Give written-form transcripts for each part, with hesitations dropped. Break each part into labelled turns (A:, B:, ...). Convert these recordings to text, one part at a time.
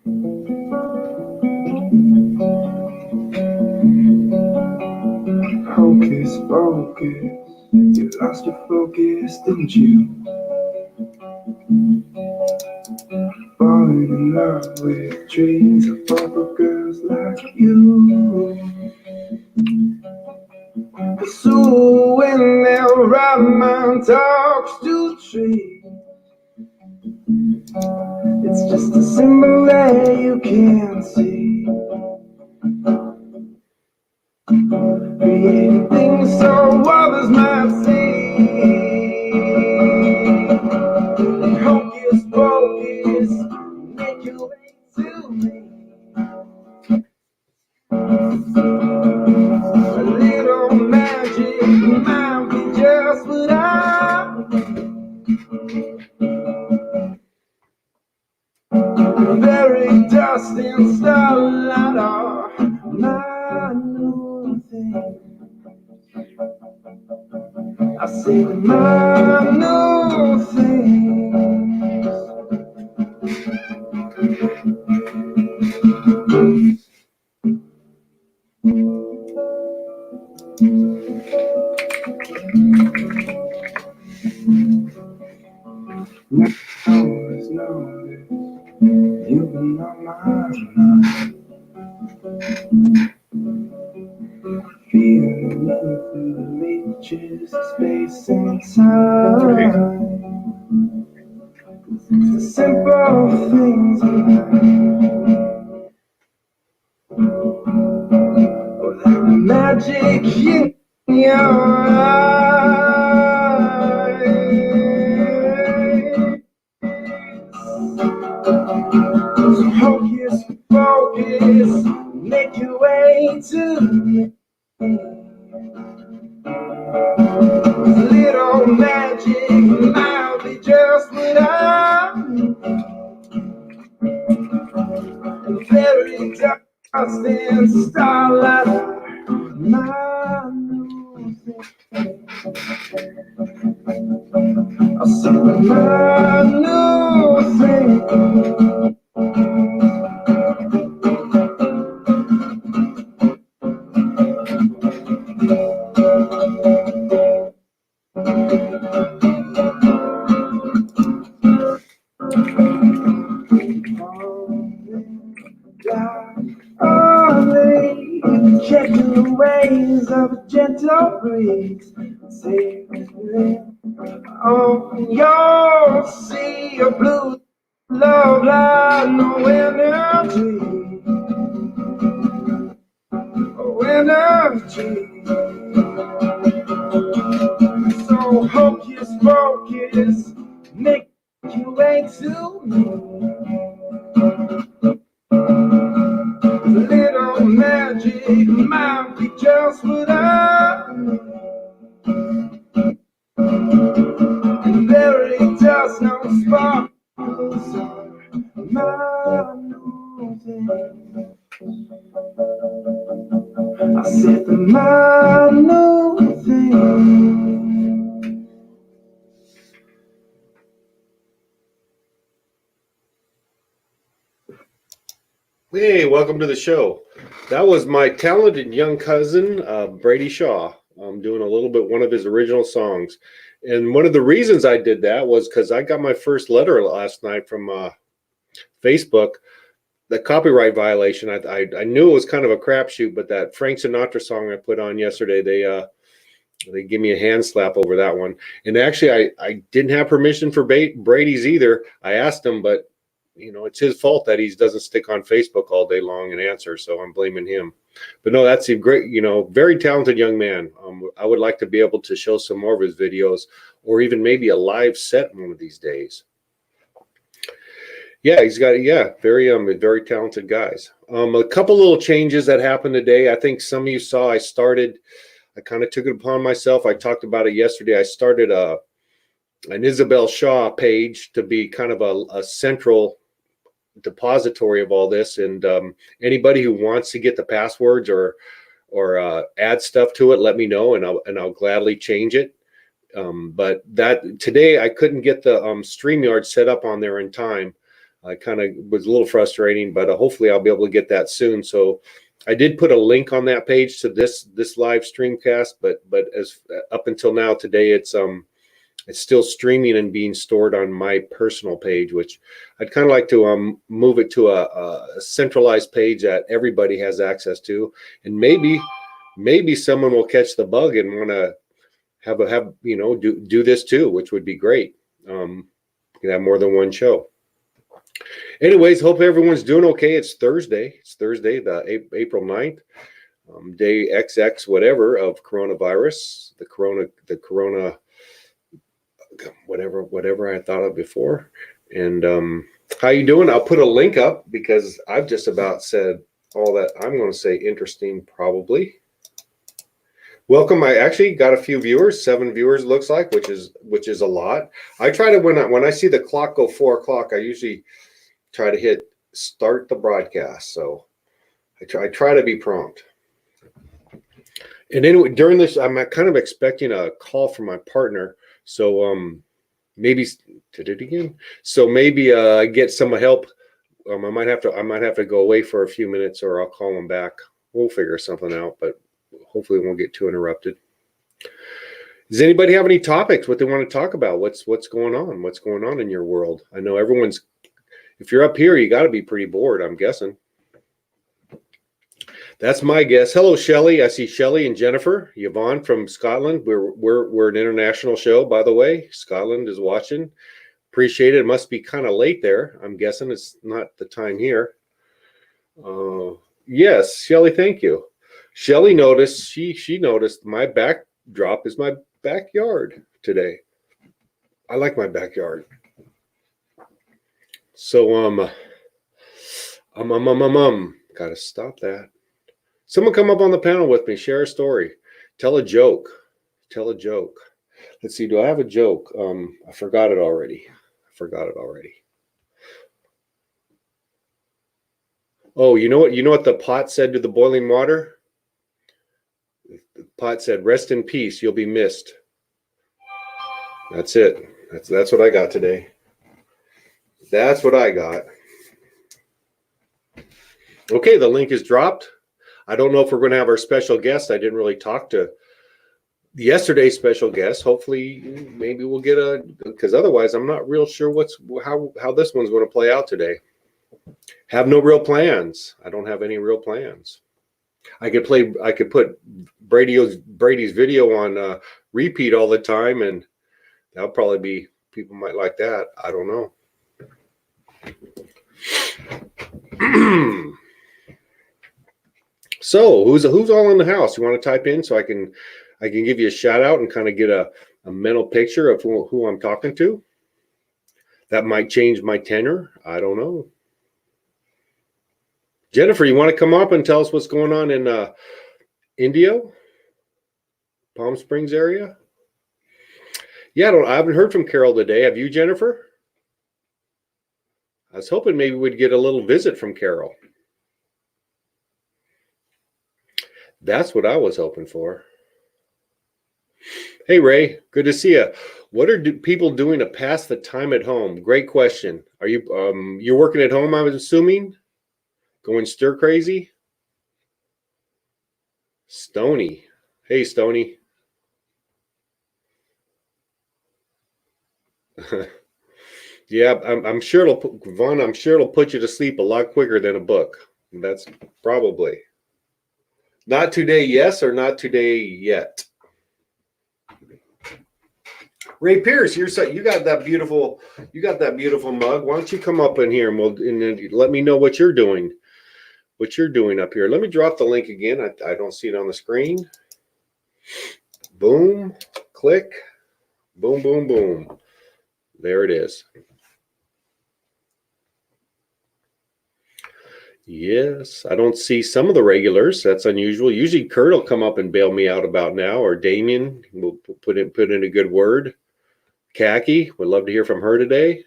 A: Hocus pocus, you lost your focus, didn't you? Falling in love with dreams of purple girls like you. So when their right mind talks to trees, it's just a symbol that you can't see. Creating things so others might see. Hocus pocus, make your way to me. A little magic might be just what I need. Very dust and starlight are my new thing. I say my new things. Always know this. You've been on my mind. Feeling me through the reaches of space and time. It's the simple things in life. Oh, the magic in your eyes. So hocus pocus, make your way to me. Little magic might be just what I need. And fairy dust and starlight are my new thing. I'll say my new thing. Checking the ways of a gentle breeze. Safely on your sea of blue, love like no energy. Oh, energy. So hocus pocus, make your way to me. Little magic might be just what I need. And there it does no sparkles are my new thing. I said my new thing.
B: Hey, welcome to the show. That was my talented young cousin, Brady Shaw, doing a little bit one of his original songs. And one of the reasons I did that was because I got my first letter last night from Facebook, the copyright violation. I knew it was kind of a crapshoot, but that Frank Sinatra song I put on yesterday, they give me a hand slap over that one. And actually, I didn't have permission for Brady's either. I asked him, but you know, it's his fault that he doesn't stick on Facebook all day long and answer. So I'm blaming him. But no, that's a great, you know, very talented young man. I would like to be able to show some more of his videos, or even maybe a live set one of these days. Yeah, he's got, very talented guys. A couple little changes that happened today. I think some of you saw I kind of took it upon myself. I talked about it yesterday. I started an Isabel Shaw page to be kind of a central depository of all this, and anybody who wants to get the passwords or add stuff to it, let me know, and I'll gladly change it. But that today I couldn't get the StreamYard set up on there in time. I kind of was a little frustrating, but hopefully I'll be able to get that soon. So I did put a link on that page to this live streamcast, but as up until now today, it's still streaming and being stored on my personal page, which I'd kind of like to move it to a centralized page that everybody has access to, and maybe someone will catch the bug and want to have do this too, which would be great. You can have more than one show. Anyways, hope everyone's doing okay. It's Thursday, the April 9th, day XX whatever of coronavirus, the corona whatever I thought of before. And how you doing? I'll put a link up because I've just about said all that I'm going to say interesting probably. Welcome. I actually got a few viewers, 7 viewers looks like, which is a lot. I try to when I see the clock go 4 o'clock, I usually try to hit start the broadcast. So I try to be prompt. And anyway, during this, I'm kind of expecting a call from my partner. So maybe did it again. So maybe I get some help. I might have to go away for a few minutes, or I'll call him back. We'll figure something out, but hopefully it won't get too interrupted. Does anybody have any topics? What they want to talk about? What's going on? What's going on in your world? I know everyone's. If you're up here, you got to be pretty bored, I'm guessing. That's my guess. Hello, Shelley. I see Shelley and Jennifer. Yvonne from Scotland. We're an international show, by the way. Scotland is watching. Appreciate it. It must be kind of late there. I'm guessing it's not the time here. Yes, Shelley, thank you. Shelley noticed, she noticed my backdrop is my backyard today. I like my backyard. So gotta stop that. Someone come up on the panel with me, share a story, tell a joke. Let's see, do I have a joke? I forgot it already. Oh, you know what the pot said to the boiling water? The pot said, "Rest in peace, you'll be missed." That's it. That's what I got today. That's what I got. Okay, the link is dropped. I don't know if we're going to have our special guest. I didn't really talk to yesterday's special guest. Hopefully, maybe we'll get because otherwise I'm not real sure how this one's going to play out today. Have no real plans. I don't have any real plans. I could put Brady's video on repeat all the time, and that'll probably be, people might like that. I don't know. So who's all in the house? You want to type in so I can give you a shout out and kind of get a mental picture of who I'm talking to? That might change my tenor. I don't know. Jennifer, you want to come up and tell us what's going on in Indio, Palm Springs area? Yeah, I haven't heard from Carol today. Have you, Jennifer? I was hoping maybe we'd get a little visit from Carol. That's what I was hoping for. Hey, Ray, good to see you. What are people doing to pass the time at home? Great question. Are you you're working at home, I was assuming? Going stir crazy? Stony. Hey, Stony. Yeah, I'm sure Vaughn, I'm sure it'll put you to sleep a lot quicker than a book. That's probably. Not today, yes, or not today yet. Ray Pierce, you got that beautiful mug. Why don't you come up in here and let me know what you're doing. What you're doing up here. Let me drop the link again. I don't see it on the screen. Boom, click, boom, boom, boom. There it is. Yes, I don't see some of the regulars. That's unusual. Usually Kurt will come up and bail me out about now, or Damien will put in a good word. Khaki, would love to hear from her today.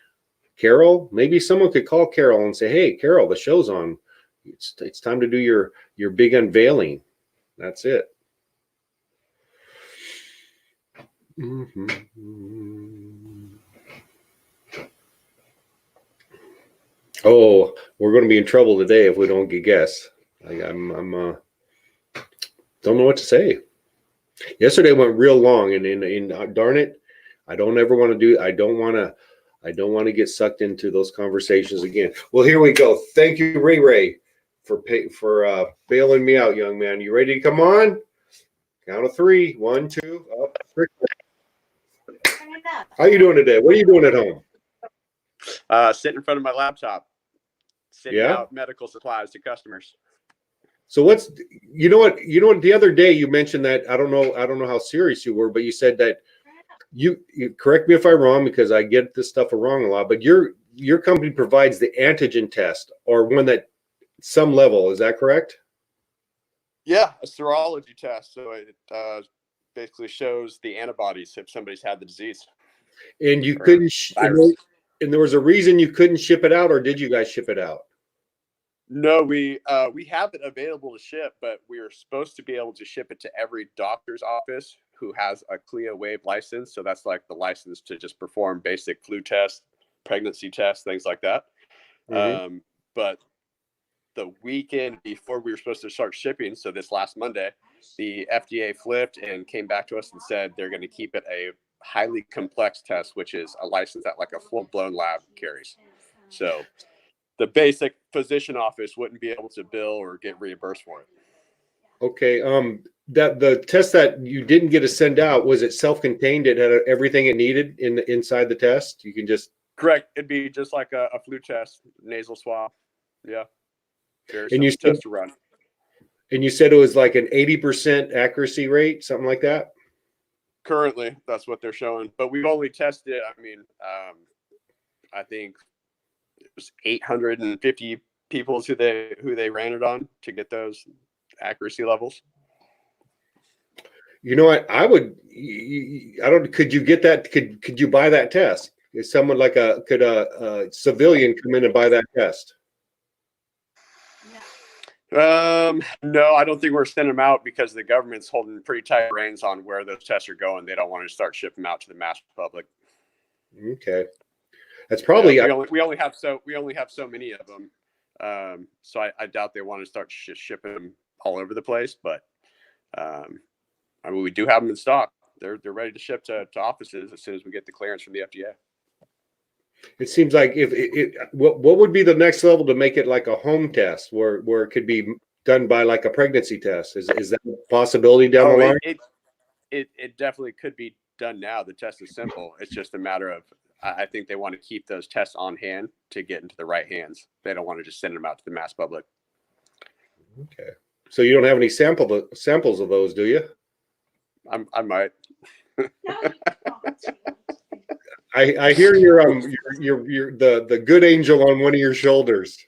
B: Carol, maybe someone could call Carol and say, "Hey, Carol, the show's on. It's time to do your big unveiling." That's it. Oh, we're going to be in trouble today if we don't get guests. I'm don't know what to say. Yesterday went real long, and darn it, I don't ever want to do. I don't want to get sucked into those conversations again. Well, here we go. Thank you, Ray Ray, for bailing me out, young man. You ready to come on? Count of three. 1, 2, up. How you doing today? What are you doing at home?
C: Sitting in front of my laptop, sending
B: Yeah?
C: out medical supplies to customers.
B: So what's you know what the other day you mentioned that I don't know how serious you were, but you said that you correct me if I'm wrong because I get this stuff wrong a lot, but your company provides the antigen test or one that some level, is that correct?
C: Yeah, a serology test. So it basically shows the antibodies if somebody's had the disease.
B: And you
C: Or
B: couldn't
C: virus.
B: and there was a reason you couldn't ship it out, or did you guys ship it out?
C: No, we have it available to ship, but we are supposed to be able to ship it to every doctor's office who has a CLIA waive license. So that's like the license to just perform basic flu tests, pregnancy tests, things like that.
B: Mhm.
C: But the weekend before we were supposed to start shipping, so this last Monday, the FDA flipped and came back to us and said they're going to keep it a highly complex test, which is a license that like a full-blown lab carries. So the basic physician office wouldn't be able to bill or get reimbursed for it.
B: Okay. That the test that you didn't get to send out, was it self-contained? It had everything it needed inside the test. You can just
C: Correct. It'd be just like a flu test, nasal swab. Yeah. Very
B: and you
C: simple
B: said
C: test to run.
B: and you said it was like an 80% accuracy rate, something like that.
C: Currently, that's what they're showing. But we've only tested, I mean, I think it was 850 people who they ran it on to get those accuracy levels.
B: You know what? I don't. Could you get that? Could you buy that test? Is someone like could a civilian come in and buy that test?
C: No, I don't think we're sending them out because the government's holding pretty tight reins on where those tests are going. They don't want to start shipping them out to the mass public.
B: Okay, that's probably
C: Yeah, we only have so many of them. So I doubt they want to start shipping them all over the place. But I mean, we do have them in stock. They're ready to ship to offices as soon as we get the clearance from the FDA.
B: It seems like what would be the next level to make it like a home test where it could be done by like a pregnancy test? Is that a possibility down the line?
C: It definitely could be done now. The test is simple. It's just a matter of I think they want to keep those tests on hand to get into the right hands. They don't want to just send them out to the mass public.
B: Okay, so you don't have any samples of those, do you?
C: I might.
B: I hear you're the good angel on one of your shoulders.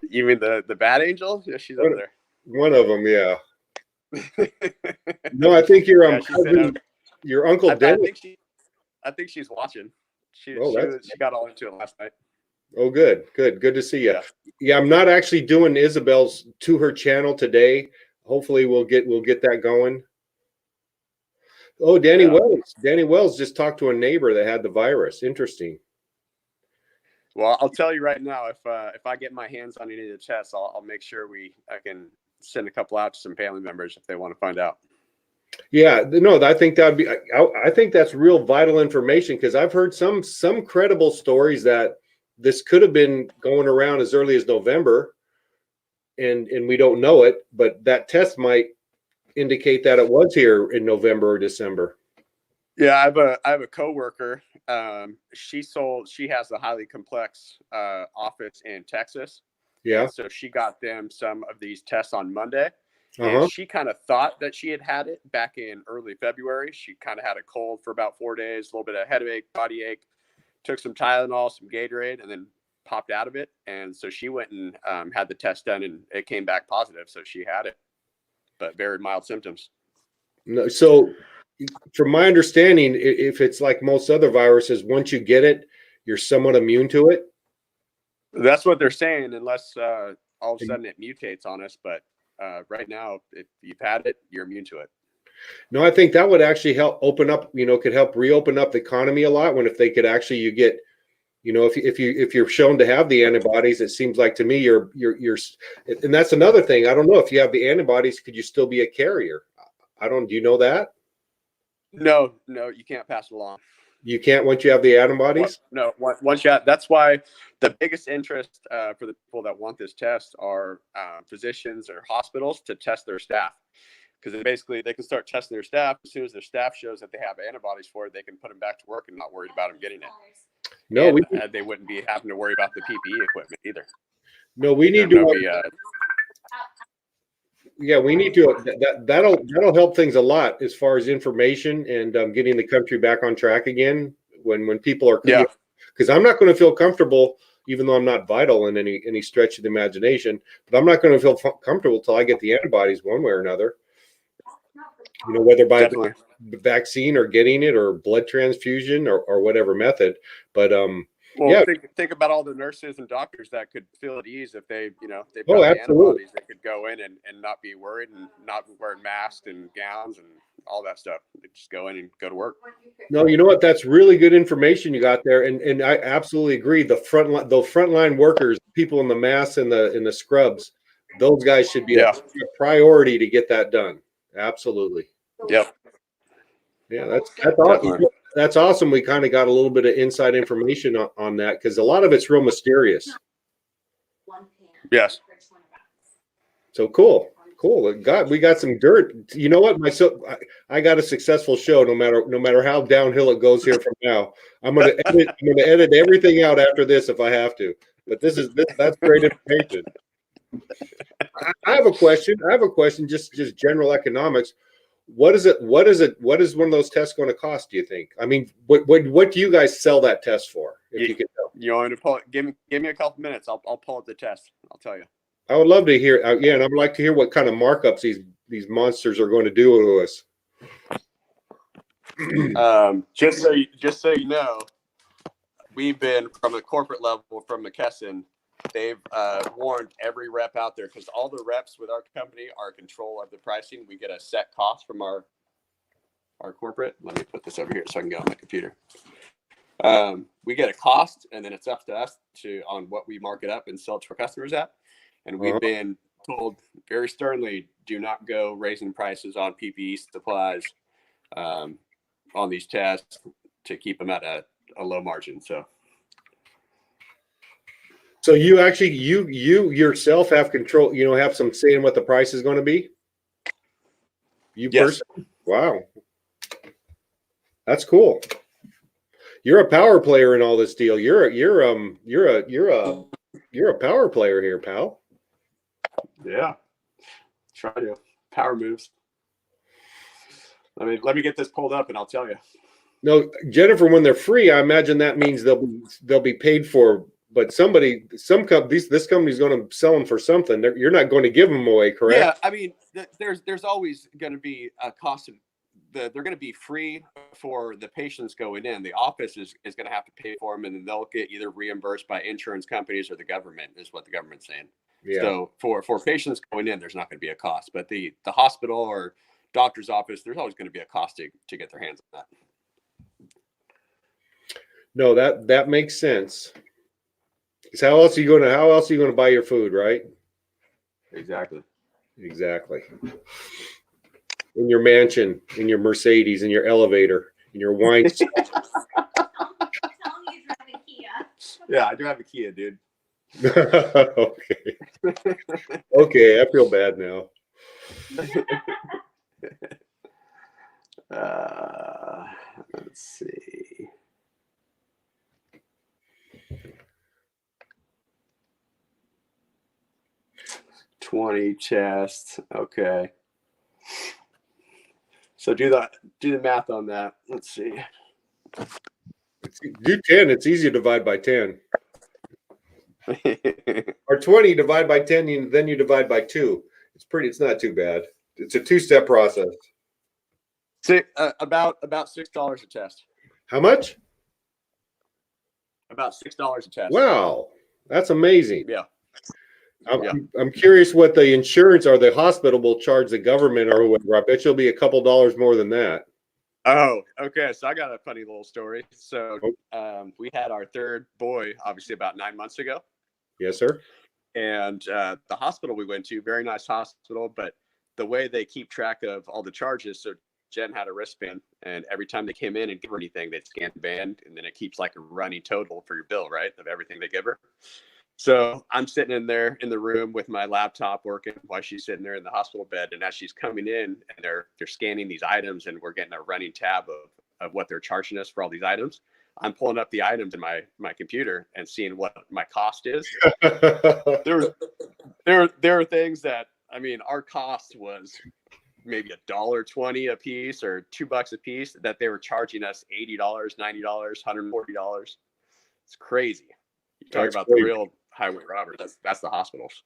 C: You mean the bad angel? Yeah, she's up there.
B: One of them, yeah. No, I think your your uncle Dennis.
C: I think she's watching. She got all into it last night.
B: Oh, good to see you.
C: Yeah.
B: Yeah, I'm not actually doing Isabel's to her channel today. Hopefully, we'll get that going. Oh, Danny Wells. Danny Wells just talked to a neighbor that had the virus. Interesting.
C: Well, I'll tell you right now, if I get my hands on any of the tests, I'll make sure I can send a couple out to some family members if they want to find out.
B: Yeah, no, I think that'd be. I think that's real vital information because I've heard some credible stories that this could have been going around as early as November, and we don't know it, but that test might indicate that it was here in November or December.
C: Yeah, I have a coworker. She has a highly complex office in Texas.
B: Yeah.
C: And so she got them some of these tests on Monday.
B: Uh-huh.
C: And she kind of thought that she had it back in early February. She kind of had a cold for about 4 days, a little bit of headache, body ache, took some Tylenol, some Gatorade, and then popped out of it. And so she went and had the test done, and it came back positive. So she had it, but very mild symptoms.
B: No, so from my understanding, if it's like most other viruses, once you get it, you're somewhat immune to it.
C: That's what they're saying, unless all of a sudden it mutates on us. But right now, if you've had it, you're immune to it.
B: No, I think that would actually help open up, could help reopen up the economy a lot if they could actually, you get You know, if you're shown to have the antibodies, it seems like to me you're, and that's another thing. I don't know if you have the antibodies, could you still be a carrier? Do you know that?
C: No, you can't pass it along.
B: You can't once you have the antibodies?
C: No, once you have, that's why the biggest interest for the people that want this test are physicians or hospitals to test their staff. Because basically they can start testing their staff. As soon as their staff shows that they have antibodies for it, they can put them back to work and not worried about them getting it.
B: No,
C: And, they wouldn't be having to worry about the PPE equipment either.
B: No, we need to. Yeah, we need to. That'll help things a lot as far as information and getting the country back on track again. When people are, because I'm not going to feel comfortable, even though I'm not vital in any stretch of the imagination. But I'm not going to feel comfortable till I get the antibodies one way or another. You know, whether by the vaccine or getting it or blood transfusion or whatever method. But
C: think about all the nurses and doctors that could feel at ease if they've got
B: absolutely.
C: antibodies. They could go in and not be worried and not wearing masks and gowns and all that stuff. They just go in and go to work.
B: No, you know what? That's really good information you got there, and I absolutely agree. The frontline workers, people in the masks and the scrubs, those guys should be a priority to get that done. Absolutely.
C: Yep.
B: Yeah, that's awesome. That's awesome. We kind of got a little bit of inside information on that because a lot of it's real mysterious.
C: Yes.
B: So cool. We got some dirt. You know what? I got a successful show. No matter how downhill it goes here from now, I'm gonna edit everything out after this if I have to. But that's great information. I have a question. Just general economics. What is one of those tests going to cost? Do you think? I mean, what do you guys sell that test for? If you can tell.
C: You want to pull it? Give me a couple minutes. I'll pull up the test. I'll tell you.
B: I would love to hear. And I'd like to hear what kind of markups these monsters are going to do to us.
C: Just so you know, we've been from a corporate level from McKesson. They've warned every rep out there because all the reps with our company are in control of the pricing. We get a set cost from our corporate. Let me put this over here so I can get on my computer. We get a cost, and then it's up to us on what we mark it up and sell it to our customers at. And we've been told very sternly, do not go raising prices on PPE supplies on these tests to keep them at a low margin.
B: So you actually you yourself have control, have some say in what the price is going to be? You personally? Wow. That's cool. You're a power player in all this deal. You're a power player here, pal.
C: Yeah. Try to power moves. Let me get this pulled up and I'll tell you.
B: No, Jennifer, when they're free, I imagine that means they'll be paid for. But this company's going to sell them for something. You're not going to give them away, correct?
C: Yeah, I mean, there's always going to be a cost. They're going to be free for the patients going in. The office is going to have to pay for them, and then they'll get either reimbursed by insurance companies or the government, is what the government's saying. Yeah. So for patients going in, there's not going to be a cost. But the hospital or doctor's office, there's always going to be a cost to get their hands on that.
B: No, that makes sense. Because how else are you going to buy your food, right?
C: Exactly.
B: In your mansion, in your Mercedes, in your elevator, in your wine.
C: Yeah, I do have a Kia, dude.
B: Okay. Okay, I feel bad now.
C: Let's see. $20 chest. Okay. So do the math on that. Let's see.
B: Do 10. It's easy to divide by 10. Or 20 divide by 10, then you divide by 2. It's not too bad. It's a 2-step process.
C: About $6 a test.
B: How much?
C: About $6 a test.
B: Wow, that's amazing.
C: Yeah.
B: I'm curious what the insurance or the hospital will charge the government or whoever. I bet you'll be a couple dollars more than that.
C: Oh, okay. So I got a funny little story. So we had our third boy, obviously about 9 months ago.
B: Yes, sir.
C: And the hospital we went to, very nice hospital, but the way they keep track of all the charges, so Jen had a wristband, and every time they came in and give her anything, they'd scan the band, and then it keeps like a running total for your bill, right, of everything they give her. So I'm sitting in there in the room with my laptop working while she's sitting there in the hospital bed, and as she's coming in, and they're scanning these items, and we're getting a running tab of what they're charging us for all these items. I'm pulling up the items in my computer and seeing what my cost is. There are things that, I mean, our cost was maybe $1.20 a piece or $2 a piece that they were charging us $80, $90, $140. It's crazy. You talk
B: That's
C: about
B: crazy.
C: the real highway robbers. That's the hospitals.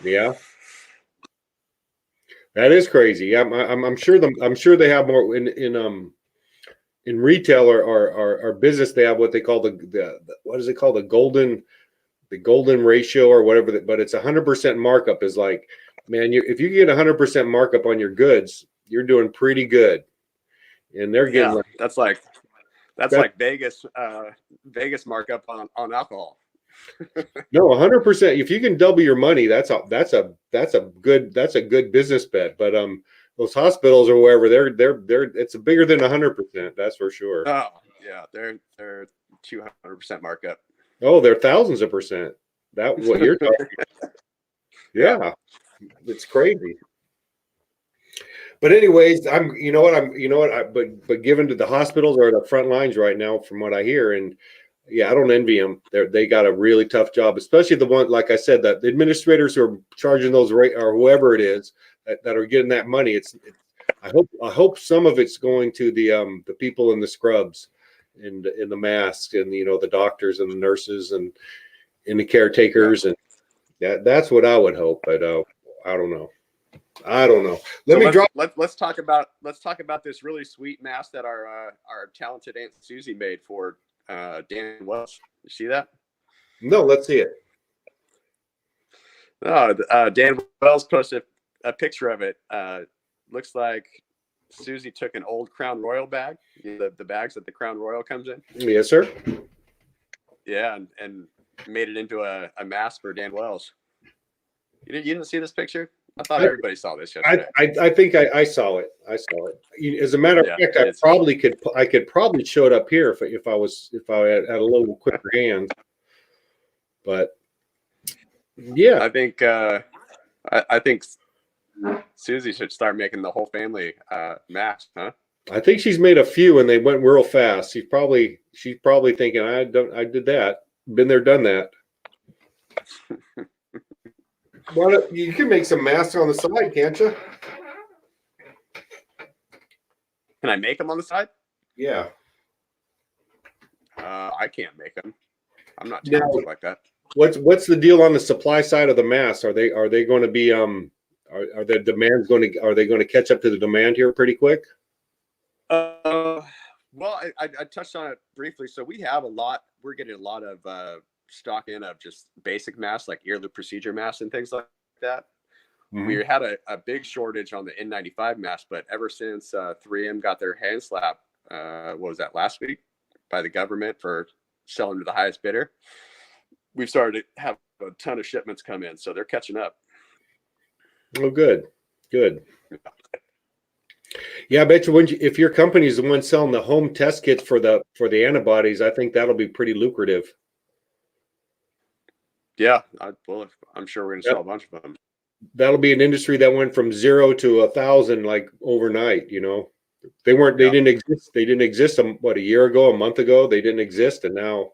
B: Yeah, that is crazy. I'm sure they have more in retail or business. They have what they call the what is it called, the golden ratio or whatever. But it's 100% markup. Is like, man, if you get 100% markup on your goods, you're doing pretty good. And they're getting
C: that's like Vegas markup on alcohol.
B: No, 100%. If you can double your money, that's a good business bet. But those hospitals or wherever, they're it's bigger than 100%. That's for sure.
C: Oh yeah, they're 200% markup.
B: Oh, they're thousands of percent. That what you're talking. Yeah, it's crazy. But anyways, but given to the hospitals are the front lines right now, from what I hear, and yeah, I don't envy them. They got a really tough job, especially the one, like I said, that the administrators who are charging those rate or whoever it is that are getting that money. I hope some of it's going to the people in the scrubs and in the masks and the doctors and the nurses and the caretakers, and that's what I would hope. But I don't know.
C: Let's talk about this really sweet mask that our talented Aunt Susie made for Dan Wells. You see that?
B: No, let's see it.
C: Dan Wells posted a picture of it. Looks like Susie took an old Crown Royal bag, the bags that the Crown Royal comes in.
B: Yes, sir.
C: Yeah, and made it into a mask for Dan Wells. You didn't see this picture? I thought everybody saw this yesterday.
B: I think I saw it. I saw it. As a matter of fact, I could probably show it up here if I had a little quicker hands. But yeah,
C: I think Susie should start making the whole family masks, huh?
B: I think she's made a few and they went real fast. She's probably thinking, I did that. Been there, done that. Well, you can make some masks on the side, can't you?
C: Can I make them on the side?
B: Yeah.
C: I can't make them. I'm not talented like that.
B: What's the deal on the supply side of the masks? Are they going to be are they going to catch up to the demand here pretty quick?
C: Well, I touched on it briefly. So we're getting a lot of stock in of just basic masks like ear loop procedure masks and things like that. Mm-hmm. We had a big shortage on the N95 mask, but ever since 3M got their hand slap, what was that, last week, by the government for selling to the highest bidder, we've started to have a ton of shipments come in, so they're catching up.
B: Oh, good. Yeah, I bet you if your company is the one selling the home test kits for the antibodies, I think that'll be pretty lucrative.
C: Yeah, I'm sure we're going to sell a bunch of them.
B: That'll be an industry that went from 0 to 1,000 like overnight. They didn't exist. They didn't exist. A year ago, a month ago, they didn't exist, and now.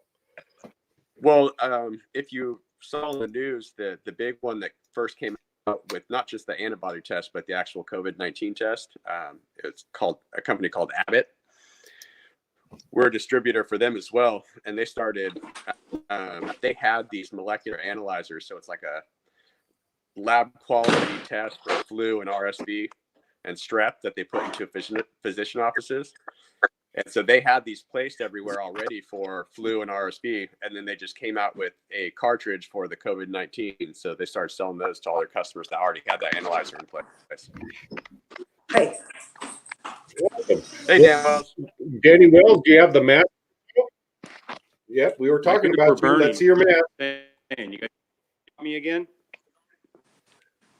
C: Well, if you saw in the news, the big one that first came out with not just the antibody test, but the actual COVID-19 test, it's called a company called Abbott. We're a distributor for them as well, and they started. They had these molecular analyzers, so it's like a lab quality test for flu and RSV and strep that they put into physician offices. And so they had these placed everywhere already for flu and RSV, and then they just came out with a cartridge for the COVID-19. So they started selling those to all their customers that already had that analyzer in place.
D: Hey.
B: Welcome.
C: Hey, Dan Wells.
B: Danny Wells, do you have the mask? Yep, we were
D: My
B: talking
D: ears
B: about
D: were
B: you.
D: burning.
B: Let's see your mask.
D: Man, you guys me again?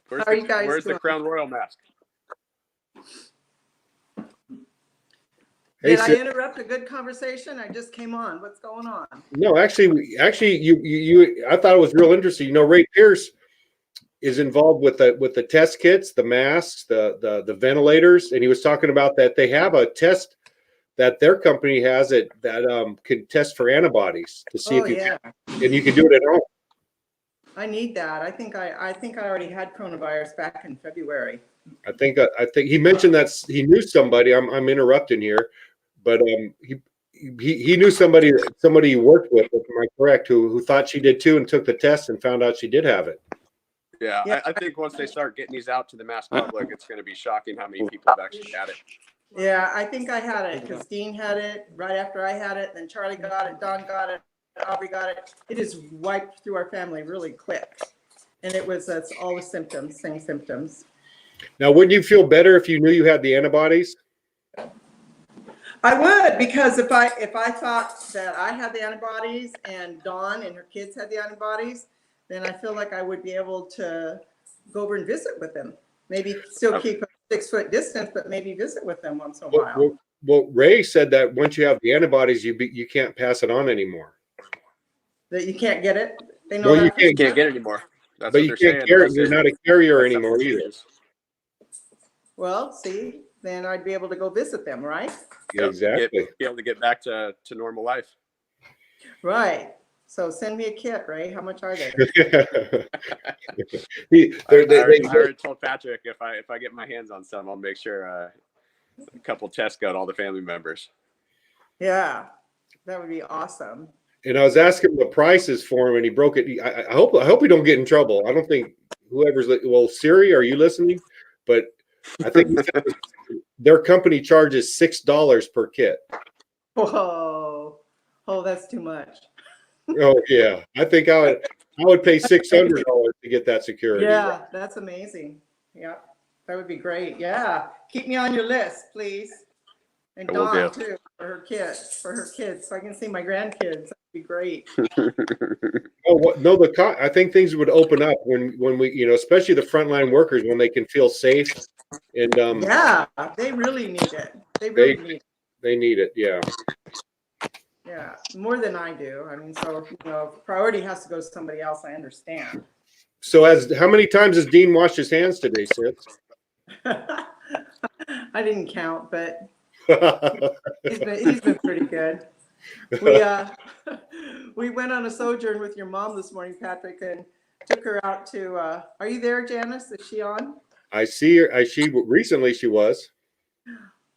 C: Where's
E: How are you guys
C: the
E: doing?
C: Crown Royal mask?
B: Hey,
E: Did I
B: Sid.
E: interrupt a good conversation? I just came on. What's going on?
B: No, actually, I thought it was real interesting. You know, Ray Pierce is involved with the test kits, the masks, the ventilators, and he was talking about that they have a test that their company has that can test for antibodies to see
E: Oh
B: if you
E: yeah,
B: and you can do it at home.
E: I need that. I think I already had coronavirus back in February.
B: I think he mentioned that he knew somebody. I'm interrupting here, but he knew somebody he worked with. Am I correct? Who thought she did too and took the test and found out she did have it.
C: Yeah,
E: Yeah.
C: I think once they start getting these out to the mass public, it's going to be shocking how many people have actually had it.
E: Yeah, I think I had it because Dean had it right after I had it. Then Charlie got it, Don got it, Aubrey got it. It just wiped through our family really quick, and that's all the symptoms, same symptoms.
B: Now, wouldn't you feel better if you knew you had the antibodies?
E: I would, because if I thought that I had the antibodies and Dawn and her kids had the antibodies, then I feel like I would be able to go over and visit with them. Maybe still keep a 6 foot distance, but maybe visit with them once in a while.
B: Well, Ray said that once you have the antibodies, you can't pass it on anymore.
E: That you can't get it. They know
B: Well, you
E: that.
C: You can't get it anymore. That's
B: But
C: what
B: you
C: they're
B: can't
C: saying.
B: carry.
C: unless
B: You're
C: it-
B: not a carrier
C: unless
B: anymore
C: something
B: either.
C: changes.
E: Well, see, then I'd be able to go visit them, right?
C: Yep,
B: Exactly.
C: be able to get back to normal life.
E: Right. So send me a kit, Ray. How much are they?
C: I already told Patrick if I get my hands on some, I'll make sure a couple tests go to all the family members.
E: Yeah, that would be awesome.
B: And I was asking him the prices for him, and he broke it. I hope we don't get in trouble. I don't think whoever's well, Siri, are you listening? But I think he said their company charges $6 per kit.
E: Whoa. Oh, that's too much.
B: Oh yeah, I think I would pay $600 to get that security.
E: Yeah, that's amazing. Yeah, that would be great. Yeah, keep me on your list, please. And
C: I will
E: Dawn
C: do.
E: too, for her kids, so I can see my grandkids. That'd be great.
B: Oh no, I think things would open up when we, especially the frontline workers, when they can feel safe and
E: Yeah, they really need it. They really need it.
B: they need it. Yeah.
E: Yeah, more than I do. I mean, so priority has to go to somebody else. I understand.
B: So how many times has Dean washed his hands today, Sid?
E: I didn't count, but he's been pretty good. We went on a sojourn with your mom this morning, Patrick, and took her out to. Are you there, Janice? Is she on?
B: I see her. Recently she was.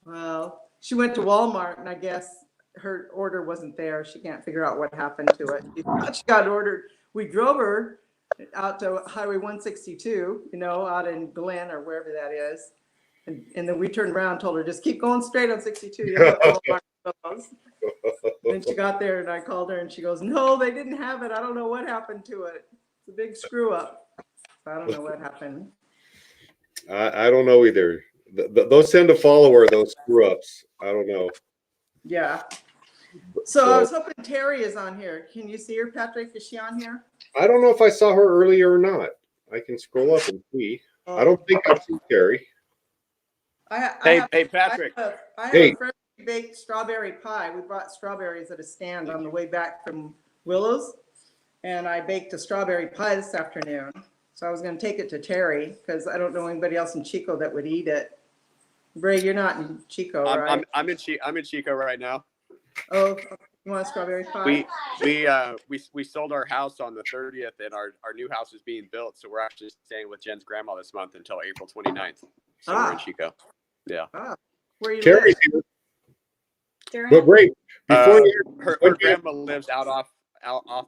E: Well, she went to Walmart, and I guess her order wasn't there. She can't figure out what happened to it. She got ordered. We drove her out to Highway 162, out in Glen or wherever that is. And then we turned around and told her, just keep going straight on 62. You know, Walmart goes. Then she got there and I called her and she goes, no, they didn't have it. I don't know what happened to it. It's a big screw up. I don't know what happened.
B: I don't know either. Those tend to follow her, those screw ups. I don't know.
E: Yeah. So I was hoping Terry is on here. Can you see her, Patrick? Is she on here?
B: I don't know if I saw her earlier or not. I can scroll up and see. I don't think I've seen Terry.
C: Hey, Patrick.
E: I have a freshly baked strawberry pie. We bought strawberries at a stand on the way back from Willows, and I baked a strawberry pie this afternoon. So I was going to take it to Terry because I don't know anybody else in Chico that would eat it. Bray, you're not in Chico, right?
C: I'm in Chico right now.
E: Oh, you want a strawberry pie?
C: We sold our house on the 30th, and our new house is being built. So we're actually staying with Jen's grandma this month until April 29th. So we're in Chico. Yeah.
E: Where you
B: Terry's
E: live?
B: here. But Ray, before
C: her grandma lives out off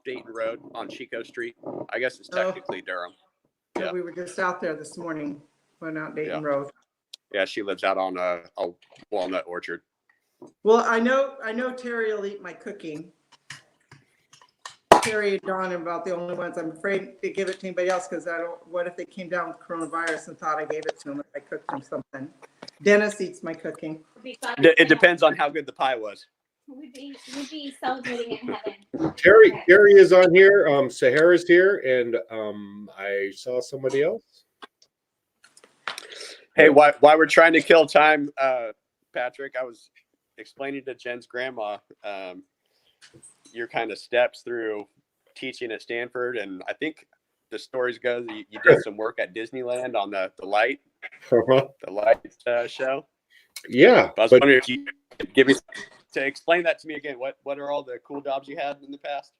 C: Dayton Road on Chico Street. I guess it's technically Durham.
E: So
C: Yeah.
E: we were just out there this morning, went out Dayton Road.
C: Yeah, she lives out on a walnut orchard.
E: Well, I know Terry will eat my cooking. Terry and Dawn are about the only ones. I'm afraid to give it to anybody else because what if they came down with coronavirus and thought I gave it to them if I cooked them something. Dennis eats my cooking.
C: It depends on how good the pie was.
F: We'd be celebrating in heaven.
B: Terry is on here. Sahara's here, and I saw somebody else.
C: Hey, while we're trying to kill time, Patrick, I was explaining to Jen's grandma your kind of steps through teaching at Stanford, and I think the stories go that you did some work at Disneyland on the light show.
B: Yeah,
C: I was
B: but
C: wondering if you could give me to explain that to me again. What are all the cool jobs you had in the past?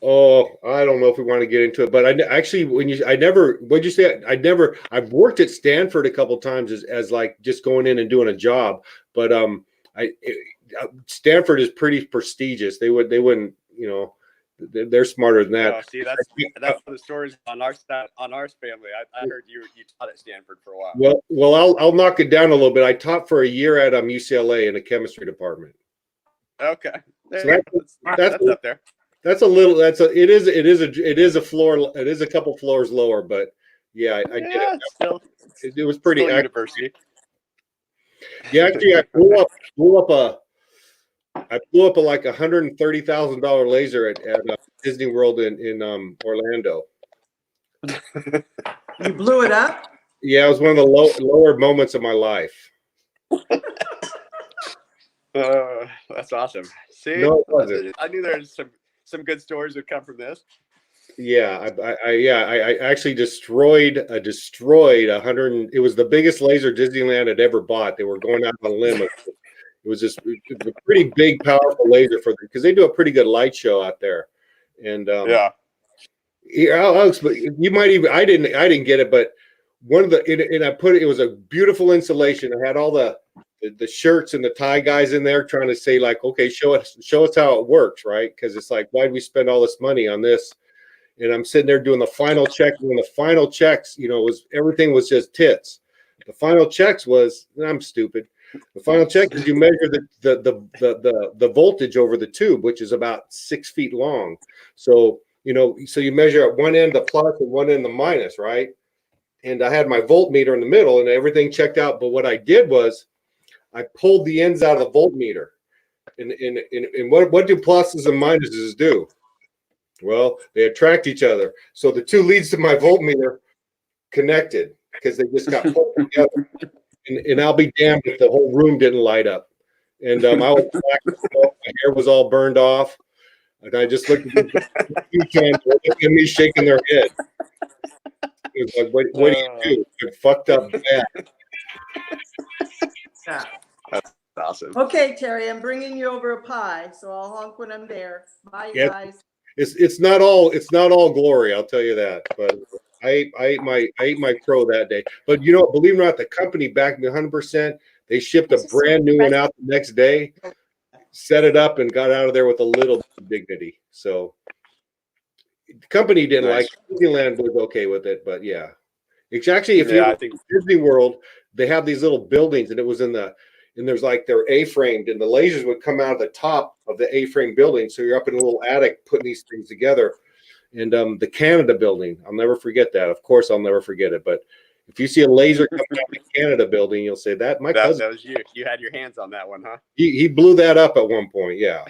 B: oh, I don't know if we want to get into it, but I've worked at Stanford a couple times as like just going in and doing a job, but Stanford is pretty prestigious. They wouldn't, they're smarter than that.
C: Oh, see, that's the stories on our side, on our family. I heard you taught at Stanford for a while.
B: Well, I'll knock it down a little bit. I taught for a year at UCLA in the chemistry department.
C: Okay,
B: So
C: that's up there.
B: It is a floor. It is a couple floors lower, but yeah, I did it.
C: Still,
B: It was pretty.
C: still university.
B: Yeah, actually, I blew up a like $130,000 laser at Disney World in Orlando.
E: You blew it up?
B: Yeah, it was one of the lower moments of my life.
C: That's awesome. See,
B: No, it wasn't.
C: I knew there's some good stories would come from this.
B: Yeah, I actually destroyed a 100. It was the biggest laser Disneyland had ever bought. They were going out on a limb. It was just a pretty big, powerful laser because they do a pretty good light show out there. And
C: Yeah,
B: Alex, but you might even I didn't get it, but one of it was a beautiful installation. I had all the shirts and the tie guys in there trying to say like, okay, show us how it works, right? Because it's like, why'd we spend all this money on this? And I'm sitting there doing the final check. And when the final checks, everything was just tits. The final checks was, I'm stupid. The final check is you measure the voltage over the tube, which is about 6 feet long. So you measure at one end the plus and one end the minus, right? And I had my voltmeter in the middle, and everything checked out. But what I did was I pulled the ends out of the voltmeter. And what do pluses and minuses do? Well, they attract each other. So the two leads to my voltmeter connected because they just got pulled together. And I'll be damned if the whole room didn't light up. And I was black, my hair was all burned off. And I just looked at me shaking their head. It was like, what do you do? You're fucked up bad.
E: Yeah.
C: that's awesome.
E: Okay, Terry, I'm bringing you over a pie, so I'll honk when I'm there. Bye,
B: Yep.
E: guys.
B: It's not all glory, I'll tell you that. But I ate my crow that day. But believe it or not, the company backed me 100%. They shipped a brand new one out the next day, set it up, and got out of there with a little dignity. So the company didn't like it. Disneyland was okay with it, but yeah. It's actually, if
C: I
B: you're
C: think
B: in Disney World, they have these little buildings, and it was and there's like they're A-framed, and the lasers would come out of the top of the A-frame building. So you're up in a little attic putting these things together. And the Canada building, I'll never forget that. Of course, I'll never forget it. But if you see a laser coming out of the Canada building, you'll say that my cousin.
C: That was you. You had your hands on that one, huh?
B: He blew that up at one point. Yeah.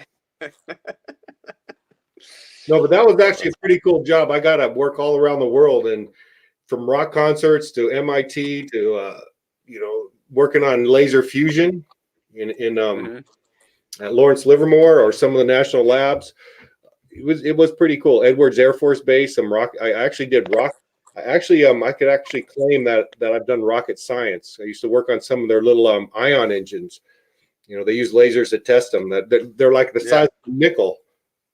B: No, but that was actually a pretty cool job. I got to work all around the world, and from rock concerts to MIT to working on laser fusion at Lawrence Livermore or some of the national labs. It was pretty cool. Edwards Air Force Base, some rock. I actually did rock. I could actually claim that I've done rocket science. I used to work on some of their little ion engines. They use lasers to test them. They're like the size of a nickel.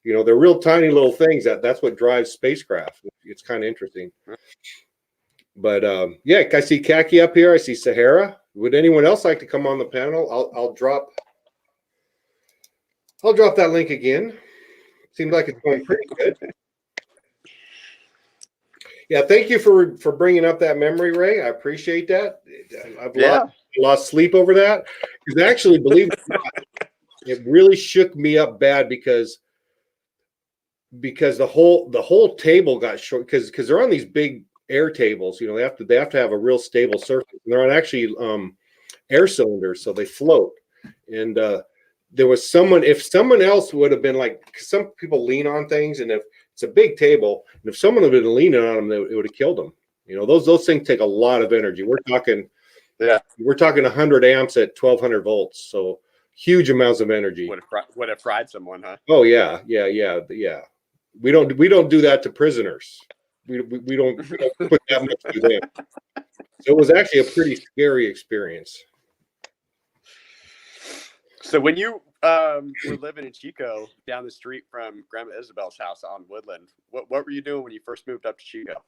B: They're real tiny little things. That's what drives spacecraft. It's kind of interesting. But I see Khaki up here. I see Sahara. Would anyone else like to come on the panel? I'll drop that link again. Seems like it's going pretty good. Yeah, thank you for bringing up that memory, Ray. I appreciate that. I've lost sleep over that because actually, believe it or not, it really shook me up bad because the whole table got short because they're on these big air tables. They have to have a real stable surface. And they're on actually air cylinders, so they float. And there was someone, if someone else would have been like, 'cause some people lean on things, and if it's a big table, and if someone had been leaning on them, it would have killed them. You know, those things take a lot of energy. We're talking 100 amps at 1200 volts, so huge amounts of energy.
C: Would have fried someone, huh?
B: Oh yeah. We don't do that to prisoners. We don't put that much to them. So it was actually a pretty scary experience.
C: So when you were living in Chico, down the street from Grandma Isabel's house on Woodland, what were you doing when you first moved up to Chico?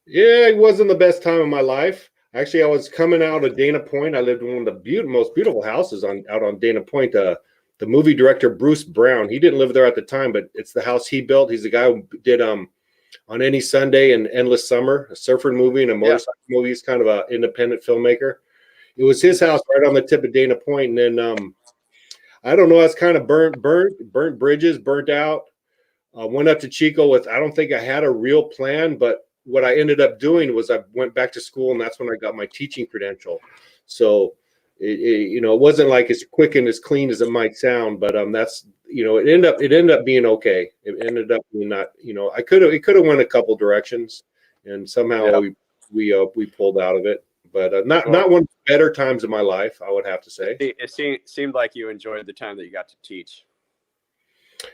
B: Yeah, it wasn't the best time of my life. Actually, I was coming out of Dana Point. I lived in one of the most beautiful houses out on Dana Point. The movie director Bruce Brown, he didn't live there at the time, but it's the house he built. He's the guy who did On Any Sunday and Endless Summer, a surfer movie and a motorcycle movie. He's kind of an independent filmmaker. It was his house right on the tip of Dana Point. And then I don't know, I was kind of burnt bridges, burnt out. Went up to Chico with, I don't think I had a real plan, but what I ended up doing was I went back to school, and that's when I got my teaching credential. So, it wasn't like as quick and as clean as it might sound, but that's, it ended up being okay. It ended up being not, it could have went a couple directions, and somehow we pulled out of it. But not one of the better times of my life, I would have to say.
C: It seemed like you enjoyed the time that you got to teach.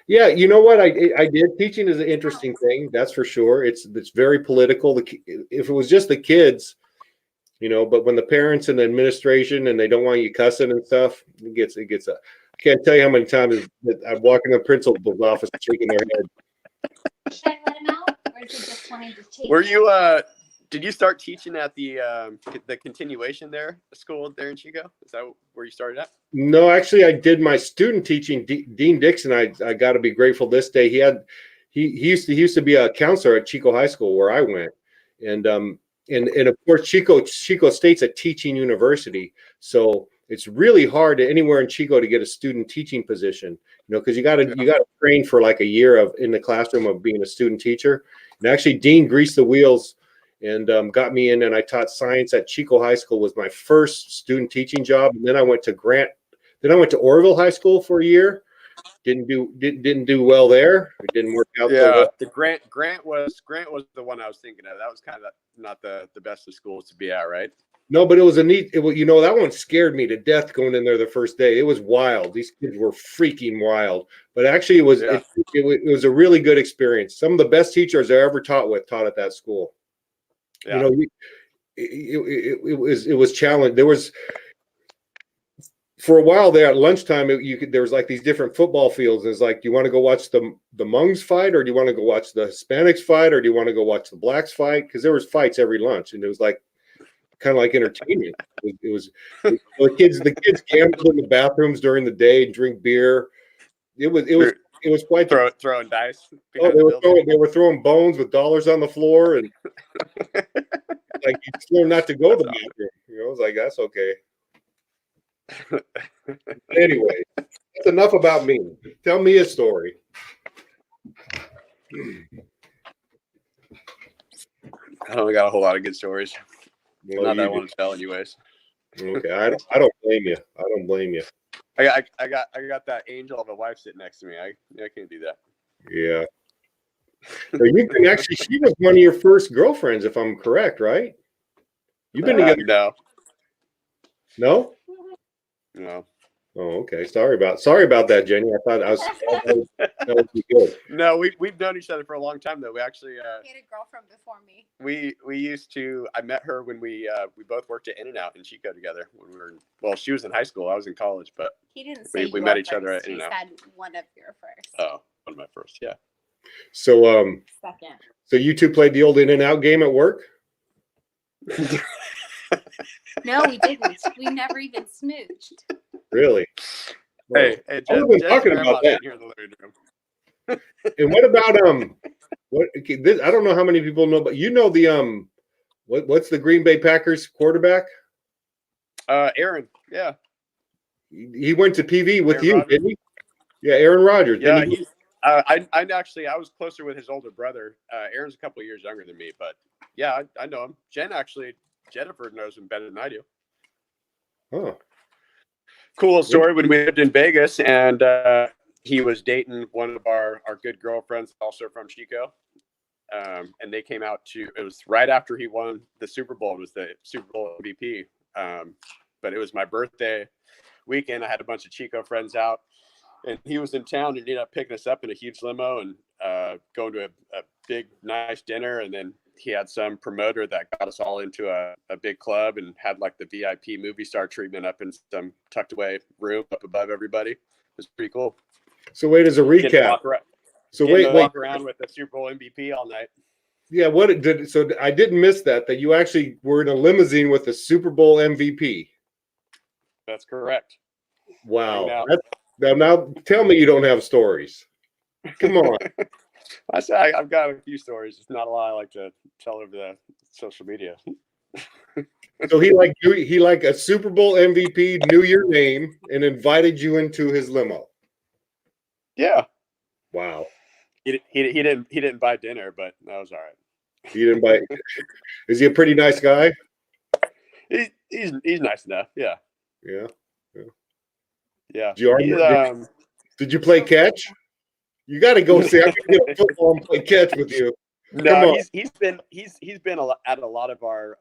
B: Yeah, you know what? I did. Teaching is an interesting thing, that's for sure. It's very political. If it was just the kids, but when the parents and the administration and they don't want you cussing and stuff, it gets. I can't tell you how many times that I walk in the principal's office shaking their head.
F: Should I let him out, or is he just wanting to chase?
C: Were you? Did you start teaching at the continuation there, the school there in Chico? Is that where you started at?
B: No, actually, I did my student teaching. Dean Dixon, I got to be grateful this day. He used to be a counselor at Chico High School where I went, and of course Chico State's a teaching university, so it's really hard anywhere in Chico to get a student teaching position. Because you got to train for like a year in the classroom of being a student teacher. And actually, Dean greased the wheels and got me in, and I taught science at Chico High School. Was my first student teaching job, and then I went to Orville High School for a year. Didn't do well there. It didn't work out.
C: Yeah,
B: so well.
C: the Grant was the one I was thinking of. That was kind of not the best of schools to be at, right?
B: No, but it was a neat. That one scared me to death going in there the first day. It was wild. These kids were freaking wild. But actually, it was a really good experience. Some of the best teachers I ever taught at that school.
C: Yeah.
B: It was challenging. There was, for a while there at lunchtime, there was like these different football fields. It's like, do you want to go watch the Hmong's fight, or do you want to go watch the Hispanics fight, or do you want to go watch the Blacks fight? Because there was fights every lunch, and it was like kind of like entertainment. It was the kids gambled in the bathrooms during the day, drink beer. It was quite
C: throwing dice.
B: Oh, they were throwing bones with dollars on the floor, and like you just learn not to go to the bathroom. I was like, that's okay. Anyway, that's enough about me. Tell me a story.
C: I don't got a whole lot of good stories.
B: Well,
C: Not that I want to tell, anyways.
B: Okay, I don't blame you. I don't blame you.
C: I got that angel of a wife sitting next to me. I can't do that.
B: Yeah. So you can actually, she was one of your first girlfriends, if I'm correct, right? You've been together. No?
C: No.
B: Oh, okay. Sorry about that, Jenny. I thought that would be good.
C: No, we've known each other for a long time though. We actually
G: He had a girlfriend before me.
C: we used to. I met her when we both worked at In-N-Out in Chico together. When we were she was in high school. I was in college, but
G: He didn't say
C: we
G: your
C: met each other
G: first.
C: at
G: He
C: In-N-Out.
G: said one of your first.
C: Oh, one of my first. Yeah.
B: So
G: Second.
B: so you two played the old In-N-Out game at work?
G: No, we didn't. We never even smooched.
B: Really?
C: Hey,
B: I was talking about that.
C: Here in the living room.
B: And what about I don't know how many people know, but the what's the Green Bay Packers quarterback?
C: Aaron. Yeah.
B: He went to PV with
C: Aaron
B: you,
C: Rodgers.
B: didn't he? Yeah, Aaron Rodgers.
C: Yeah.
B: Didn't he?
C: I was closer with his older brother. Aaron's a couple of years younger than me, but yeah, I know him. Jennifer knows him better than I do.
B: Huh.
C: Cool story when we lived in Vegas, and he was dating one of our good girlfriends, also from Chico. And they came out it was right after he won the Super Bowl. It was the Super Bowl MVP. But it was my birthday weekend. I had a bunch of Chico friends out, and he was in town and ended up picking us up in a huge limo and going to a big, nice dinner. And then he had some promoter that got us all into a big club and had like the VIP movie star treatment up in some tucked away room up above everybody. It was pretty cool.
B: So wait, as a recap. So wait.
C: Walk around with the Super Bowl MVP all night.
B: Yeah, so I didn't miss that you actually were in a limousine with the Super Bowl MVP.
C: That's correct.
B: Wow. Now tell me you don't have stories. Come on.
C: I say I've got a few stories. It's not a lot I like to tell over the social media.
B: So he like a Super Bowl MVP knew your name and invited you into his limo.
C: Yeah.
B: Wow.
C: He didn't buy dinner, but that was all right.
B: He didn't buy. Is he a pretty nice guy?
C: He's nice enough. Yeah.
B: Yeah.
C: Yeah.
B: Did you play catch? You got to go see. I can get football and play catch with you.
C: No, he's been at a lot of our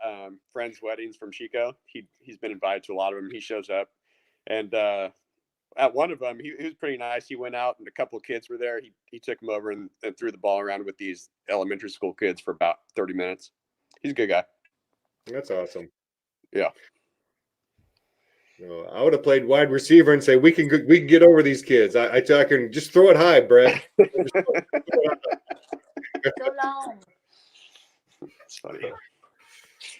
C: friends' weddings from Chico. He's been invited to a lot of them. He shows up, and at one of them, he was pretty nice. He went out and a couple of kids were there. He took them over and threw the ball around with these elementary school kids for about 30 minutes. He's a good guy.
B: That's awesome.
C: Yeah.
B: I would have played wide receiver and say we can get over these kids. I can just throw it high, Brett.
F: So long.
C: That's funny.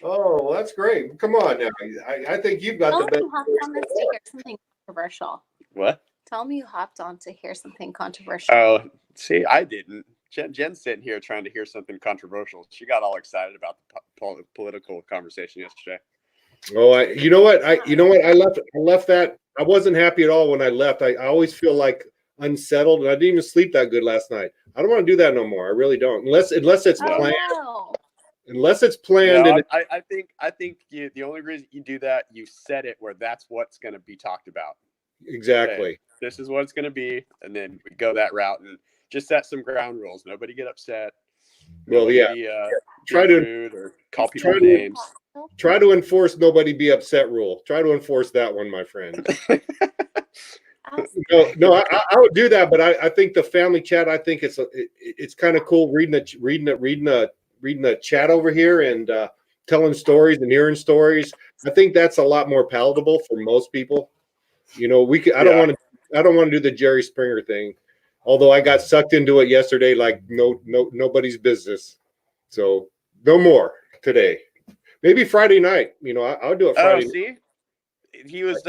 B: Oh, that's great. Come on now. I think you've got
G: Tell
B: the
G: me
B: best.
G: you hopped on this to hear something controversial.
C: What?
G: Tell me you hopped on to hear something controversial.
C: Oh, see, I didn't. Jen's sitting here trying to hear something controversial. She got all excited about the political conversation yesterday.
B: Oh, you know what? I left that. I wasn't happy at all when I left. I always feel like unsettled, and I didn't even sleep that good last night. I don't want to do that no more. I really don't. Unless it's planned.
G: No.
B: Unless it's planned.
C: No, I think the only reason you do that, you set it where that's what's going to be talked about.
B: Exactly.
C: Okay, this is what it's going to be, and then we go that route and just set some ground rules. Nobody get upset.
B: Well,
C: Nobody,
B: try
C: be
B: to
C: rude or call people
B: try to-
C: names.
B: Try to enforce nobody be upset rule. Try to enforce that one, my friend. No, I would do that, but I think the family chat. I think it's kind of cool reading the chat over here and telling stories and hearing stories. I think that's a lot more palatable for most people. You know, I don't want to do the Jerry Springer thing, although I got sucked into it yesterday like nobody's business. So no more today. Maybe Friday night. You know, I'll do it Friday.
C: Oh, see, he was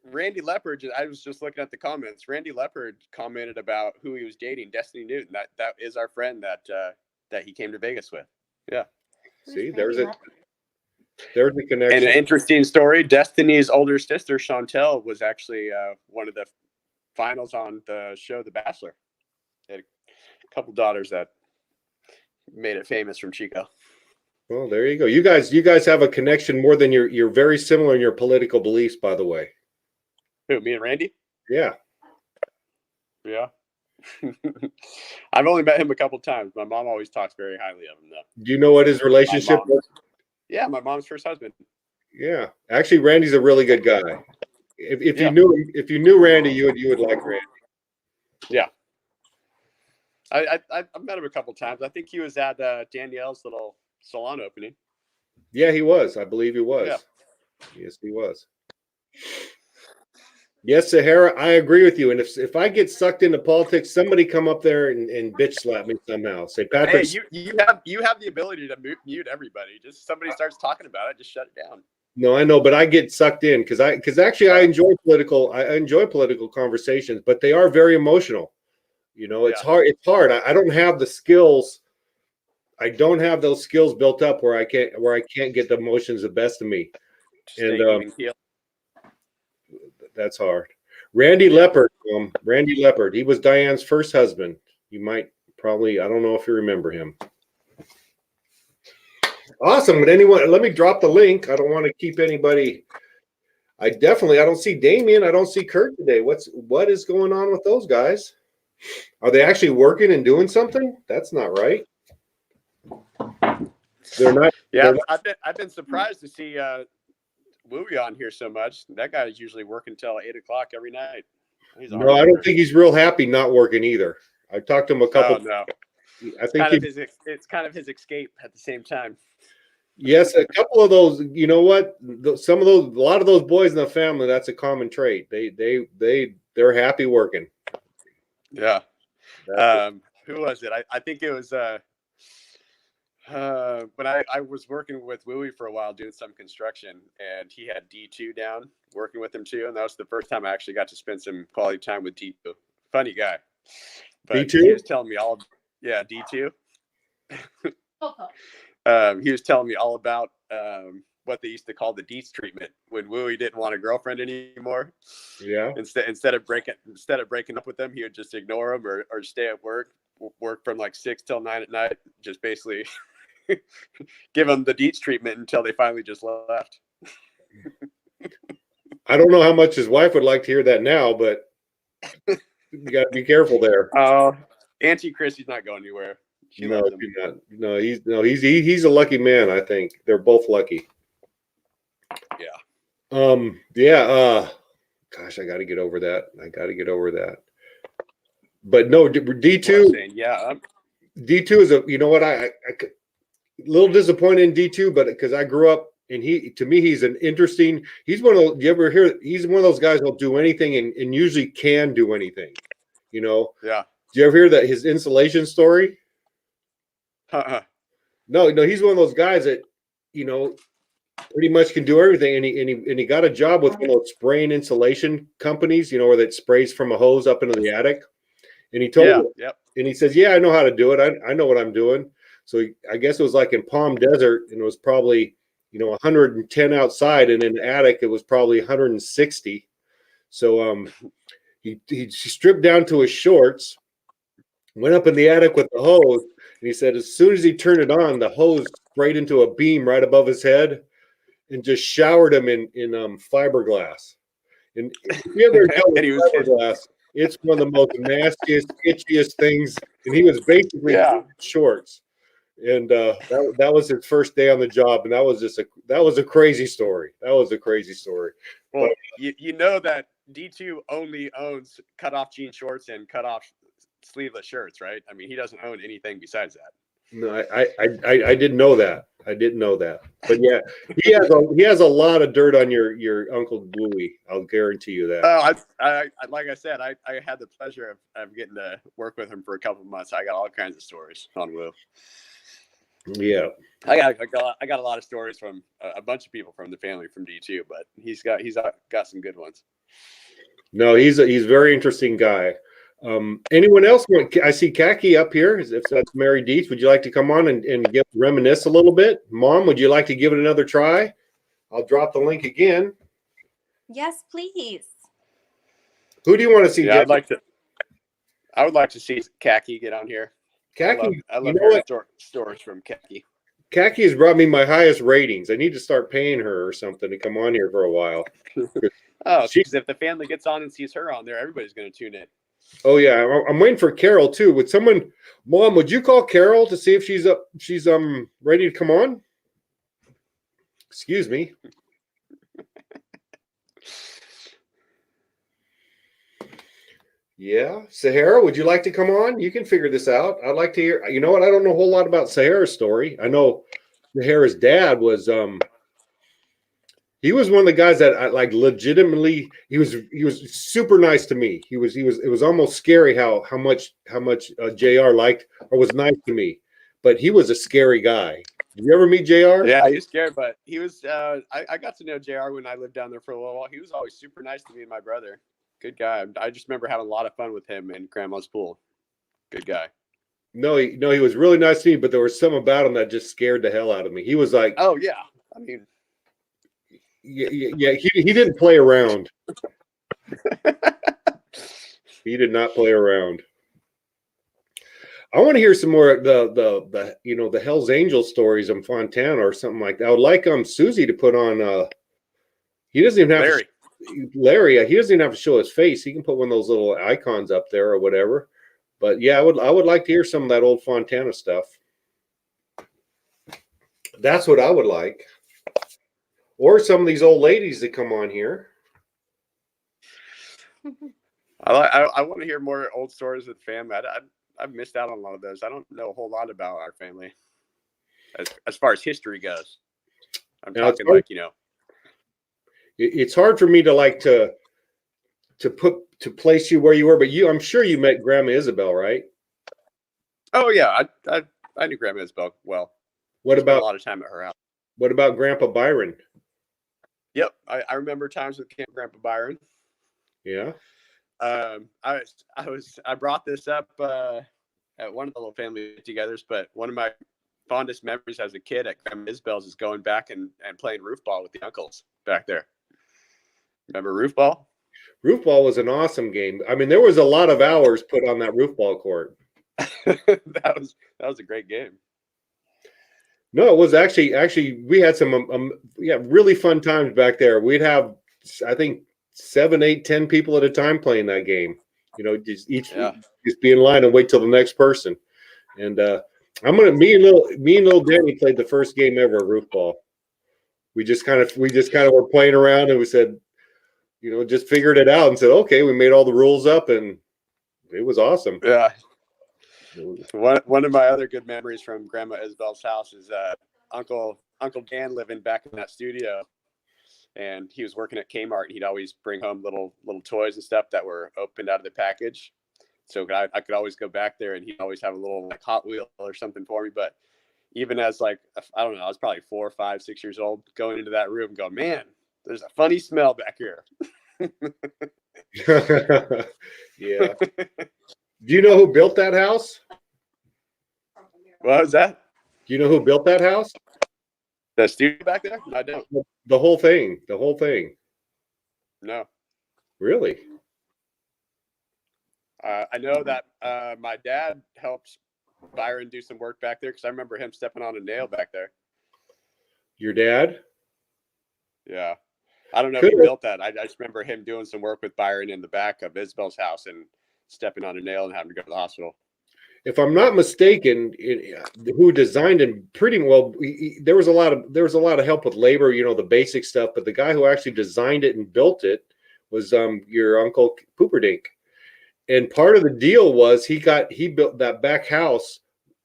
C: Randy Leopard. I was just looking at the comments. Randy Leopard commented about who he was dating, Destiny Newton. That is our friend that he came to Vegas with. Yeah.
B: See, there's a connection.
C: And an interesting story. Destiny's older sister, Chantel, was actually one of the finals on the show The Bachelor. They had a couple daughters that made it famous from Chico.
B: Well, there you go. You guys have a connection more than you're very similar in your political beliefs, by the way.
C: Who, me and Randy?
B: Yeah.
C: Yeah. I've only met him a couple times. My mom always talks very highly of him, though.
B: Do you know what his relationship was?
C: Yeah, my mom's first husband.
B: Yeah. Actually, Randy's a really good guy. If you knew Randy, you would like Randy.
C: Yeah. I've met him a couple times. I think he was at Danielle's little salon opening.
B: Yeah, he was. I believe he was.
C: Yeah.
B: Yes, he was. Yes, Sahara, I agree with you. And if I get sucked into politics, somebody come up there and bitch slap me somehow. Say, Patrick.
C: Hey, you have the ability to mute everybody. Just somebody starts talking about it, just shut it down.
B: No, I know, but I get sucked in because actually I enjoy political conversations, but they are very emotional. You know, it's hard. It's hard. I don't have the skills. I don't have those skills built up where I can't get the emotions the best of me. And that's hard. Randy Leopard, he was Diane's first husband. You might probably, I don't know if you remember him. Awesome. Would anyone, let me drop the link. I don't want to keep anybody. I don't see Damien. I don't see Kurt today. What is going on with those guys? Are they actually working and doing something? That's not right. They're not.
C: Yeah,
B: they're not-
C: I've been surprised to see Wooey on here so much. That guy is usually working till 8 o'clock every night. He's a
B: No, I
C: hard
B: don't
C: worker.
B: think he's real happy not working either. I've talked to him a couple.
C: Oh no,
B: I think
C: it's kind of his escape at the same time.
B: yes, a couple of those. You know what? A lot of those boys in the family. That's a common trait. They're happy working.
C: Yeah.
B: That's it.
C: Who was it? I think it was when I was working with Wooey for a while doing some construction, and he had D2 down working with him too, and that was the first time I actually got to spend some quality time with D2. Funny guy. But
B: D2?
C: he was telling me D2. He was telling me all about what they used to call the Dietz treatment when Wooey didn't want a girlfriend anymore.
B: Yeah.
C: Instead of breaking up with them, he would just ignore them or stay at work from like 6 till 9 at night, just basically give them the Dietz treatment until they finally just left.
B: I don't know how much his wife would like to hear that now, but you got to be careful there.
C: Oh, Auntie Chrissy's not going anywhere. She
B: No,
C: loves him.
B: he's not. He's a lucky man. I think they're both lucky.
C: Yeah.
B: Yeah. Gosh, I got to get over that. But no, D2.
C: Saying, yeah.
B: D2 is a. You know what? I little disappointed in D2, but because I grew up and to me he's an interesting. He's one of those. You ever hear? He's one of those guys who'll do anything and usually can do anything. You know.
C: Yeah.
B: Do you ever hear that his insulation story? No, he's one of those guys that, pretty much can do everything. And he got a job with one of those spraying insulation companies, where that sprays from a hose up into the attic. And he told me,
C: Yep.
B: and he says, yeah, I know how to do it. I know what I'm doing. So I guess it was like in Palm Desert, and it was probably, 110 outside, and in the attic, it was probably 160. So he stripped down to his shorts, went up in the attic with the hose, and he said as soon as he turned it on, the hose sprayed into a beam right above his head and just showered him in fiberglass. And if you ever dealt with fiberglass, it's one of the most nastiest, itchiest things. And he was basically in shorts. And that was his first day on the job, and that was a crazy story. Well,
C: you know that D2 only owns cut-off jean shorts and cut-off sleeveless shirts, right? I mean, he doesn't own anything besides that.
B: No, I didn't know that. But yeah, he has a lot of dirt on your Uncle Wooey. I'll guarantee you that.
C: Oh, I like I said, I had the pleasure of getting to work with him for a couple of months. I got all kinds of stories on Woo.
B: Yeah,
C: I got a lot of stories from a bunch of people from the family from D2, but he's got some good ones.
B: No, he's a very interesting guy. Anyone else? I see Khaki up here. If that's Mary Dietz, would you like to come on and reminisce a little bit? Mom, would you like to give it another try? I'll drop the link again.
G: Yes, please.
B: Who do you want to see?
C: Yeah, I would like to see Khaki get on here.
B: Khaki.
C: I love hearing stories from Khaki.
B: Khaki has brought me my highest ratings. I need to start paying her or something to come on here for a while.
C: Oh, because if the family gets on and sees her on there, everybody's going to tune in.
B: Oh yeah, I'm waiting for Carol too. Would someone, Mom? Would you call Carol to see if she's up? She's ready to come on. Excuse me. Yeah, Sahara, would you like to come on? You can figure this out. I'd like to hear. You know what? I don't know a whole lot about Sahara's story. I know Sahara's dad was he was one of the guys that I like legitimately. He was super nice to me. It was almost scary how much JR liked or was nice to me. But he was a scary guy. Did you ever meet JR?
C: Yeah, he was scared, but he was. I got to know JR when I lived down there for a little while. He was always super nice to me and my brother. Good guy. I just remember having a lot of fun with him in Grandma's pool. Good guy.
B: No, he was really nice to me, but there was something about him that just scared the hell out of me. He was like,
C: oh yeah, I mean,
B: yeah. He didn't play around. He did not play around. I want to hear some more the Hell's Angels stories in Fontana or something like that. I would like Susie to put on. He doesn't even have
C: Larry.
B: Larry, he doesn't even have to show his face. He can put one of those little icons up there or whatever. But yeah, I would like to hear some of that old Fontana stuff. That's what I would like. Or some of these old ladies that come on here.
C: I want to hear more old stories with family. I've missed out on a lot of those. I don't know a whole lot about our family as far as history goes. I'm
B: Now, it's
C: talking
B: hard-
C: like, you know,
B: It's hard for me to like to place you where you were, but I'm sure you met Grandma Isabel, right?
C: oh yeah, I knew Grandma Isabel well.
B: What
C: Spent a
B: about
C: lot of time at her house.
B: Grandpa Byron?
C: Yep, I remember times with Camp Grandpa Byron.
B: Yeah.
C: I brought this up at one of the little family get-togethers, but one of my fondest memories as a kid at Grandma Isabel's is going back and playing roof ball with the uncles back there. Remember roof ball?
B: Roof ball was an awesome game. I mean, there was a lot of hours put on that roof ball court.
C: that was a great game.
B: No, it was actually we had some really fun times back there. We'd have, I think, 7, 8, 10 people at a time playing that game. You know, just be in line and wait till the next person. And me and little Danny played the first game ever of roof ball. We just kind of were playing around and we said, you know, just figured it out and said, okay, we made all the rules up and it was awesome.
C: Yeah. One of my other good memories from Grandma Isabel's house is Uncle Dan living back in that studio, and he was working at Kmart. And he'd always bring home little toys and stuff that were opened out of the package. So I could always go back there, and he'd always have a little like Hot Wheel or something for me. But even as like I don't know, I was probably 4, 5, 6 years old, going into that room, and going, man, there's a funny smell back here.
B: Yeah. Do you know who built that house?
C: What was that?
B: Do you know who built that house?
C: The studio back there? I don't.
B: The whole thing. The whole thing.
C: No.
B: Really?
C: I know that my dad helped Byron do some work back there because I remember him stepping on a nail back there.
B: Your dad?
C: Yeah. I don't know if he built that. I just remember him doing some work with Byron in the back of Isabel's house and stepping on a nail and having to go to the hospital.
B: If I'm not mistaken, who designed and pretty well, there was a lot of help with labor, you know, the basic stuff. But the guy who actually designed it and built it was your uncle Pooperdink. And part of the deal was he built that back house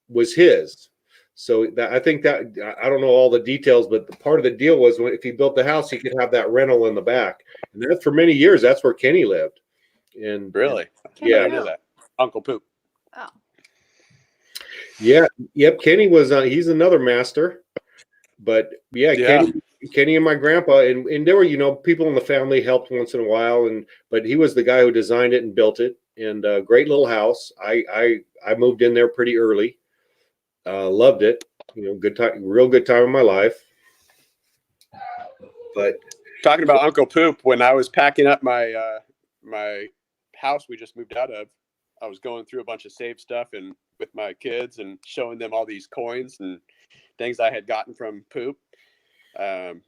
B: was his. So I think that I don't know all the details, but part of the deal was if he built the house, he could have that rental in the back. And that for many years, that's where Kenny lived. And
C: really,
B: yeah,
C: I knew that. Uncle Poop.
G: Oh,
B: yeah, yep. Kenny was he's another master, but yeah. Kenny and my grandpa and there were, you know, people in the family helped once in a while, but he was the guy who designed it and built it. And great little house. I moved in there pretty early. Loved it. You know, good time, real good time in my life. But
C: talking about Uncle Poop, when I was packing up my my house we just moved out of, I was going through a bunch of saved stuff and with my kids and showing them all these coins and things I had gotten from Poop. That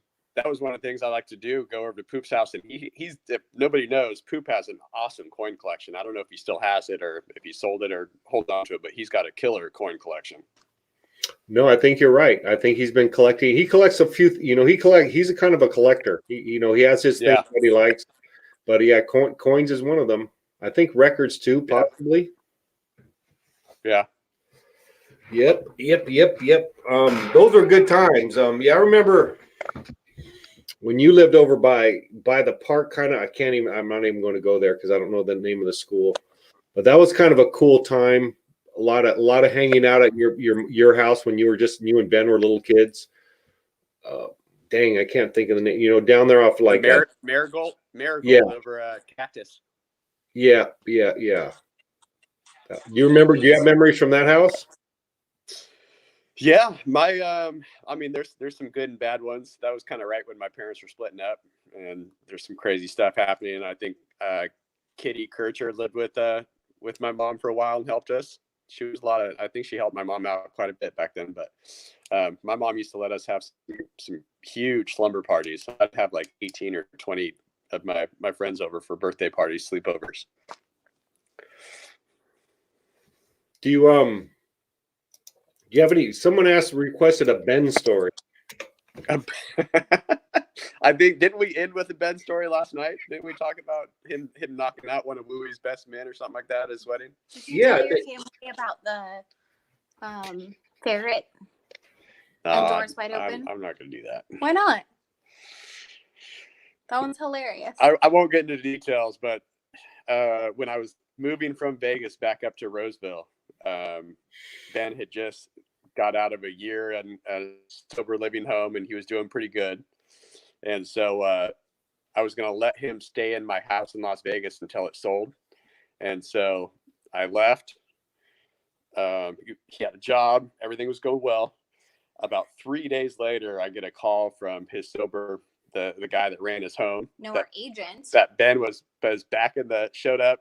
C: was one of the things I like to do, go over to Poop's house. And he's, if nobody knows, Poop has an awesome coin collection. I don't know if he still has it or if he sold it or hold on to it, but he's got a killer coin collection.
B: No, I think you're right. I think he's been collecting. He collects a few, you know, he's a kind of a collector. He has his things that he likes, but yeah, coins is one of them. I think records too, possibly.
C: Yeah.
B: Yep. Those are good times. Yeah, I remember when you lived over by the park, kind of. I'm not even going to go there because I don't know the name of the school, but that was kind of a cool time. A lot of hanging out at your house when you and Ben were little kids. Dang, I can't think of the name. You know, down there off like
C: Marigold
B: yeah.
C: over Cactus.
B: Yeah. Do you remember? Do you have memories from that house?
C: Yeah, my I mean, there's some good and bad ones. That was kind of right when my parents were splitting up, and there's some crazy stuff happening. I think Kitty Kircher lived with my mom for a while and helped us. She was I think she helped my mom out quite a bit back then. But my mom used to let us have some huge slumber parties. I'd have like 18 or 20 of my friends over for birthday parties, sleepovers.
B: Do you have any? Someone requested a Ben story.
C: I think didn't we end with a Ben story last night? Didn't we talk about him knocking out one of Louie's best men or something like that at his wedding?
G: Did you tell your family about the ferret and doors wide open?
C: I'm not going to do that.
G: Why not? That one's hilarious.
C: I won't get into details, but when I was moving from Vegas back up to Roseville, Ben had just got out of a year in a sober living home, and he was doing pretty good. And so I was going to let him stay in my house in Las Vegas until it sold. And so I left. He had a job. Everything was going well. About 3 days later, I get a call from his sober, the guy that ran his home.
G: No, our agent.
C: That Ben was back showed up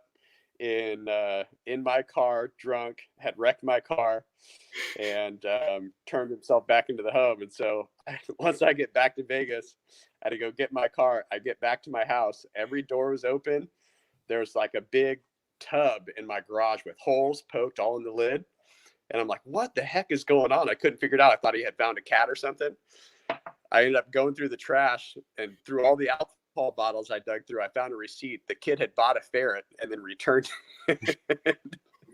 C: in my car, drunk, had wrecked my car, and turned himself back into the home. And so once I get back to Vegas, I had to go get my car. I get back to my house. Every door was open. There's like a big tub in my garage with holes poked all in the lid. And I'm like, what the heck is going on? I couldn't figure it out. I thought he had found a cat or something. I ended up going through the trash, and through all the alcohol bottles I dug through, I found a receipt. The kid had bought a ferret and then returned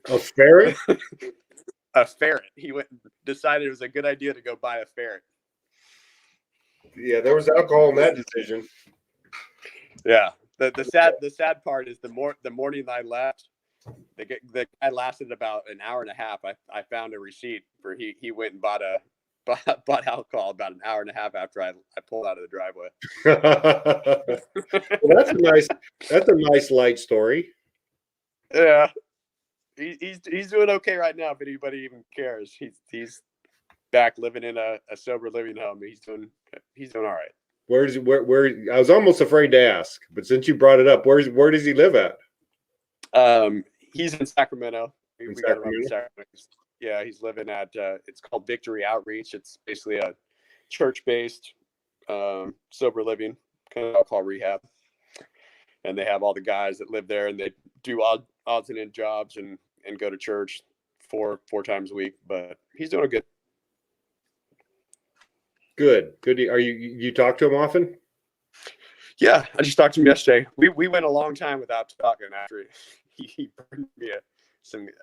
B: A ferret?
C: a ferret. He went and decided it was a good idea to go buy a ferret.
B: Yeah, there was alcohol in that decision.
C: Yeah. The sad part is the morning I left, the guy lasted about an hour and a half. I found a receipt for he went and bought alcohol about an hour and a half after I pulled out of the driveway.
B: Well, that's a nice light story.
C: Yeah. He's doing okay right now, if anybody even cares. He's back living in a sober living home. He's doing all right.
B: Where I was almost afraid to ask, but since you brought it up, where does he live at?
C: He's in Sacramento. We got
B: Sacramento?
C: around Sacramento. Yeah, he's living at it's called Victory Outreach. It's basically a church-based sober living kind of alcohol rehab, and they have all the guys that live there, and they do odds and end jobs and go to church four times a week. But he's doing good.
B: Good. Are you talk to him often?
C: Yeah, I just talked to him yesterday. We went a long time without talking after he burned me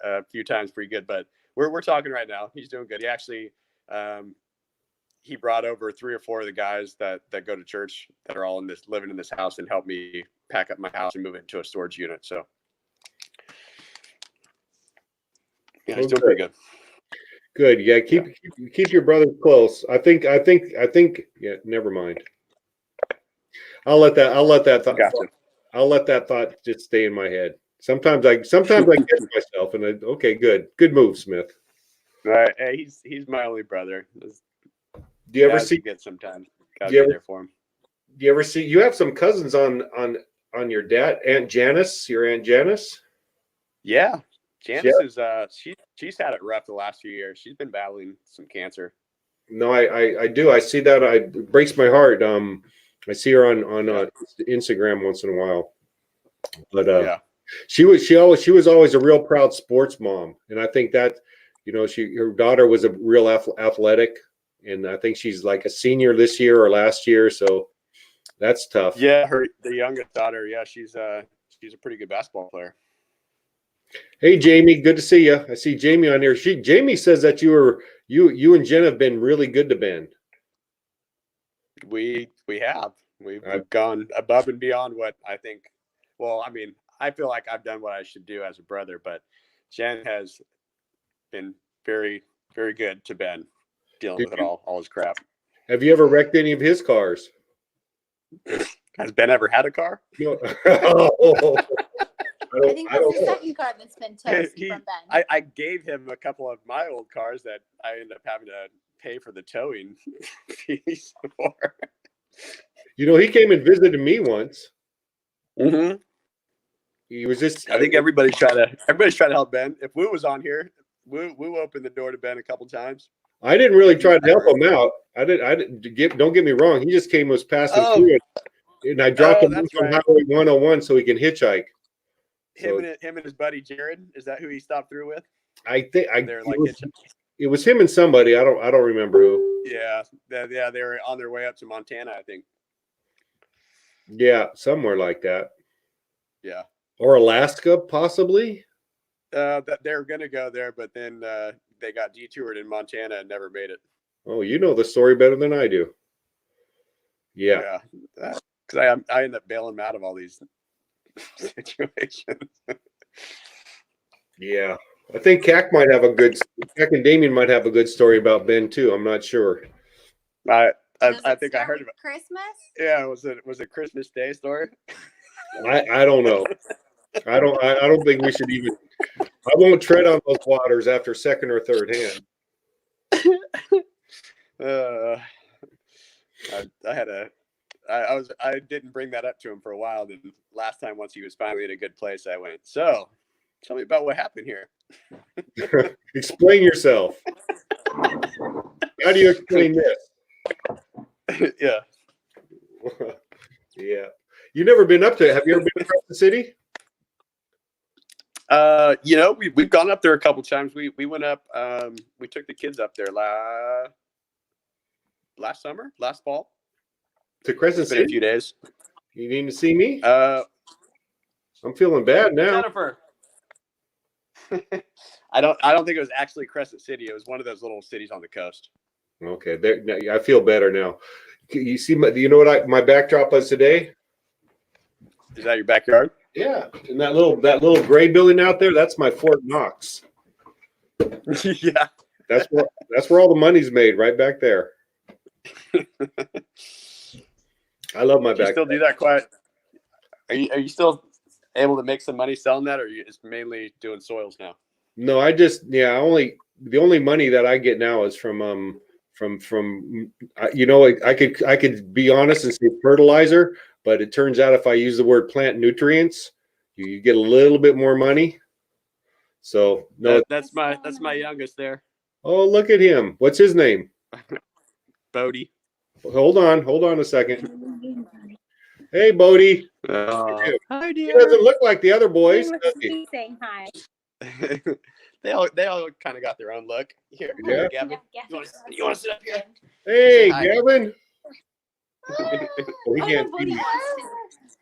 C: a few times pretty good, but we're talking right now. He's doing good. He actually he brought over 3 or 4 of the guys that go to church that are all living in this house, and helped me pack up my house and move it into a storage unit. So yeah, he's doing pretty good.
B: Good. Yeah, keep your brothers close. I think. Yeah, never mind. I'll let that thought.
C: Gotcha.
B: I'll let that thought just stay in my head. Sometimes I get myself, and okay, good move, Smith.
C: Right. Hey, he's my only brother.
B: Do you ever see?
C: Get sometimes? Gotta
B: Do
C: be there for him.
B: Do you ever see? You have some cousins on your dad, Aunt Janice. Your Aunt Janice.
C: Yeah. Janice is she's had it rough the last few years. She's been battling some cancer.
B: No, I do. I see that. It breaks my heart. I see her on Instagram once in a while. But
C: yeah.
B: She was always a real proud sports mom, and I think that her daughter was a real athletic, and I think she's like a senior this year or last year, so that's tough.
C: Yeah, the youngest daughter. Yeah, she's a pretty good basketball player.
B: Hey Jamie, good to see you. I see Jamie on here. Jamie says that you and Jen have been really good to Ben.
C: We have. We've gone above and beyond what I think. Well, I mean, I feel like I've done what I should do as a brother, but Jen has been very, very good to Ben, dealing with it all his crap.
B: Have you ever wrecked any of his cars?
C: Has Ben ever had a car?
B: No.
G: I think that's the second car that's been toast from Ben.
C: I gave him a couple of my old cars that I ended up having to pay for the towing fees for.
B: He came and visited me once.
C: Mm-hmm.
B: He was just.
C: I think everybody's trying to help Ben. If Woo was on here, Woo opened the door to Ben a couple times.
B: I didn't really try to help him out. Don't get me wrong. He just came, was passing through it. and I dropped
C: Oh,
B: him
C: that's
B: on
C: right.
B: Highway 101 so he can hitchhike.
C: Him
B: So
C: and his buddy Jared. Is that who he stopped through with?
B: I think
C: They're like
B: it was him and somebody. I don't remember who.
C: yeah, they were on their way up to Montana, I think.
B: Yeah, somewhere like that.
C: Yeah.
B: Or Alaska, possibly.
C: That they're gonna go there, but then they got detoured in Montana and never made it.
B: Oh, you know the story better than I do. Yeah.
C: Because I end up bailing them out of all these situations.
B: Yeah. I think Cac and Damien might have a good story about Ben too. I'm not sure.
C: I
G: Does
C: I
G: it
C: think I
G: start
C: heard
G: with
C: about.
G: Christmas.
C: Yeah, was it Christmas Day story?
B: I don't know. I don't think we should even. I won't tread on those waters after second or third hand.
C: I didn't bring that up to him for a while. Then last time, once he was finally in a good place, I went, so tell me about what happened here.
B: Explain yourself. How do you explain this?
C: Yeah.
B: Yeah. You never been up to? Have you ever been across the city?
C: We've gone up there a couple times. We went up. We took the kids up there last fall.
B: To Crescent
C: It's been a
B: City?
C: few days.
B: You need to see me?
C: Uh,
B: I'm feeling bad now.
C: Jennifer. I don't think it was actually Crescent City. It was one of those little cities on the coast.
B: Okay, there. I feel better now. You see, you know what my backdrop was today?
C: Is that your backyard?
B: Yeah, and that little gray building out there, that's my Fort Knox.
C: Yeah.
B: That's where all the money's made, right back there. I love my
C: Do you
B: backdrop.
C: still do that quite? Are you still able to make some money selling that, or are you just mainly doing soils now?
B: No, the only money that I get now is from I could be honest and say fertilizer, but it turns out if I use the word plant nutrients, you get a little bit more money. So no,
C: that's my youngest there,
B: oh, look at him. What's his name?
C: Bodie.
B: Hold on a second. Hey, Bodie.
C: Hi,
B: He
C: dear.
B: doesn't look like the other boys, does he?
G: He's saying hi.
C: they all kind of got their own look. Here,
B: Yeah.
C: Gavin. You want to sit up here?
B: Hey,
C: Hi.
B: Gavin. Oh, he
G: Oh,
B: can't see
G: nobody
B: me.
G: wants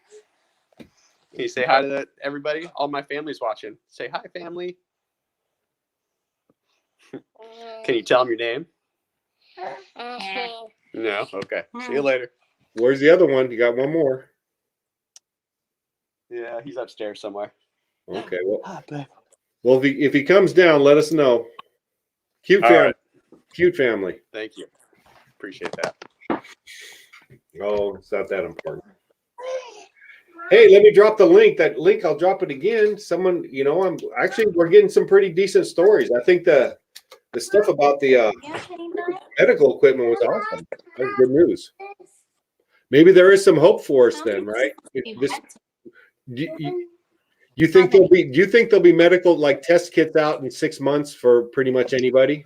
G: to.
C: Can you say hi to everybody? All my family's watching. Say hi, family. Can you tell them your name? No. Okay. See you later.
B: Where's the other one? You got one more.
C: Yeah, he's upstairs somewhere.
B: Okay.
C: Hi, babe.
B: Well, if he comes down, let us know. Cute
C: All
B: family.
C: right.
B: Cute family.
C: Thank you. Appreciate that.
B: Oh, it's not that important. Hey, let me drop the link. That link, I'll drop it again. Someone, we're getting some pretty decent stories. I think the stuff about the medical equipment was awesome. That was good news. Maybe there is some hope for us then, right? You think there'll be? Do you think there'll be medical like test kits out in 6 months for pretty much anybody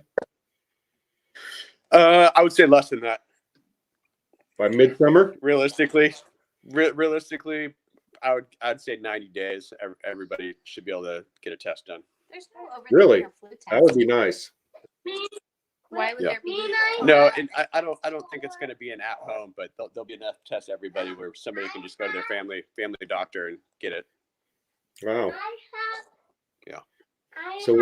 C: I would say less than that.
B: by midsummer?
C: Realistically, I'd say 90 days. Everybody should be able to get a test done.
G: There's no over
B: Really?
G: the flu test.
B: That would be nice.
G: Why would
C: Yeah.
G: there be?
C: No, and I don't think it's going to be an at home, but there'll be enough tests everybody where somebody can just go to their family doctor and get it.
B: Wow.
C: Yeah.
B: So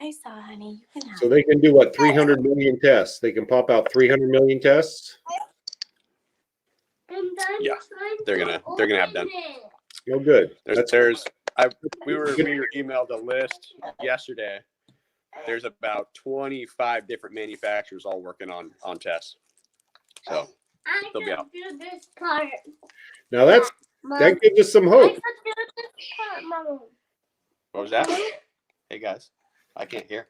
G: I saw, honey. You can have.
B: they can do what? 300 million tests. They can pop out 300 million tests.
C: Yeah, they're gonna have done.
B: Oh, good.
C: We were emailed a list yesterday. There's about 25 different manufacturers all working on tests. So they'll be out.
B: Now that gives us some hope.
C: What was that? Hey guys, I can't hear.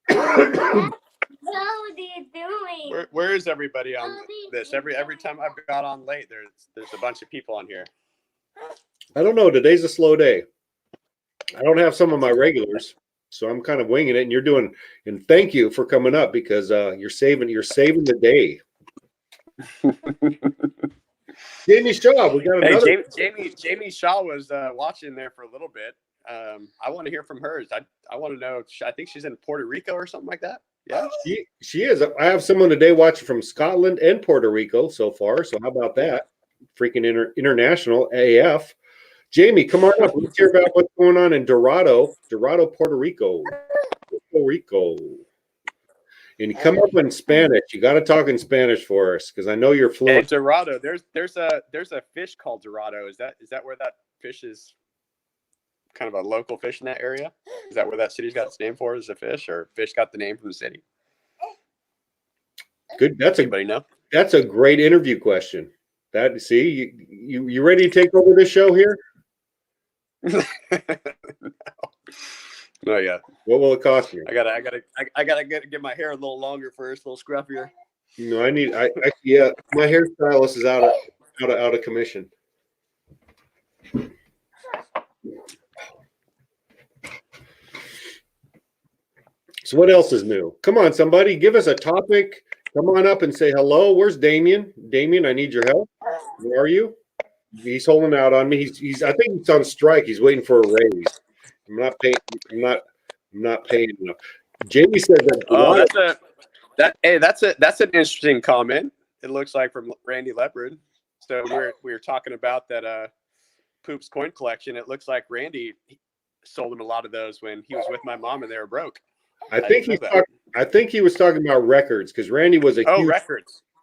F: What are you doing?
C: Where is everybody on this? Every time I've got on late, there's a bunch of people on here.
B: I don't know. Today's a slow day. I don't have some of my regulars. So I'm kind of winging it, and you're doing. And thank you for coming up because you're saving the day. Jamie Shaw, we got
C: Hey,
B: another.
C: Jamie Shaw was watching there for a little bit. I want to hear from hers. I want to know. I think she's in Puerto Rico or something like that. Yeah.
B: She is. I have someone today watching from Scotland and Puerto Rico so far. So how about that? Freaking international AF. Jamie, come on up. Let's hear about what's going on in Dorado, Puerto Rico. Puerto Rico. And you come up in Spanish. You got to talk in Spanish for us because I know you're
C: Hey,
B: fluent.
C: Dorado. There's a fish called Dorado. Is that where that fish is? Kind of a local fish in that area? Is that where that city's got its name for? Is a fish, or fish got the name from the city?
B: Good.
C: Anybody know?
B: That's a great interview question. That see you ready to take over this show here?
C: No. Not yet.
B: What will it cost me?
C: I gotta get my hair a little longer first, a little scruffier.
B: No, yeah. My hairstylist is out of commission. So what else is new? Come on, somebody, give us a topic. Come on up and say hello. Where's Damien? Damien, I need your help. Where are you? He's holding out on me. He's I think he's on strike. He's waiting for a raise. I'm not paying enough. Jamie said that.
C: Oh, that's an interesting comment. It looks like from Randy Leopard. So we were talking about that Poops coin collection. It looks like Randy sold him a lot of those when he was with my mom and they were broke.
B: I think he was talking about records because Randy was a huge,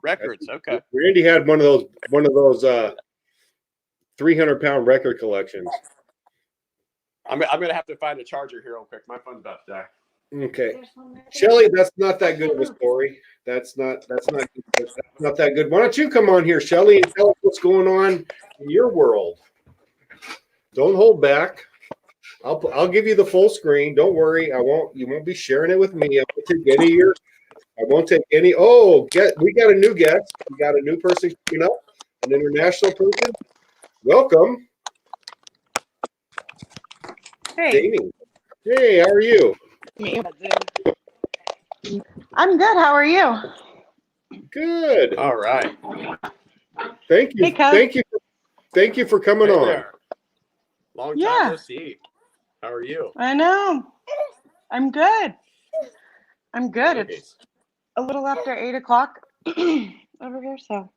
C: records. Okay.
B: Randy had one of those 300-pound record collections.
C: I'm gonna have to find a charger here real quick. My phone's about to die.
B: Okay, Shelly, that's not that good of a story. That's not that good. Why don't you come on here, Shelly, and tell us what's going on in your world? Don't hold back. I'll give you the full screen. Don't worry. You won't be sharing it with me. I won't take any. Oh, we got a new guest. We got a new person coming up, an international person. Welcome.
H: Hey.
B: Jamie. Hey, how are you?
H: I'm good. How are you?
B: Good.
C: All right.
B: Thank you.
H: Hey, Cuz.
B: Thank you for coming on.
C: There. Long time no see. How are you?
H: I know. I'm good.
C: Okay.
H: It's a little after 8 o'clock over here, so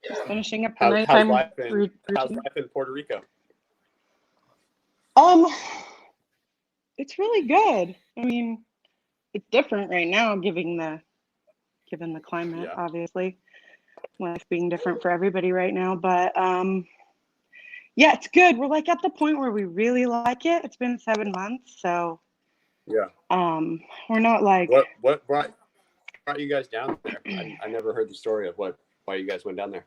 H: just finishing up the nighttime routine.
C: How's life in Puerto Rico?
H: It's really good. I mean, it's different right now, given the climate,
C: Yeah.
H: obviously. Life being different for everybody right now, but yeah, it's good. We're like at the point where we really like it. It's been 7 months, so
C: Yeah.
H: we're not like
C: What brought you guys down there? I never heard the story of why you guys went down there.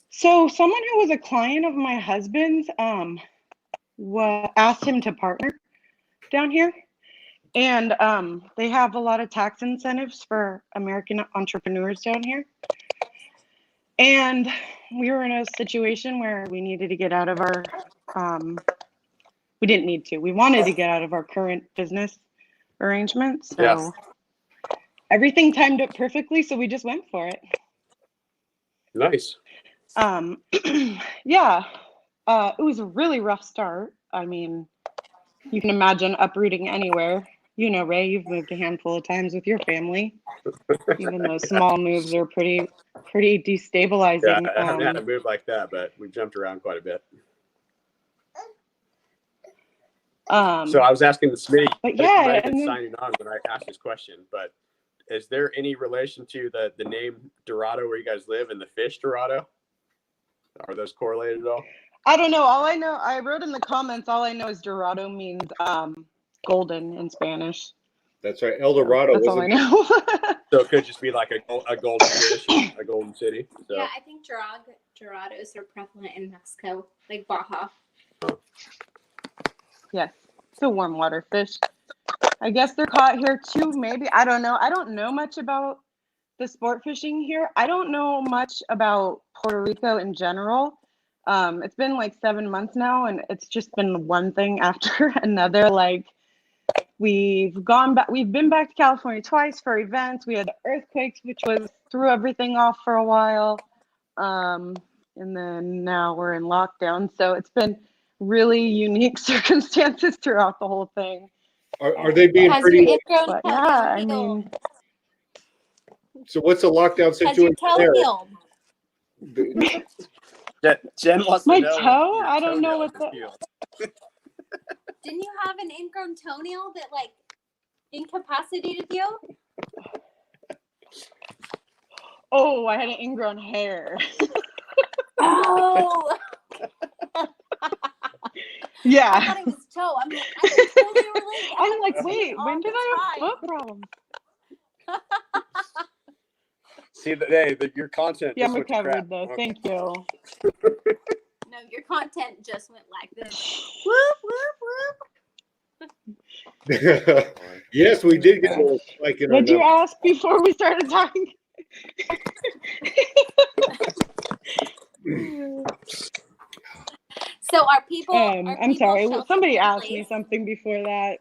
H: So someone who was a client of my husband's asked him to partner down here, and they have a lot of tax incentives for American entrepreneurs down here. And we were in a situation where we needed to get out of our we didn't need to. We wanted to get out of our current business arrangements. So
C: Yes.
H: everything timed up perfectly, so we just went for it.
C: Nice.
H: Yeah. It was a really rough start. I mean, you can imagine uprooting anywhere. You know, Ray, you've moved a handful of times with your family. Even those small moves are pretty destabilizing.
C: Yeah, I haven't had a move like that, but we jumped around quite a bit. So I was asking the Smitty,
H: but yeah,
C: he might have been signing on when I asked this question, but is there any relation to the name Dorado where you guys live and the fish Dorado? Are those correlated at all?
H: I don't know. All I know, I wrote in the comments, all I know is Dorado means golden in Spanish.
B: That's right. El Dorado.
H: That's all I know.
C: So it could just be like a golden fish, a golden city. So.
G: Yeah, I think Dorados are prevalent in Mexico, like Baja.
H: Yes, it's a warm water fish. I guess they're caught here too, maybe. I don't know. I don't know much about the sport fishing here. I don't know much about Puerto Rico in general. It's been like 7 months now, and it's just been one thing after another. Like, we've been back to California twice for events. We had the earthquakes, which threw everything off for a while. And then now we're in lockdown. So it's been really unique circumstances throughout the whole thing.
B: Are they being
G: Has
B: pretty?
G: your ingrown
H: But
G: toenail
H: yeah, I
G: healed?
H: mean,
B: So what's the lockdown
G: Has your
B: situation
G: toe
B: there?
G: healed?
C: Jen wants
H: my
C: to know. if
H: toe?
C: your
H: I don't know
C: toenail
H: what
C: is
H: the.
C: healed.
G: Didn't you have an ingrown toenail that like incapacitated you?
H: Oh, I had an ingrown hair.
G: Oh, I
H: Yeah.
G: thought it was toe. I'm like, I can totally relate. It
H: I'm like,
G: happens to me
H: wait,
G: all
H: when did
G: the
H: I have
G: time.
H: foot problems?
C: See, your content.
H: Yeah,
C: just
H: I'm
C: went to crap.
H: recovered though.
C: Okay.
H: Thank you.
G: No, your content just went like this. Whoop, whoop, whoop.
B: Yes, we did get a little spike in our
H: What'd you
B: numbers.
H: ask before we started talking?
G: So are people? Are
H: I'm
G: people
H: sorry.
G: sheltering
H: Somebody
G: in
H: asked me
G: place?
H: something before that.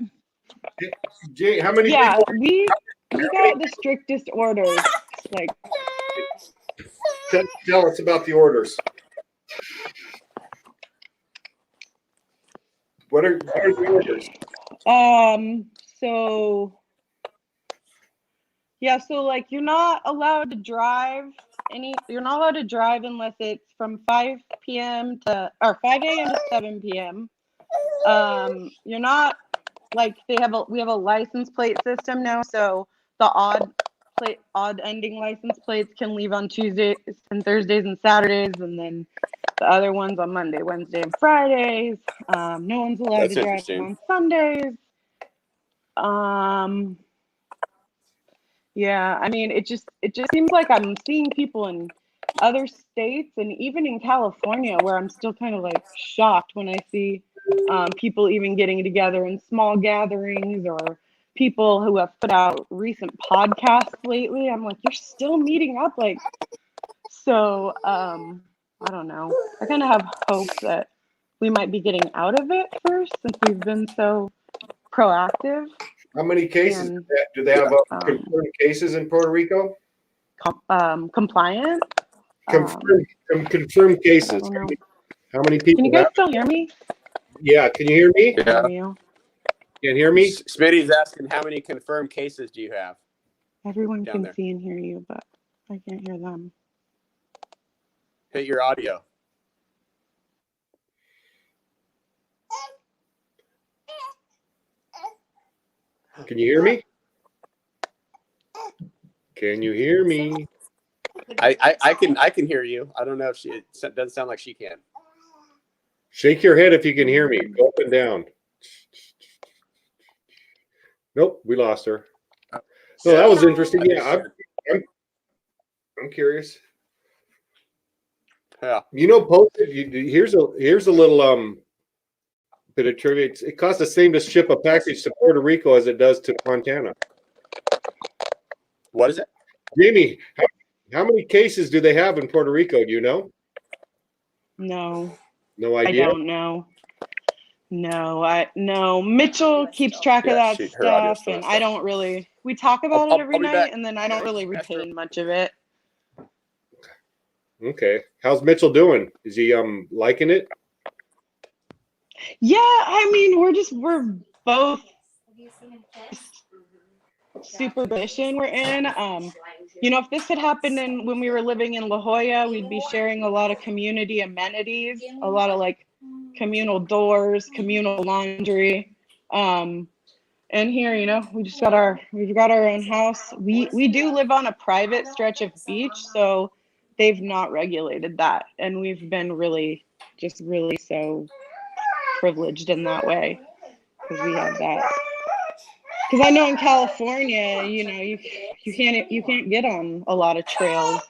B: Jay, how many
H: Yeah,
B: people?
H: we got the strictest orders. Like,
B: Tell us about the orders. What are the orders?
H: so yeah, so like you're not allowed to drive unless it's from 5 p.m. to or 5 a.m. to 7 p.m. You're not like we have a license plate system now, so the odd ending license plates can leave on Tuesdays and Thursdays and Saturdays, and then the other ones on Monday, Wednesday, and Fridays. No one's allowed
C: That's
H: to drive
C: interesting.
H: on Sundays. Yeah, I mean, it just seems like I'm seeing people in other states and even in California where I'm still kind of like shocked when I see people even getting together in small gatherings or people who have put out recent podcasts lately. I'm like, you're still meeting up, like, so I don't know. I kind of have hope that we might be getting out of it first since we've been so proactive.
B: How many cases
H: And,
B: do they have confirmed cases in Puerto Rico?
H: Compliant.
B: Confirmed cases.
H: I don't know.
B: How many people?
H: Can you guys still hear me?
B: Yeah, can you hear me?
C: Yeah.
H: You.
B: Can't hear me?
C: Smitty's asking how many confirmed cases do you have?
H: Everyone
C: Down
H: can
C: there.
H: see and hear you, but I can't hear them.
C: Hit your audio.
B: Can you hear me? Can you hear me?
C: I can hear you. I don't know if it doesn't sound like she can.
B: Shake your head if you can hear me. Go up and down. Nope, we lost her. So that was interesting. Yeah, I'm curious.
C: Yeah.
B: You know, posted. Here's a little bit of trivia. It costs the same to ship a package to Puerto Rico as it does to Montana.
C: What is it?
B: Jamie, how many cases do they have in Puerto Rico? Do you know?
H: No,
B: No
H: I
B: idea.
H: don't know. No. Mitchell keeps track of that
C: Her audio
H: stuff,
C: still
H: and
C: has
H: I
C: stuff.
H: don't really. We talk about
C: I'll
H: it every
C: be
H: night,
C: back.
H: and then I don't really retain much of it.
B: Okay. How's Mitchell doing? Is he liking it?
H: Yeah, I mean, we're both super mission we're in. You know, if this had happened when we were living in La Jolla, we'd be sharing a lot of community amenities, a lot of like communal doors, communal laundry. And here, you know, we've got our own house. We do live on a private stretch of beach, so they've not regulated that, and we've been really so privileged in that way because we have that. Because I know in California, you know, you can't get on a lot of trails,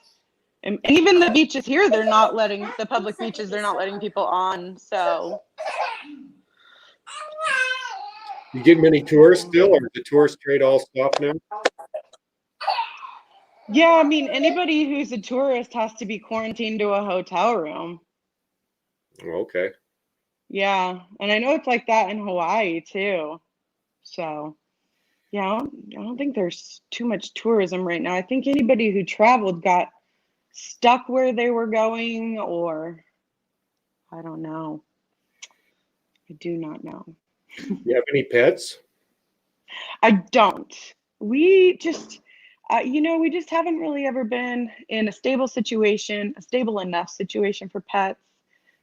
H: and even the beaches here, they're not letting the public beaches. They're not letting people on. So,
B: You get many tourists still, or is the tourist trade all stopped now?
H: yeah, I mean, anybody who's a tourist has to be quarantined to a hotel room.
B: Okay.
H: Yeah, and I know it's like that in Hawaii too. So, yeah, I don't think there's too much tourism right now. I think anybody who traveled got stuck where they were going, or I don't know. I do not know.
B: You have any pets?
H: I don't. We just, we just haven't really ever been in a stable situation, a stable enough situation for pets,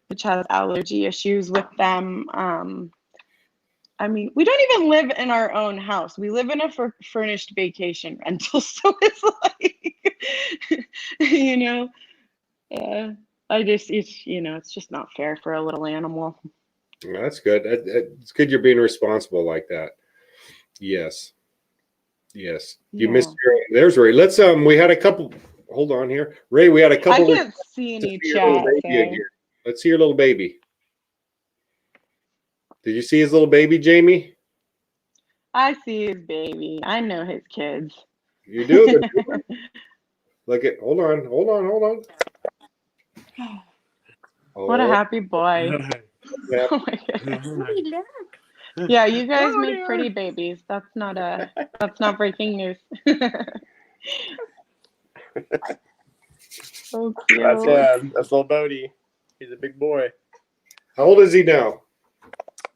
H: which has allergy issues with them. I mean, we don't even live in our own house. We live in a furnished vacation rental. So it's like, you know, it's just not fair for a little animal.
B: Well, that's good. It's good you're being responsible like that. Yes. Yes. You
H: Yeah.
B: missed there's Ray. Let's we had a couple, hold on here. Ray, we had a
H: I
B: couple
H: can't see
B: to
H: any
B: see your little
H: chat
B: baby
H: thing.
B: again. Let's see your little baby. Did you see his little baby, Jamie?
H: I see his baby. I know his kids.
B: You do? Look at, hold on.
H: What a
B: Oh,
H: happy boy.
B: yeah.
H: Oh my goodness.
G: Hey, look.
H: Yeah, you guys
C: Oh,
H: make
C: dear.
H: pretty babies. That's not breaking news. So cute.
C: That's little Bodie. He's a big boy.
B: How old is he now?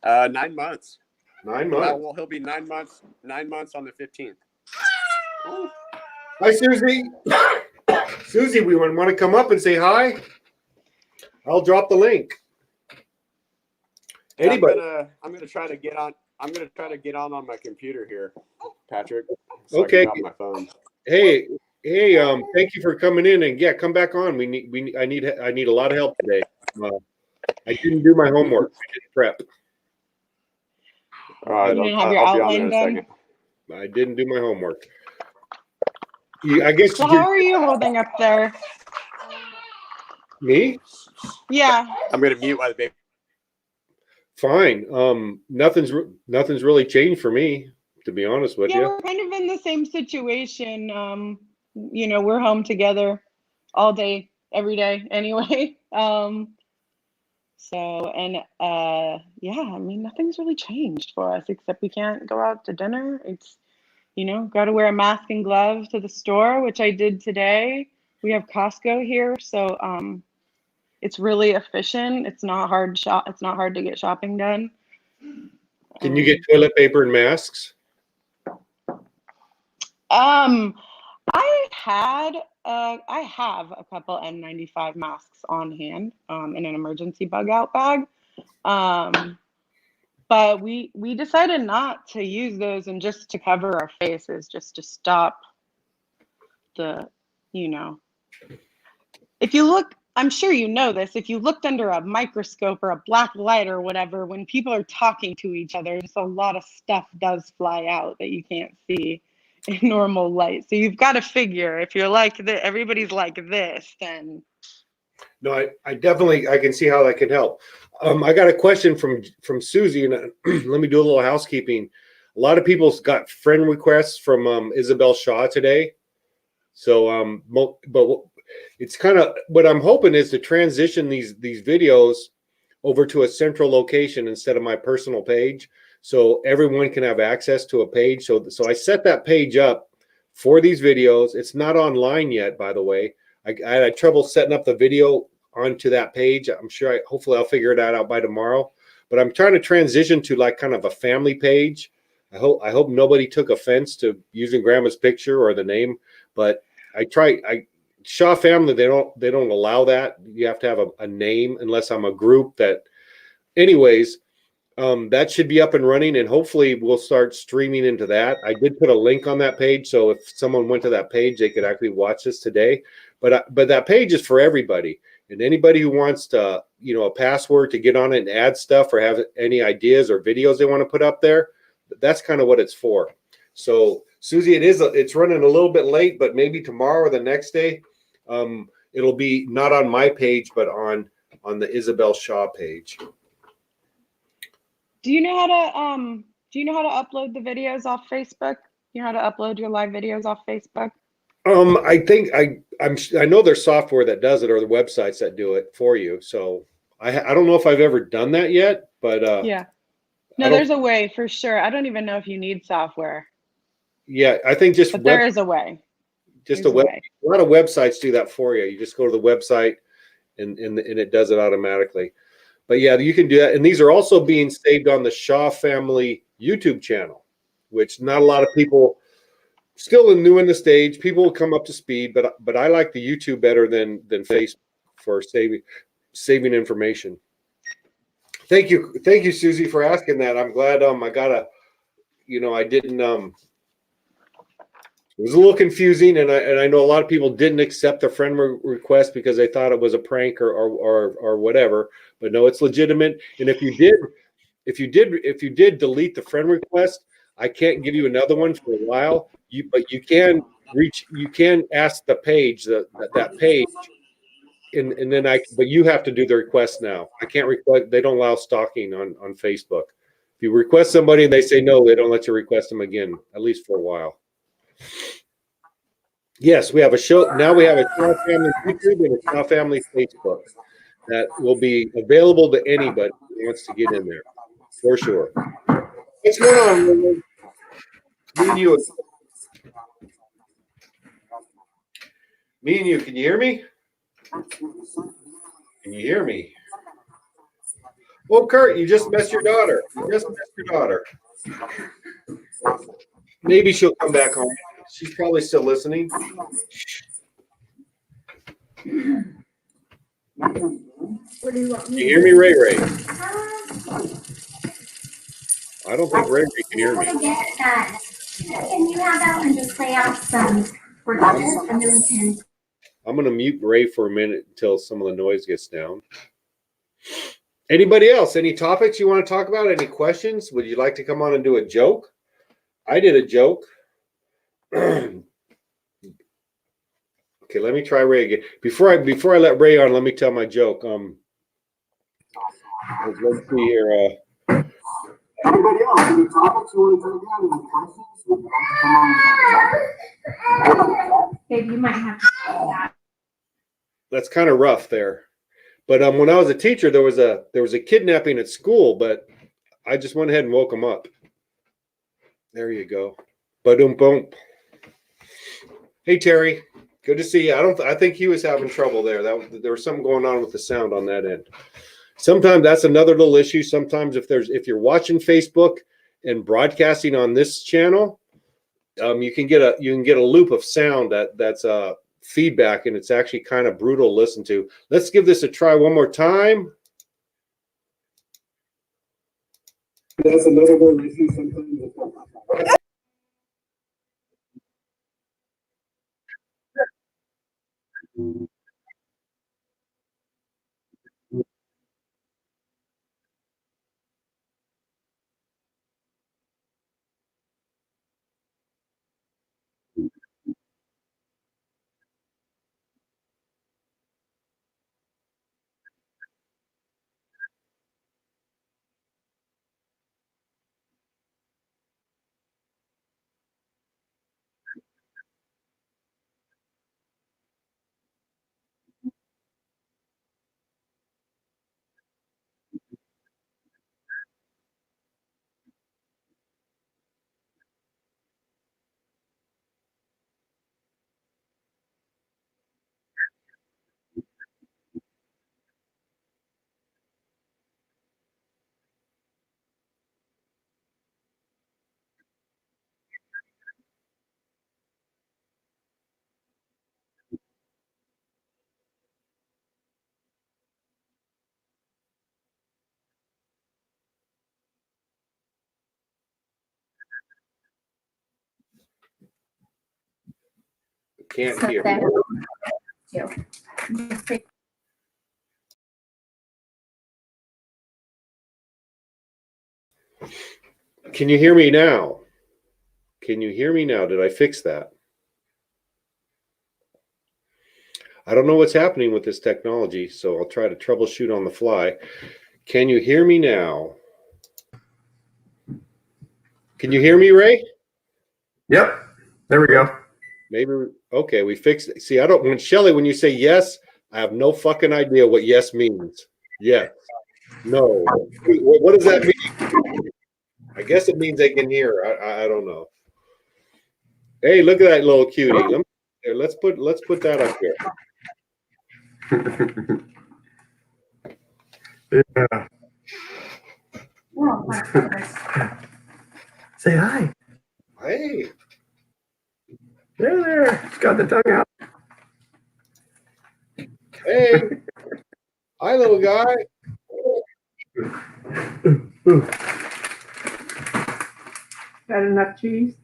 C: 9 months.
B: 9 months.
C: Well, he'll be 9 months. 9 months on the 15th.
B: Hi, Susie. Susie, we want to come up and say hi? I'll drop the link. Anybody?
C: I'm gonna try to get on. I'm gonna try to get on my computer here, Patrick. So
B: Okay.
C: I can drop my phone.
B: Hey, thank you for coming in, and yeah, come back on. I need a lot of help today. I didn't do my homework. I didn't prep.
C: All right,
H: You didn't have your
C: I'll be on there
H: outline
C: in a
H: done?
C: second.
B: I didn't do my homework. I guess
H: So how are you holding up there?
B: me?
H: Yeah.
C: I'm gonna mute while the baby.
B: Fine. Nothing's really changed for me, to be honest with
H: Yeah,
B: you.
H: we're kind of in the same situation. We're home together all day, every day anyway. Nothing's really changed for us except we can't go out to dinner. It's, got to wear a mask and gloves to the store, which I did today. We have Costco here, so it's really efficient. It's not hard It's not hard to get shopping done.
B: Can you get toilet paper and masks?
H: I have a couple N95 masks on hand in an emergency bug out bag. But we decided not to use those and just to cover our faces, just to stop the, if you look, I'm sure you know this, if you looked under a microscope or a black light or whatever, when people are talking to each other, just a lot of stuff does fly out that you can't see in normal light. So you've got to figure, if you're like that, everybody's like this, then.
B: No, I definitely, I can see how that can help. I got a question from Susie, and let me do a little housekeeping. A lot of people's got friend requests from Isabel Shaw today. So, but it's kind of what I'm hoping is to transition these videos over to a central location instead of my personal page, so everyone can have access to a page. So I set that page up for these videos. It's not online yet, by the way. I had trouble setting up the video onto that page. I'm sure hopefully I'll figure it out by tomorrow, but I'm trying to transition to like kind of a family page. I hope nobody took offense to using grandma's picture or the name, but Shaw family, they don't allow that. You have to have a name unless I'm a group that, anyways, that should be up and running, and hopefully we'll start streaming into that. I did put a link on that page, so if someone went to that page, they could actually watch this today. But that page is for everybody, and anybody who wants to, a password to get on it and add stuff or have any ideas or videos they want to put up there, that's kind of what it's for. So Susie, it's running a little bit late, but maybe tomorrow or the next day, it'll be not on my page, but on the Isabel Shaw page.
H: Do you know how to upload the videos off Facebook? You know how to upload your live videos off Facebook?
B: I think I know there's software that does it, or the websites that do it for you. So I don't know if I've ever done that yet, but
H: Yeah.
B: I
H: No,
B: don't-
H: there's a way for sure. I don't even know if you need software,
B: yeah, I think just
H: but there is a way.
B: just
H: There's
B: a web.
H: way.
B: A lot of websites do that for you. You just go to the website and it does it automatically. But yeah, you can do that. And these are also being saved on the Shaw Family YouTube channel, which not a lot of people still new in the stage. People will come up to speed, but I like the YouTube better than Facebook for saving information. Thank you, Susie, for asking that. I'm glad I got I didn't it was a little confusing, and I know a lot of people didn't accept the friend request because they thought it was a prank or whatever. But no, it's legitimate. And if you did delete the friend request, I can't give you another one for a while. But you can ask the page that page, and then but you have to do the request now. I can't request. They don't allow stalking on Facebook. If you request somebody and they say no, they don't let you request them again, at least for a while. Yes, we have a show now. We have a Shaw Family YouTube and a Shaw Family Facebook that will be available to anybody who wants to get in there, for sure. What's going on, Lily? Me and you. Can you hear me? Can you hear me? Oh, Kurt, you just missed your daughter. Maybe she'll come back home. She's probably still listening.
F: What do you want
B: Can
F: me
B: you hear me, Ray Ray?
F: to
B: I don't think Ray Ray can hear me.
F: get that? Can you have that one just lay out some productions and then we can.
B: I'm going to mute Ray for a minute until some of the noise gets down. Anybody else? Any topics you want to talk about? Any questions? Would you like to come on and do a joke? I did a joke. Okay, let me try Ray again. Before I let Ray on, let me tell my joke. Let's see here.
A: Anybody else? Any topics you want to talk about? Any questions? Would you like to come on?
F: Babe, you might have to do that.
B: That's kind of rough there. But when I was a teacher, there was a kidnapping at school, but I just went ahead and woke them up. There you go. Ba-dum boom. Hey Terry, good to see you. I think he was having trouble there. There was something going on with the sound on that end. Sometimes that's another little issue. Sometimes if you're watching Facebook and broadcasting on this channel, you can get a loop of sound that's feedback, and it's actually kind of brutal to listen to. Let's give this a try one more time.
A: That's another one issue sometimes.
B: Can't
F: So
B: hear.
F: that too.
B: Can you hear me now? Can you hear me now? Did I fix that? I don't know what's happening with this technology, so I'll try to troubleshoot on the fly. Can you hear me now? Can you hear me, Ray?
I: Yep. There we go.
B: Maybe. Okay, we fixed it. See, when you say yes, I have no fucking idea what yes means. Yes. No. What does that mean? I guess it means they can hear. I don't know. Hey, look at that little cutie. Let's put that up here.
I: Yeah.
F: Well, my goodness.
I: Say hi.
B: Hey.
I: There. She's got the tongue out.
B: Hey. Hi, little guy.
E: Got enough cheese?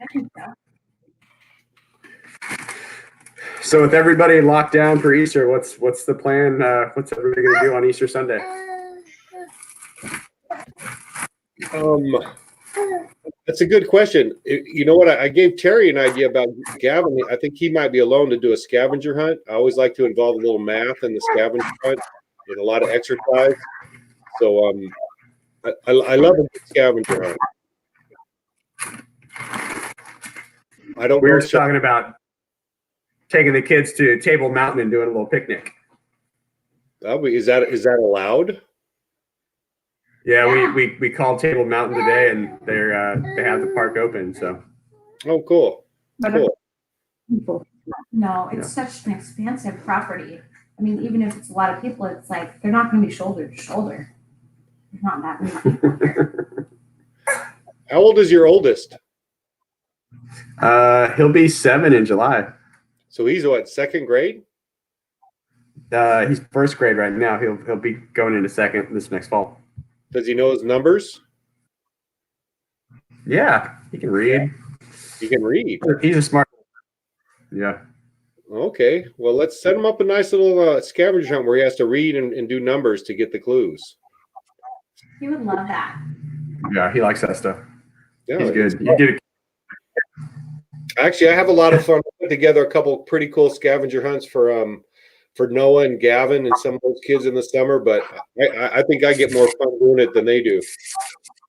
F: I think so.
I: So with everybody locked down for Easter, what's the plan? What's everybody gonna do on Easter Sunday?
B: That's a good question. You know what? I gave Terry an idea about Gavin. I think he might be alone to do a scavenger hunt. I always like to involve a little math in the scavenger hunt and a lot of exercise. So I love a good scavenger hunt. I don't.
I: We were talking about taking the kids to Table Mountain and doing a little picnic.
B: Is that allowed?
I: Yeah, we called Table Mountain today, and they have the park open. So.
B: Oh, cool. Cool.
F: No, it's such an expansive property. I mean, even if it's a lot of people, it's like they're not going to be shoulder to shoulder. There's not that many people here.
B: How old is your oldest?
I: He'll be 7 in July.
B: So he's what, second grade?
I: He's first grade right now. He'll be going into second this next fall.
B: Does he know his numbers?
I: Yeah, he can read.
B: He can read.
I: He's a smart. Yeah.
B: Okay. Well, let's set him up a nice little scavenger hunt where he has to read and do numbers to get the clues.
F: He would love that.
I: Yeah, he likes that stuff.
B: Yeah,
I: He's good. You get it.
B: Actually, I have a lot of fun. I put together a couple pretty cool scavenger hunts for Noah and Gavin and some of those kids in the summer, but I think I get more fun doing it than they do.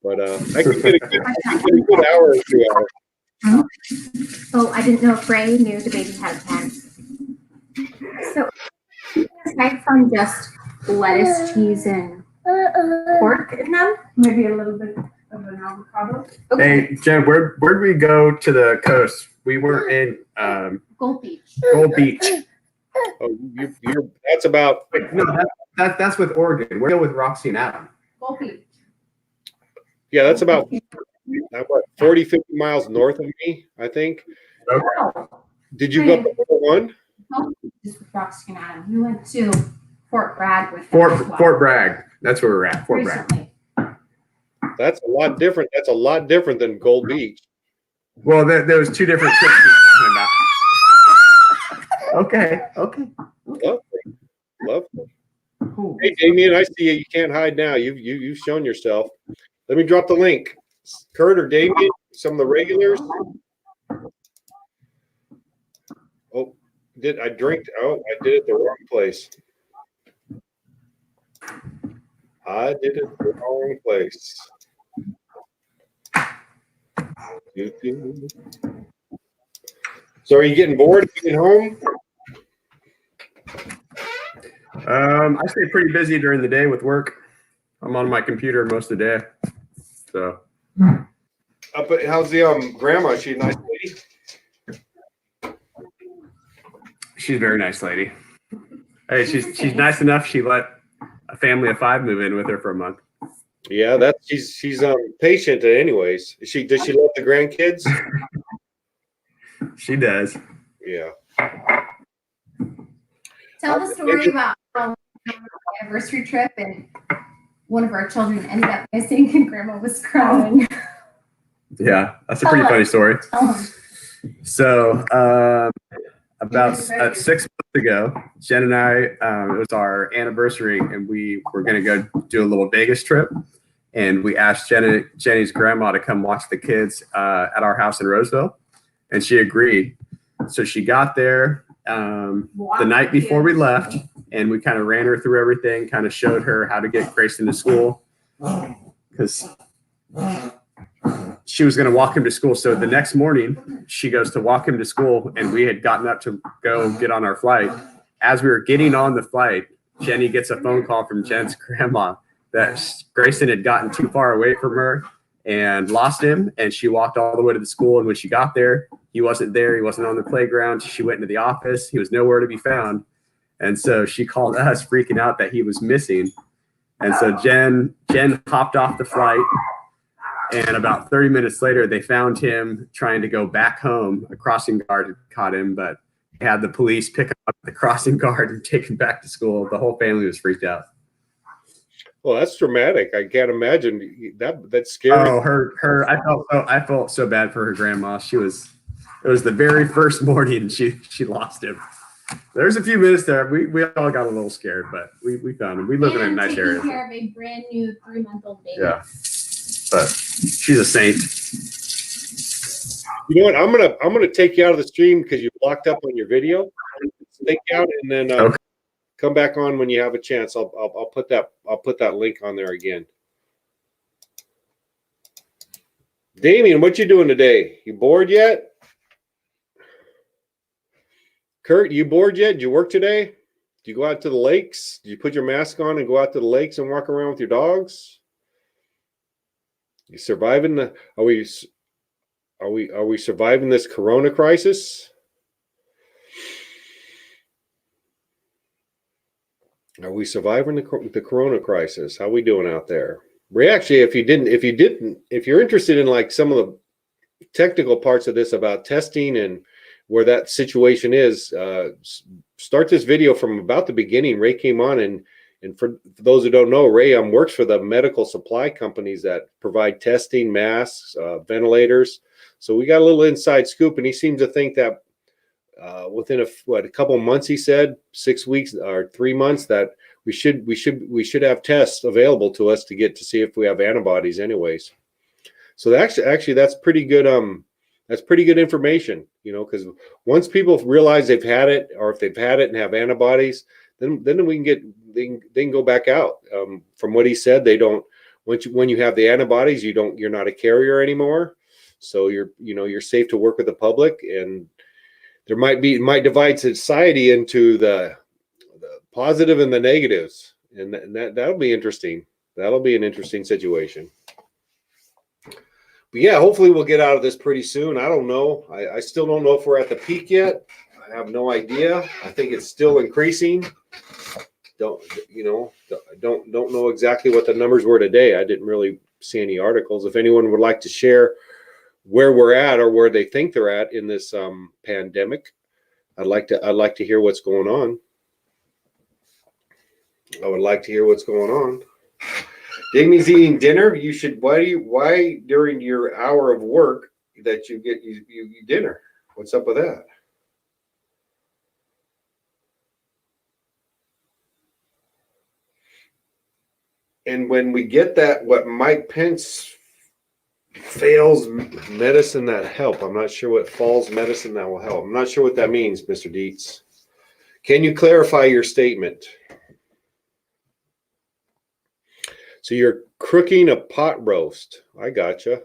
B: But I can get a good hour or 2 hours.
F: Oh, I didn't know if Ray knew the baby had 10. So, aside from just lettuce, cheese, and pork in them, maybe a little bit of an avocado. Okay.
I: Hey, Jen, where'd we go to the coast? We were in
F: Gold Beach.
I: Gold Beach.
B: Oh, that's about.
I: No, that's with Oregon. We're with Roxy and Adam.
F: Gold Beach.
B: Yeah, that's about 40, 50 miles north of me, I think.
I: Okay.
B: Did you go to one?
F: Just with Roxy and Adam. We went to Fort Bragg with them as well.
I: Fort Bragg. That's where we're at. Fort Bragg.
F: Recently.
B: That's a lot different. That's a lot different than Gold Beach.
I: Well, there was 2 different trips we were talking about. Okay.
B: Lovely. Hey, Damien, I see you. You can't hide now. You've shown yourself. Let me drop the link. Kurt or Damien, some of the regulars. Oh, I did it the wrong place. I did it the wrong place. So are you getting bored getting home?
I: I stay pretty busy during the day with work. I'm on my computer most of the day. So.
B: But how's the grandma? Is she a nice lady?
I: She's a very nice lady. Hey, she's nice enough. She let a family of 5 move in with her for a month.
B: Yeah, she's patient anyways. Does she love the grandkids?
I: She does.
B: Yeah.
F: Tell the story about our anniversary trip and one of our children ended up missing and Grandma was crying.
I: Yeah, that's a pretty funny story.
F: Tell them.
I: So about 6 months ago, Jen and I, it was our anniversary, and we were going to go do a little Vegas trip. And we asked Jenny's grandma to come watch the kids at our house in Roseville, and she agreed. So she got there the night before we left, and we kind of ran her through everything, kind of showed her how to get Grayson to school, because she was going to walk him to school. So the next morning, she goes to walk him to school, and we had gotten up to go get on our flight. As we were getting on the flight, Jenny gets a phone call from Jen's grandma that Grayson had gotten too far away from her and lost him. And she walked all the way to the school. And when she got there, he wasn't there. He wasn't on the playground. She went into the office. He was nowhere to be found. And so she called us freaking out that he was missing. And so Jen hopped off the flight. And about 30 minutes later, they found him trying to go back home. A crossing guard had caught him, but they had the police pick up the crossing guard and take him back to school. The whole family was freaked out.
B: Well, that's dramatic. I can't imagine that's scary.
I: Oh, I felt so bad for her grandma. It was the very first morning she lost him. There's a few minutes there. We all got a little scared, but we found him. We live in a nice area.
F: Taking care of a brand new 3-month-old baby.
I: Yeah. But she's a saint.
B: You know what? I'm gonna take you out of the stream because you blocked up on your video. Take you out and then
I: Okay.
B: come back on when you have a chance. I'll put that link on there again. Damien, what you doing today? You bored yet? Kurt, you bored yet? Did you work today? Did you go out to the lakes? Did you put your mask on and go out to the lakes and walk around with your dogs? You surviving the? Are we surviving this Corona crisis? Are we surviving the Corona crisis? How are we doing out there? Ray, actually, if you're interested in like some of the technical parts of this about testing and where that situation is, start this video from about the beginning. Ray came on and for those who don't know, Ray works for the medical supply companies that provide testing, masks, ventilators. So we got a little inside scoop, and he seems to think that within a couple of months, he said 6 weeks or 3 months, that we should have tests available to us to see if we have antibodies, anyways. So actually that's pretty good. That's pretty good information, because once people realize they've had it, or if they've had it and have antibodies, then they can go back out. From what he said, they don't. When you have the antibodies, you're not a carrier anymore. So you're safe to work with the public, and it might divide society into the positive and the negatives, and that'll be interesting. That'll be an interesting situation. But yeah, hopefully we'll get out of this pretty soon. I don't know. I still don't know if we're at the peak yet. I have no idea. I think it's still increasing. Don't know exactly what the numbers were today. I didn't really see any articles. If anyone would like to share where we're at or where they think they're at in this pandemic, I'd like to hear what's going on. I would like to hear what's going on. Digny's eating dinner. You should. Why during your hour of work that you get you dinner? What's up with that? And when we get that, what Mike Pence fails medicine that help. I'm not sure what falls medicine that will help. I'm not sure what that means, Mr. Dietz. Can you clarify your statement? So you're cooking a pot roast. I gotcha.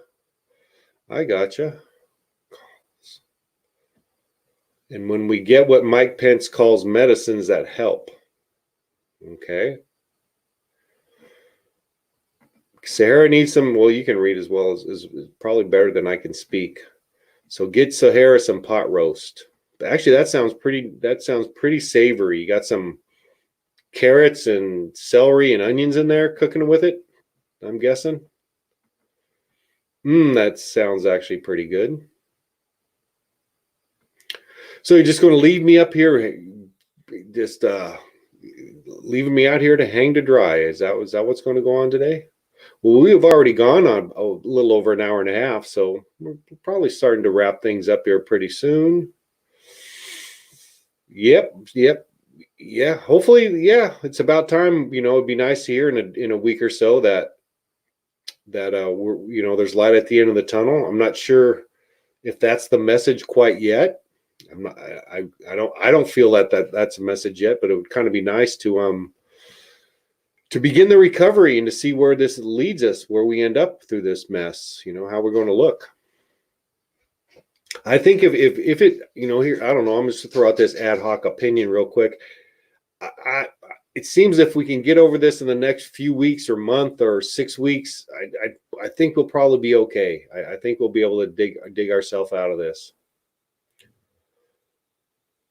B: And when we get what Mike Pence calls medicines that help. Okay. Sahara needs some, well, you can read as well, is probably better than I can speak. So get Sahara some pot roast. Actually, that sounds pretty savory. You got some carrots and celery and onions in there cooking with it, I'm guessing. That sounds actually pretty good. So you're just going to leave me up here, just leaving me out here to hang to dry. Is that what's going to go on today? Well, we have already gone on a little over an hour and a half, so we're probably starting to wrap things up here pretty soon. Yep. Yeah, hopefully, yeah, it's about time. It'd be nice to hear in a week or so that we're, there's light at the end of the tunnel. I'm not sure if that's the message quite yet. I don't feel that's a message yet, but it would kind of be nice to begin the recovery and to see where this leads us, where we end up through this mess, how we're going to look. I think if it, here, I don't know, I'm just to throw out this ad hoc opinion real quick. it seems if we can get over this in the next few weeks or month or 6 weeks, I think we'll probably be okay. I think we'll be able to dig ourselves out of this.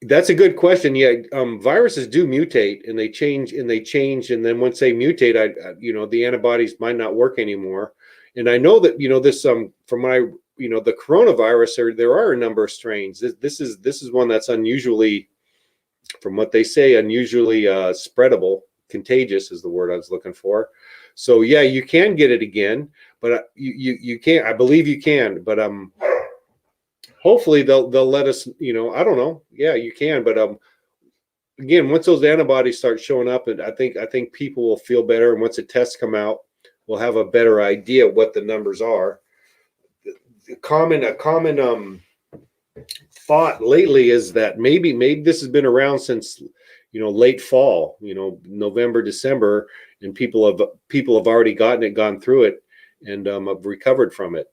B: That's a good question. Yeah, viruses do mutate and they change, and then once they mutate, the antibodies might not work anymore. And I know that this from my the coronavirus, there are a number of strains. This is one that's unusually, from what they say, unusually spreadable. Contagious is the word I was looking for. So yeah, you can get it again, but you can't. I believe you can, but hopefully they'll let us. I don't know. Yeah, you can, but again, once those antibodies start showing up, and I think people will feel better. And once the tests come out, we'll have a better idea what the numbers are. A common thought lately is that maybe this has been around since late fall, November, December, and people have already gone through it, and have recovered from it.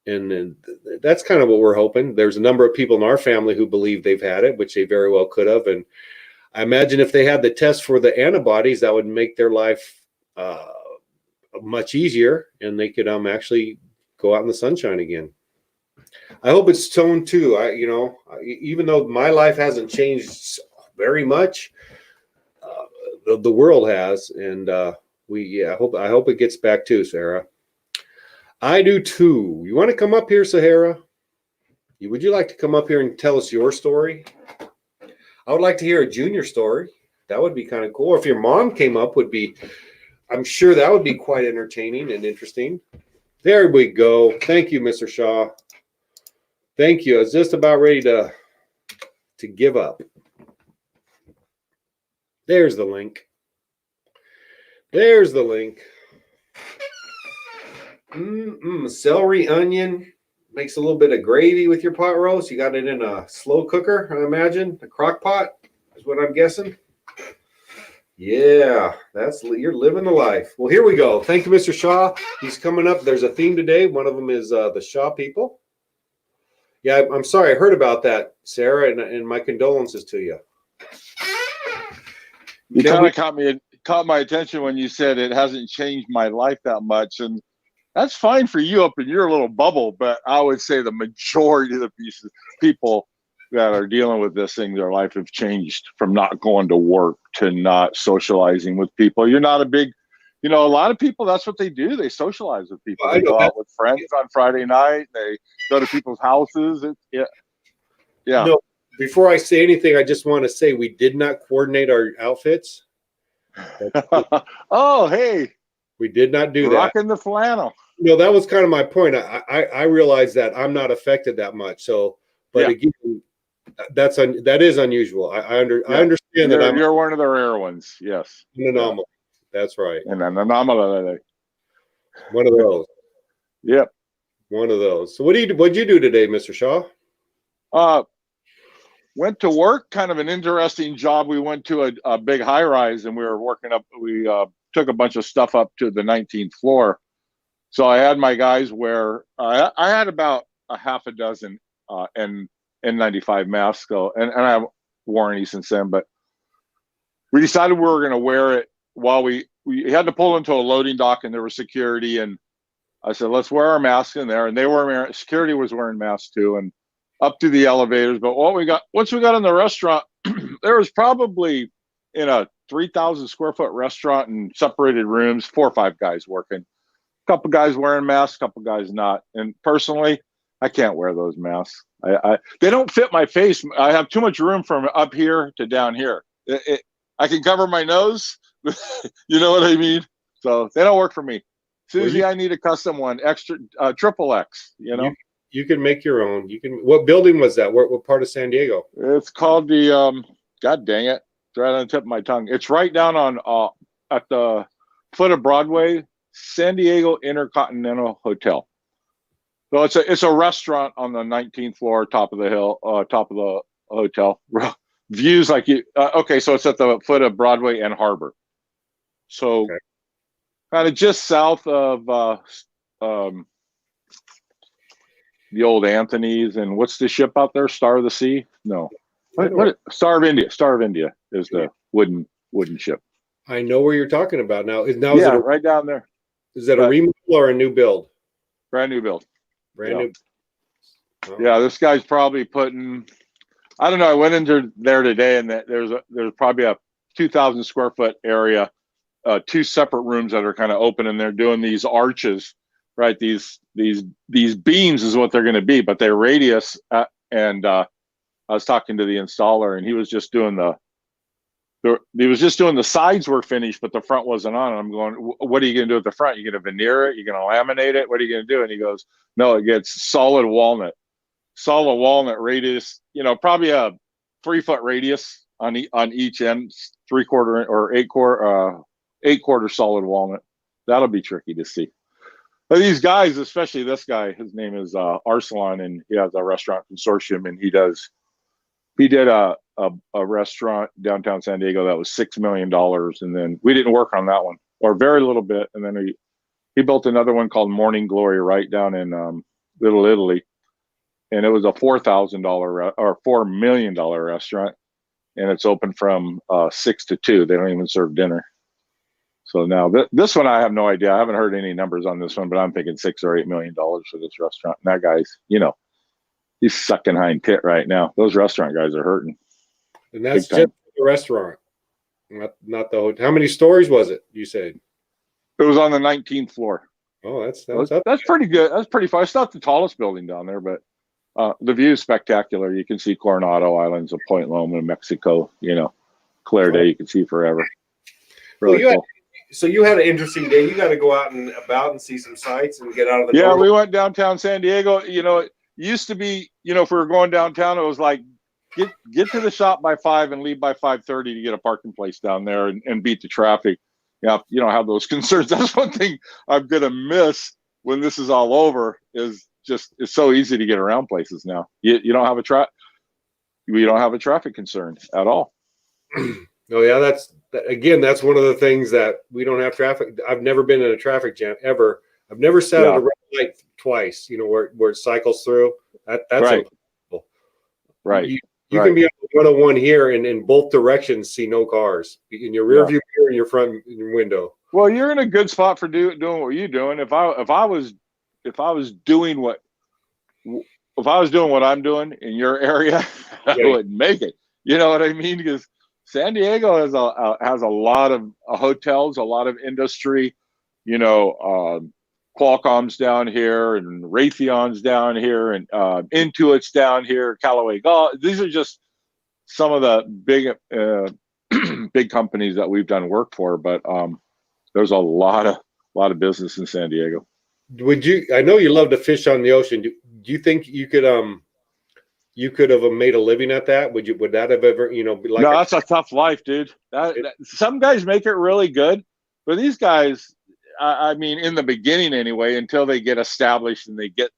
B: And that's kind of what we're hoping. There's a number of people in our family who believe they've had it, which they very well could have. And I imagine if they had the test for the antibodies, that would make their life much easier, and they could actually go out in the sunshine again. I hope it's toned too. Even though my life hasn't changed very much, the world has, and I hope it gets back too, Sarah. I do too. You want to come up here, Sahara? Would you like to come up here and tell us your story? I would like to hear a junior story. That would be kind of cool. Or if your mom came up, I'm sure that would be quite entertaining and interesting. There we go. Thank you, Mr. Shaw. Thank you. I was just about ready to give up. There's the link. There's the link. Celery, onion, makes a little bit of gravy with your pot roast. You got it in a slow cooker, I imagine. A crock pot is what I'm guessing. Yeah, you're living the life. Well, here we go. Thank you, Mr. Shaw. He's coming up. There's a theme today. One of them is the Shaw people. Yeah, I'm sorry. I heard about that, Sarah, and my condolences to you.
J: You kind of caught my attention when you said it hasn't changed my life that much, and that's fine for you up in your little bubble. But I would say the majority of the people that are dealing with this thing, their life have changed from not going to work to not socializing with people. You're not a big, a lot of people, that's what they do. They socialize with people. They go out with friends on Friday night. They go to people's houses. Yeah.
B: No, before I say anything, I just want to say we did not coordinate our outfits.
J: Oh, hey.
B: We did not do that.
J: Rocking the flannel.
B: No, that was kind of my point. I realized that I'm not affected that much. So, but again, that is unusual. I understand that
J: you're one of the rare ones. Yes.
B: An anomaly. That's right.
J: And an anomaly.
B: One of those.
J: Yep.
B: One of those. So what'd you do today, Mr. Shaw?
J: Went to work, kind of an interesting job. We went to a big high rise and we were working up. We took a bunch of stuff up to the 19th floor. So I had my guys wear, I had about a half a dozen N95 masks, and I have worn any since then, but we decided we were going to wear it while we had to pull into a loading dock and there was security. And I said, let's wear our masks in there. And security was wearing masks too, and up to the elevators. But once we got in the restaurant, there was probably in a 3,000 square foot restaurant and separated rooms, 4 or 5 guys working. A couple guys wearing masks, a couple guys not. And personally, I can't wear those masks. They don't fit my face. I have too much room from up here to down here. I can cover my nose. You know what I mean? So they don't work for me. Susie, I need a custom one, extra triple X.
B: You can make your own. What building was that? What part of San Diego?
J: It's called the God dang it, it's right on the tip of my tongue. It's right down on at the foot of Broadway, San Diego Intercontinental Hotel. So it's a restaurant on the 19th floor, top of the hill, top of the hotel. Views like you. Okay, so it's at the foot of Broadway and Harbor. So kind of just south of the old Anthony's, and what's the ship out there? Star of the Sea? No. What? Star of India. Star of India is the wooden ship.
B: I know where you're talking about now. Is
J: Yeah,
B: it
J: right down there.
B: is that a
J: Right.
B: remodel or a new build?
J: Brand new build.
B: Brand
J: Yeah.
B: new. Oh.
J: Yeah, this guy's probably putting. I don't know. I went into there today, and there's probably a 2,000 square foot area, 2 separate rooms that are kind of open, and they're doing these arches, right? These beams is what they're going to be, but they're radius. And I was talking to the installer, and he was just doing the sides were finished, but the front wasn't on. And I'm going, what are you going to do at the front? You're going to veneer it? You're going to laminate it? What are you going to do? And he goes, no, it gets solid walnut radius, probably a 3-foot radius on each end, 3/4 or 8/4 solid walnut. That'll be tricky to see. But these guys, especially this guy, his name is Arsalan, and he has a restaurant consortium, and he did a restaurant downtown San Diego that was $6 million, and then we didn't work on that one, or very little bit, and then he built another one called Morning Glory right down in Little Italy, and it was a $4,000 or $4 million restaurant, and it's open from 6 to 2. They don't even serve dinner. So now this one, I have no idea. I haven't heard any numbers on this one, but I'm thinking $6 or $8 million for this restaurant. And that guy's, he's sucking hind tit right now. Those restaurant guys are hurting.
B: And that's just the restaurant, not the hotel. How many stories was it? You said
J: it was on the 19th floor.
B: Oh, that's
J: pretty good. That's pretty far. It's not the tallest building down there, but the view is spectacular. You can see Coronado Islands of Point Loma, Mexico. Clear day. You can see forever. Really cool.
B: So you had an interesting day. You got to go out and about and see some sights and get out of the.
J: Yeah, we went downtown San Diego. It used to be, if we were going downtown, it was like get to the shop by 5 and leave by 5:30 to get a parking place down there and beat the traffic. Yeah, you don't have those concerns. That's one thing I'm gonna miss when this is all over. Is just it's so easy to get around places now. You don't have we don't have a traffic concern at all.
B: Oh yeah, that's one of the things that we don't have traffic. I've never been in a traffic jam ever. I've never sat at a red light twice. Where it cycles through. That's
J: right.
B: Impossible.
J: Right.
B: You can be on 101 here and in both directions see no cars in your rear view mirror and your front window.
J: Well, you're in a good spot for doing what you're doing. If I was doing what I'm doing in your area, I wouldn't make it. You know what I mean? Because San Diego has a lot of hotels, a lot of industry. Qualcomm's down here, and Raytheon's down here, and Intuit's down here, Callaway Golf. These are just some of the big companies that we've done work for. But there's a lot of business in San Diego.
B: Would you? I know you love to fish on the ocean. Do you think you could have made a living at that? Would that have ever be like?
J: No, that's a tough life, dude. Some guys make it really good, but these guys. I mean, in the beginning anyway, until they get established and they get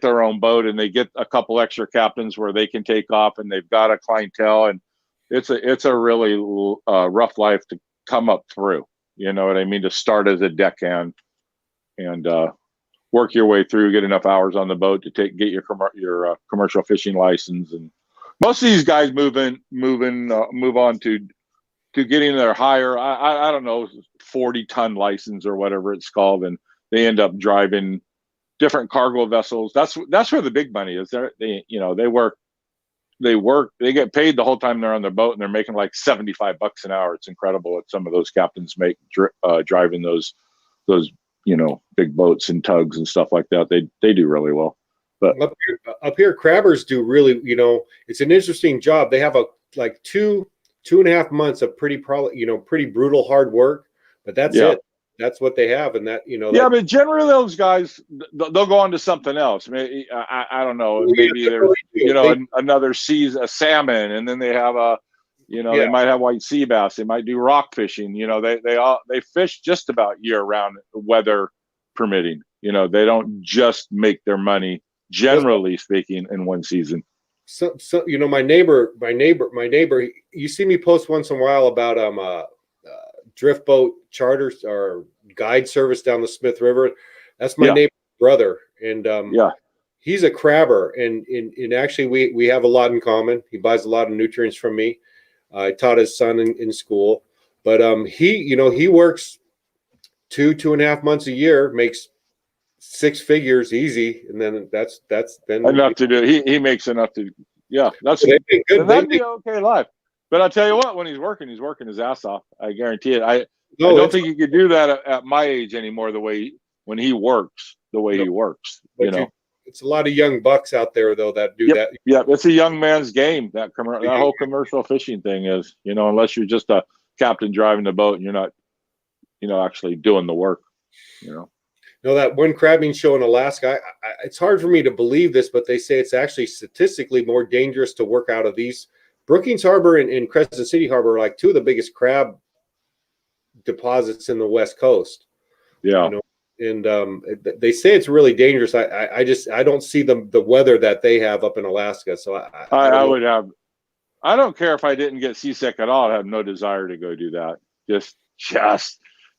J: their own boat and they get a couple extra captains where they can take off and they've got a clientele, and it's a really rough life to come up through. You know what I mean? To start as a deckhand and work your way through, get enough hours on the boat to get your commercial fishing license. And most of these guys move on to getting their higher, I don't know, 40-ton license or whatever it's called, and they end up driving different cargo vessels. That's where the big money is. They get paid the whole time they're on their boat, and they're making like $75 an hour. It's incredible what some of those captains make driving those big boats and tugs and stuff like that. They do really well. But
B: up here, crabbers do really. It's an interesting job. They have 2.5 months of pretty brutal hard work, but that's it. That's what they have, and
J: but generally those guys they'll go on to something else. Maybe I don't know. Maybe there's another a salmon, and then they have they might have white sea bass. They might do rock fishing. They fish just about year round, weather permitting. They don't just make their money, generally speaking, in one season.
B: So my neighbor, you see me post once in a while about drift boat charters or guide service down the Smith River. That's my neighbor's brother, and he's a crabber, and actually we have a lot in common. He buys a lot of nutrients from me. I taught his son in school. But he works 2.5 months a year, makes 6 figures easy, and then that's then
J: enough to do. He makes enough to. Yeah, that's
B: they make good.
J: then that'd be okay life. But I'll tell you what, when he's working his ass off. I guarantee it. I don't think you could do that at my age anymore. When he works the way he works,
B: it's a lot of young bucks out there though that do that.
J: Yeah, it's a young man's game. That whole commercial fishing thing is, unless you're just a captain driving the boat and you're not, actually doing the work.
B: That one crabbing show in Alaska, it's hard for me to believe this, but they say it's actually statistically more dangerous to work out of these. Brookings Harbor and Crescent City Harbor are like 2 of the biggest crab deposits in the West Coast.
J: Yeah.
B: And they say it's really dangerous. I don't see the weather that they have up in Alaska. So
J: I would have. I don't care if I didn't get seasick at all. I have no desire to go do that. Just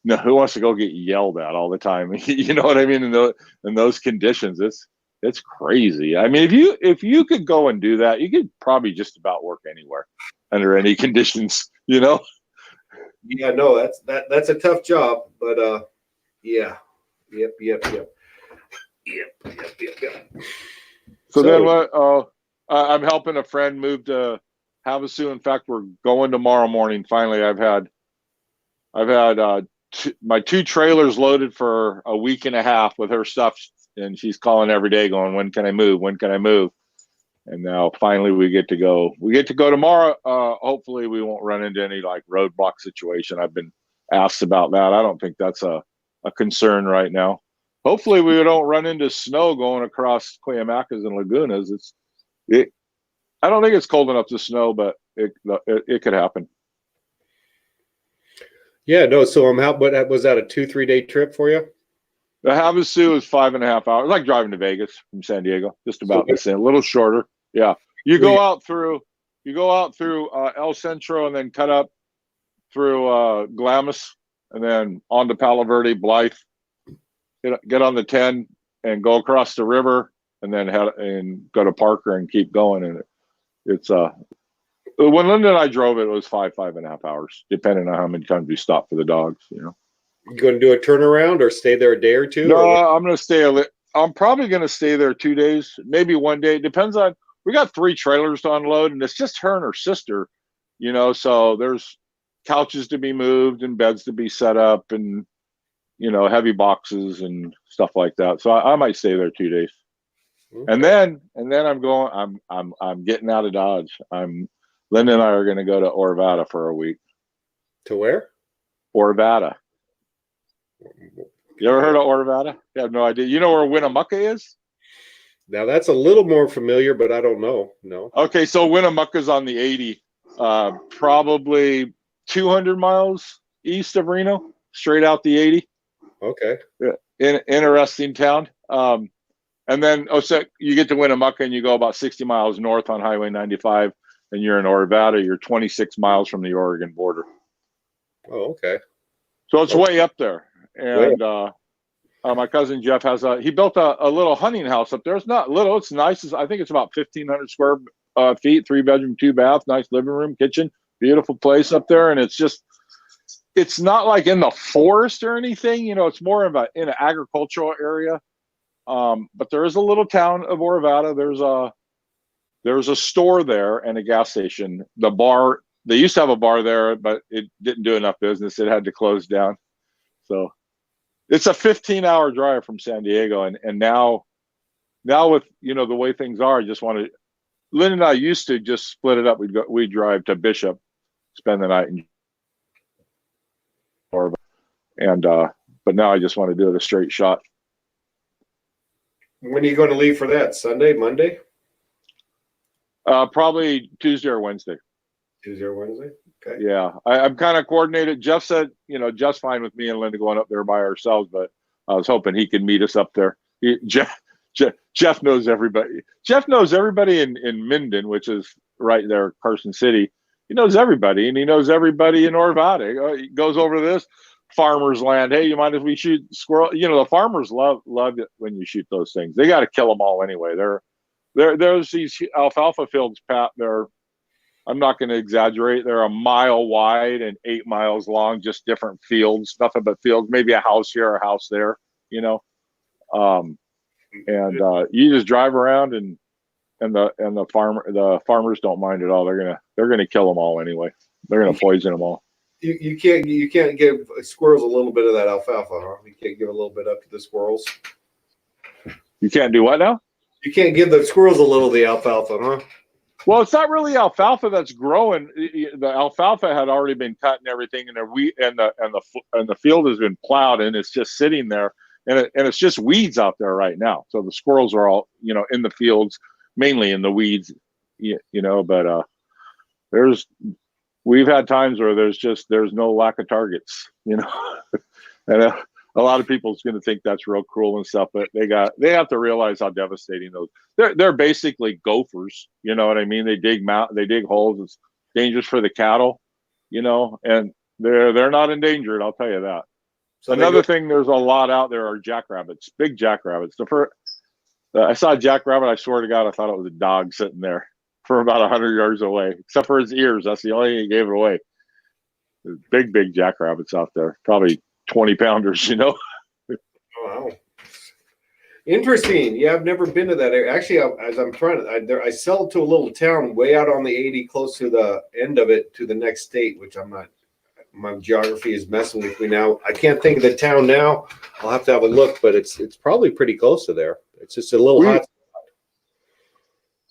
J: no. Who wants to go get yelled at all the time? You know what I mean? In those conditions, it's crazy. I mean, if you could go and do that, you could probably just about work anywhere under any conditions.
B: Yeah, no, that's a tough job, but yeah. Yep.
J: So then what? I'm helping a friend move to Havasu. In fact, we're going tomorrow morning. Finally, I've had my 2 trailers loaded for a week and a half with her stuff, and she's calling every day, going, "When can I move? When can I move?" And now finally we get to go. We get to go tomorrow. Hopefully, we won't run into any like roadblock situation. I've been asked about that. I don't think that's a concern right now. Hopefully we don't run into snow going across Cuyamacas and Lagunas. I don't think it's cold enough to snow, but it could happen.
B: Yeah, no. So what was that, a 2-3 day trip for you?
J: The Havasu is 5.5 hours, like driving to Vegas from San Diego, just about the same, a little shorter. Yeah, you go out through El Centro and then cut up through Glamis and then on to Palo Verde, Blythe. Get on the 10 and go across the river and then go to Parker and keep going. And it's when Linda and I drove it was 5.5 hours, depending on how many times we stopped for the dogs. You
B: going to do a turnaround or stay there a day or 2?
J: No, I'm going to stay. I'm probably going to stay there 2 days, maybe 1 day. It depends on. We got 3 trailers to unload, and it's just her and her sister. So there's couches to be moved and beds to be set up, and heavy boxes and stuff like that. So I might stay there 2 days. Okay. And then I'm going, I'm getting out of Dodge. Linda and I are going to go to Orvada for a week.
B: To where?
J: Orvada. You ever heard of Orvada? You have no idea. You know where Winnemucca is?
B: Now that's a little more familiar, but I don't know. No.
J: Okay. So Winnemucca's on the 80, probably 200 miles east of Reno, straight out the 80.
B: Okay.
J: Interesting town. And then so you get to Winnemucca and you go about 60 miles north on Highway 95 and you're in Orvada. You're 26 miles from the Oregon border.
B: Oh, okay.
J: So it's way up there. And my cousin Jeff he built a little hunting house up there. It's not little, it's nice. I think it's about 1,500 square feet, 3-bedroom, 2-bath, nice living room, kitchen, beautiful place up there. And it's not like in the forest or anything, it's more of in an agricultural area. But there is a little town of Orvada. There's a store there and a gas station. The bar, they used to have a bar there, but it didn't do enough business. It had to close down. So it's a 15-hour drive from San Diego. And now with, the way things are, I just want to, Lynn and I used to just split it up. We'd drive to Bishop, spend the night in but now I just want to do it a straight shot.
B: When are you going to leave for that? Sunday, Monday?
J: Probably Tuesday or Wednesday.
B: Tuesday or Wednesday? Okay.
J: Yeah, I'm kind of coordinated. Jeff said, Jeff's fine with me and Linda going up there by ourselves, but I was hoping he could meet us up there. Jeff knows everybody. Jeff knows everybody in Minden, which is right there, Carson City. He knows everybody, and he knows everybody in Orvada. He goes over this farmer's land. Hey, you mind if we shoot squirrel? The farmers love it when you shoot those things. They got to kill them all anyway. There's these alfalfa fields, Pat. I'm not going to exaggerate. They're a mile wide and 8 miles long, just different fields, nothing but fields, maybe a house here, a house there, you know. You just drive around and the farmers don't mind at all. They're gonna kill them all anyway. They're gonna poison them all.
B: You can't give squirrels a little bit of that alfalfa, huh? You can't give a little bit up to the squirrels.
J: You can't do what now?
B: You can't give the squirrels a little of the alfalfa, huh?
J: Well, it's not really alfalfa that's growing. The alfalfa had already been cut and everything, and the field has been plowed, and it's just sitting there, and it's just weeds out there right now. So the squirrels are all, you know, in the fields, mainly in the weeds, you know. But we've had times where there's no lack of targets, you know, and a lot of people's going to think that's real cruel and stuff, but they have to realize how devastating those. They're basically gophers, you know what I mean? They dig holes. It's dangerous for the cattle, you know, and they're not endangered. I'll tell you that. So another thing, there's a lot out there are jackrabbits, big jackrabbits. I saw a jackrabbit. I swear to God, I thought it was a dog sitting there from about 100 yards away, except for his ears. That's the only thing that gave it away. There's big jackrabbits out there, probably 20 pounders, you know.
B: Wow. Interesting. Yeah, I've never been to that area. Actually, I sell to a little town way out on the 80, close to the end of it to the next state, which my geography is messing with me now. I can't think of the town now. I'll have to have a look, but it's probably pretty close to there. It's just a little hot.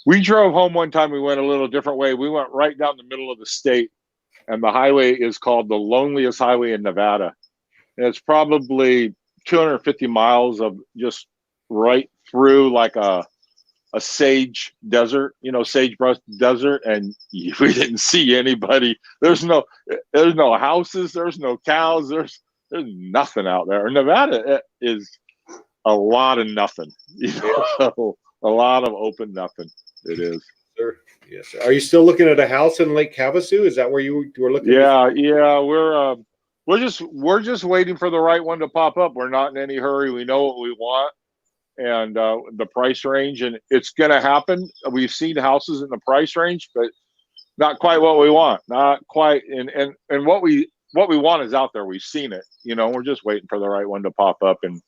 J: We drove home one time. We went a little different way. We went right down the middle of the state, and the highway is called the loneliest highway in Nevada. And it's probably 250 miles of just right through like a sage desert, you know, sagebrush desert, and we didn't see anybody. There's no houses, there's no cows, there's nothing out there. Nevada is a lot of nothing, you know, so a lot of open nothing. It is.
B: Sure. Yes. Sir. Are you still looking at a house in Lake Havasu? Is that where you were looking?
J: Yeah. We're just waiting for the right one to pop up. We're not in any hurry. We know what we want and the price range, and it's going to happen. We've seen houses in the price range, but not quite what we want. Not quite. And what we want is out there. We've seen it. You know, we're just waiting for the right one to pop up, and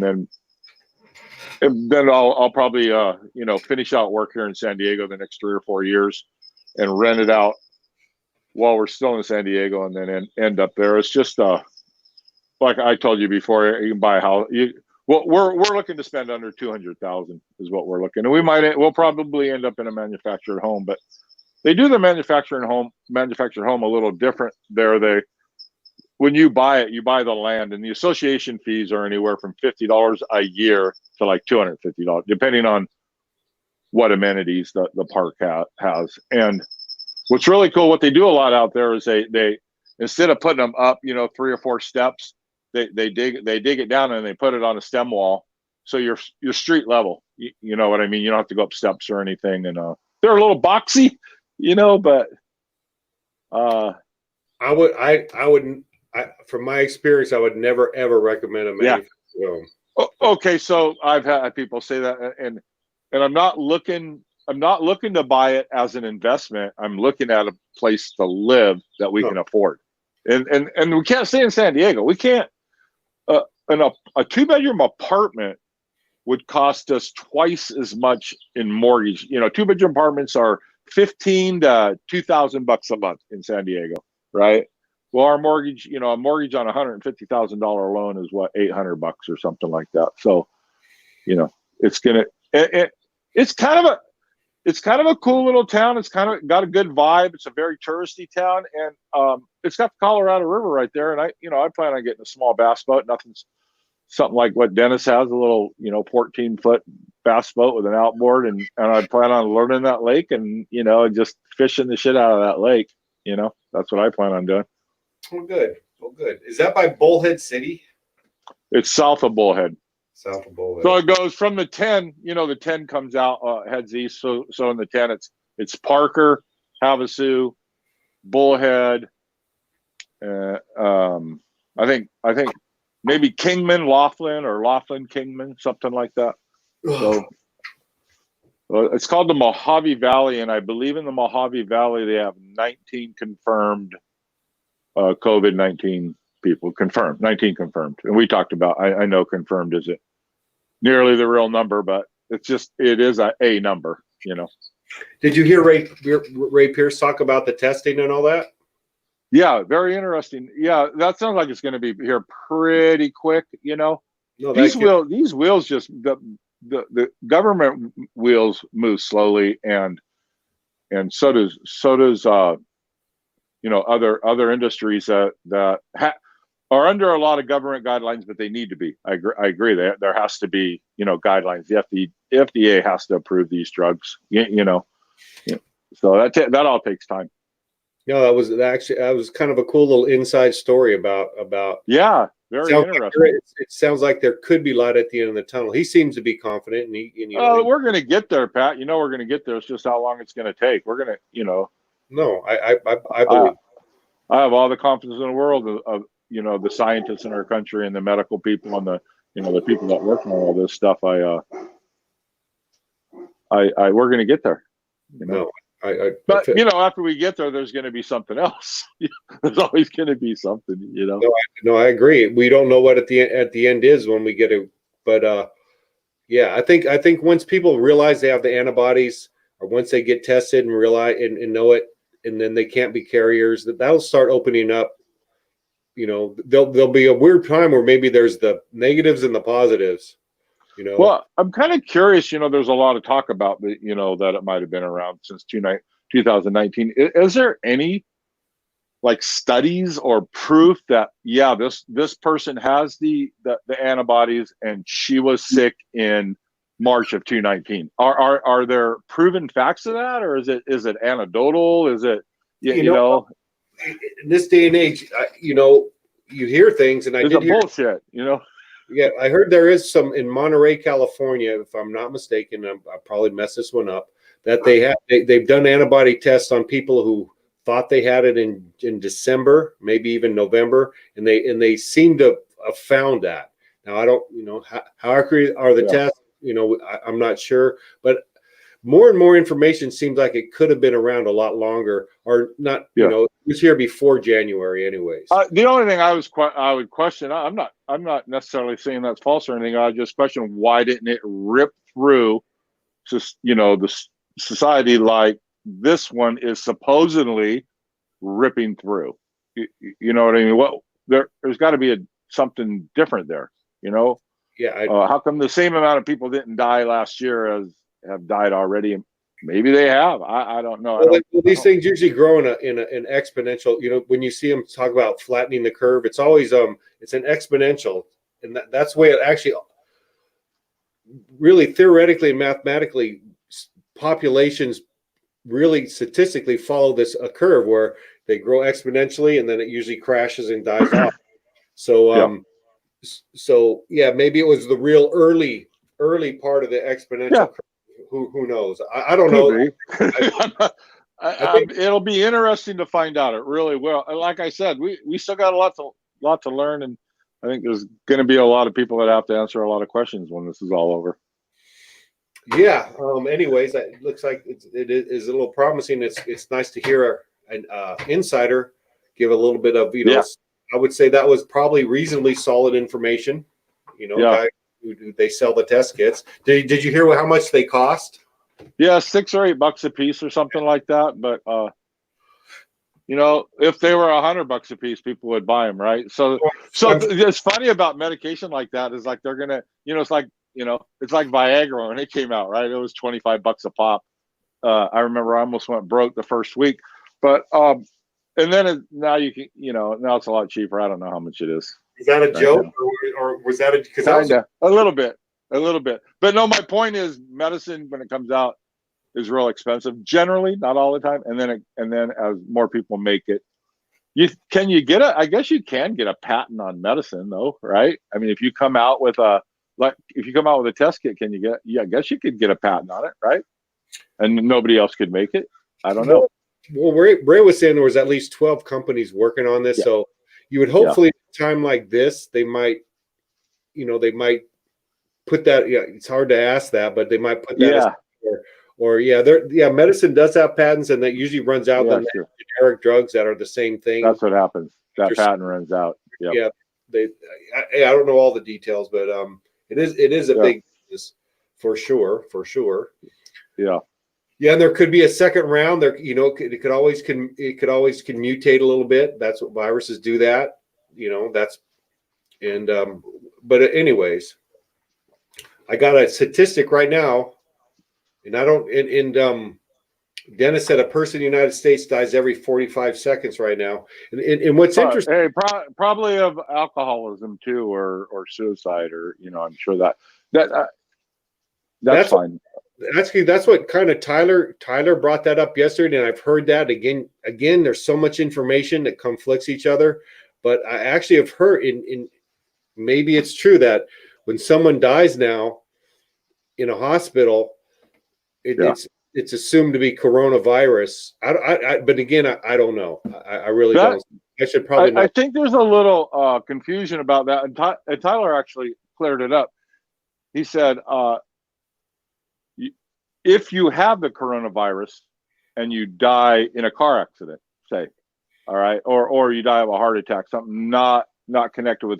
J: then I'll probably you know, finish out work here in San Diego the next 3 or 4 years and rent it out while we're still in San Diego, and then end up there. It's just like I told you before, you can buy a house. We're looking to spend under $200,000 is what we're looking, and we'll probably end up in a manufactured home. But they do the manufactured home a little different there. When you buy it, you buy the land, and the association fees are anywhere from $50 a year to like $250, depending on what amenities the park has. And what's really cool, what they do a lot out there is they instead of putting them up, you know, 3 or 4 steps, they dig it down and they put it on a stem wall, so you're street level. You know what I mean? You don't have to go up steps or anything, and they're a little boxy, you know, but
B: from my experience, I would never ever recommend a manufactured home.
J: Okay, so I've had people say that, and I'm not looking to buy it as an investment. I'm looking at a place to live that we can afford, and we can't stay in San Diego. We can't. A 2-bedroom apartment would cost us twice as much in mortgage. You know, 2-bedroom apartments are $1,500 to $2,000 a month in San Diego, right? Well, our mortgage, you know, a mortgage on a $150,000 loan is what, $800 or something like that. So, you know, it's kind of a cool little town. It's kind of got a good vibe. It's a very touristy town, and it's got the Colorado River right there. And I plan on getting a small bass boat. Something like what Dennis has, a little, you know, 14-foot bass boat with an outboard, and I plan on learning that lake and, you know, just fishing the shit out of that lake. You know, that's what I plan on doing.
B: Oh, good. Oh, good. Is that by Bullhead City?
J: It's south of Bullhead.
B: South of Bullhead.
J: So it goes from the 10. You know, the 10 comes out, heads east. So in the 10, it's Parker, Havasu, Bullhead. I think maybe Kingman, Laughlin, or Laughlin, Kingman, something like that. So Well, it's called the Mojave Valley, and I believe in the Mojave Valley they have 19 confirmed COVID-19 people confirmed. 19 confirmed, and we talked about. I know confirmed isn't nearly the real number, but it is a number. You know.
B: Did you hear Ray Pierce talk about the testing and all that?
J: Yeah, very interesting. Yeah, that sounds like it's going to be here pretty quick. You know,
B: No,
J: these wheels just the government wheels move slowly, and so does you know, other industries that are under a lot of government guidelines, but they need to be. I agree. There has to be, you know, guidelines. The FDA has to approve these drugs. You know, so that all takes time.
B: No, that was kind of a cool little inside story about.
J: Yeah, very interesting.
B: It sounds like there could be light at the end of the tunnel. He seems to be confident, and
J: we're going to get there, Pat. You know, we're going to get there. It's just how long it's going to take. We're going to, you know.
B: No, I believe.
J: I have all the confidence in the world of you know, the scientists in our country and the medical people and the, you know, the people that work on all this stuff. We're going to get there. You know?
B: No,
J: but you know, after we get there, there's going to be something else. There's always going to be something, you know.
B: No, I agree. We don't know what at the end is when we get it, but yeah, I think once people realize they have the antibodies, or once they get tested and realize and know it, and then they can't be carriers, that'll start opening up. You know, there'll be a weird time where maybe there's the negatives and the positives. You know. Well,
J: I'm kind of curious. You know, there's a lot of talk about the, you know, that it might have been around since 2019. Is there any like studies or proof that this person has the antibodies and she was sick in March of 2019? Are there proven facts of that, or is it anecdotal? Is it you know?
B: In this day and age, you know, you hear things, and
J: it's bullshit. You know.
B: Yeah, I heard there is some in Monterey, California, if I'm not mistaken. I probably messed this one up. That they've done antibody tests on people who thought they had it in December, maybe even November, and they seem to have found that. Now I don't, you know, how accurate are the tests? You know, I'm not sure, but more and more information seems like it could have been around a lot longer, or not. You know, it was here before January, anyways.
J: The only thing I would question. I'm not necessarily saying that's false or anything. I just question, why didn't it rip through, just, you know, the society like this one is supposedly ripping through. You know what I mean? Well, there's got to be something different there. You know?
B: Yeah.
J: How come the same amount of people didn't die last year as have died already? Maybe they have. I don't know.
B: These things usually grow in an exponential. You know, when you see them talk about flattening the curve, it's always it's an exponential, and that's the way it actually, really theoretically and mathematically, populations really statistically follow a curve where they grow exponentially, and then it usually crashes and dies off. So so yeah, maybe it was the real early part of the exponential curve. Who knows? I don't know.
J: I think it'll be interesting to find out. It really will. And like I said, we still got a lot to learn, and I think there's going to be a lot of people that have to answer a lot of questions when this is all over.
B: Yeah. Anyways, it looks like it is a little promising. It's nice to hear an insider give a little bit of, you know. I would say that was probably reasonably solid information. You know, they sell the test kits. Did you hear how much they cost?
J: Yeah, $6 or $8 a piece or something like that. But you know, if they were $100 a piece, people would buy them, right? So it's funny about medication like that is like they're gonna, you know, it's like Viagra when it came out, right? It was $25 a pop. I remember I almost went broke the first week, but and then now you can, you know, now it's a lot cheaper. I don't know how much it is.
B: Is that a joke, or was that
J: a little bit? But no, my point is, medicine when it comes out is real expensive. Generally, not all the time. And then as more people make it, I guess you can get a patent on medicine, though, right? I mean, if you come out with a test kit, can you get? Yeah, I guess you could get a patent on it, right? And nobody else could make it. I don't know.
B: Well, Ray was saying there was at least 12 companies working on this, so you would hopefully at a time like this, they might put that. Yeah, it's hard to ask that, but they might put that Or medicine does have patents, and that usually runs out.
J: Yeah,
B: Then
J: sure.
B: generic drugs that are the same thing.
J: That's what happens. That patent runs out. Yep.
B: Yeah, I don't know all the details, but it is a big business for sure.
J: Yeah.
B: Yeah, and there could be a second round. There, it could always mutate a little bit. That's what viruses do. That, but anyways, I got a statistic right now, and I don't. Dennis said a person in the United States dies every 45 seconds right now. And what's interesting,
J: hey, probably of alcoholism too, or suicide, or I'm sure that's fine.
B: That's what kind of Tyler brought that up yesterday, and I've heard that again. There's so much information that conflicts each other, but I actually have heard in maybe it's true that when someone dies now in a hospital, it's assumed to be coronavirus. But again, I don't know. I really don't. I should probably know.
J: I think there's a little confusion about that, and Tyler actually cleared it up. He said, if you have the coronavirus and you die in a car accident, say, all right, or you die of a heart attack, something not connected with,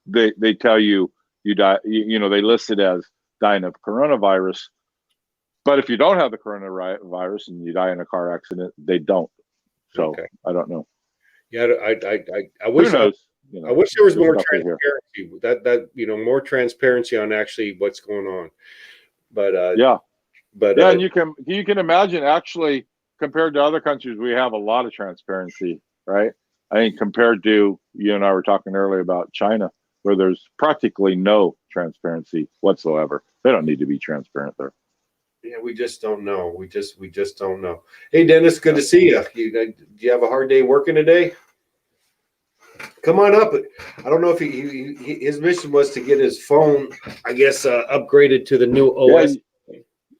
J: they tell you die. They list it as dying of coronavirus. But if you don't have the coronavirus and you die in a car accident, they don't. So I don't know.
B: Yeah, I wish.
J: Who knows?
B: I wish there was more transparency. That more transparency on actually what's going on. But and
J: you can imagine, actually, compared to other countries, we have a lot of transparency, right? I think compared to, you and I were talking earlier about China, where there's practically no transparency whatsoever. They don't need to be transparent there.
B: Yeah, we just don't know. We just don't know. Hey, Dennis, good to see you. Do you have a hard day working today? Come on up. I don't know if his mission was to get his phone, I guess, upgraded to the new OS.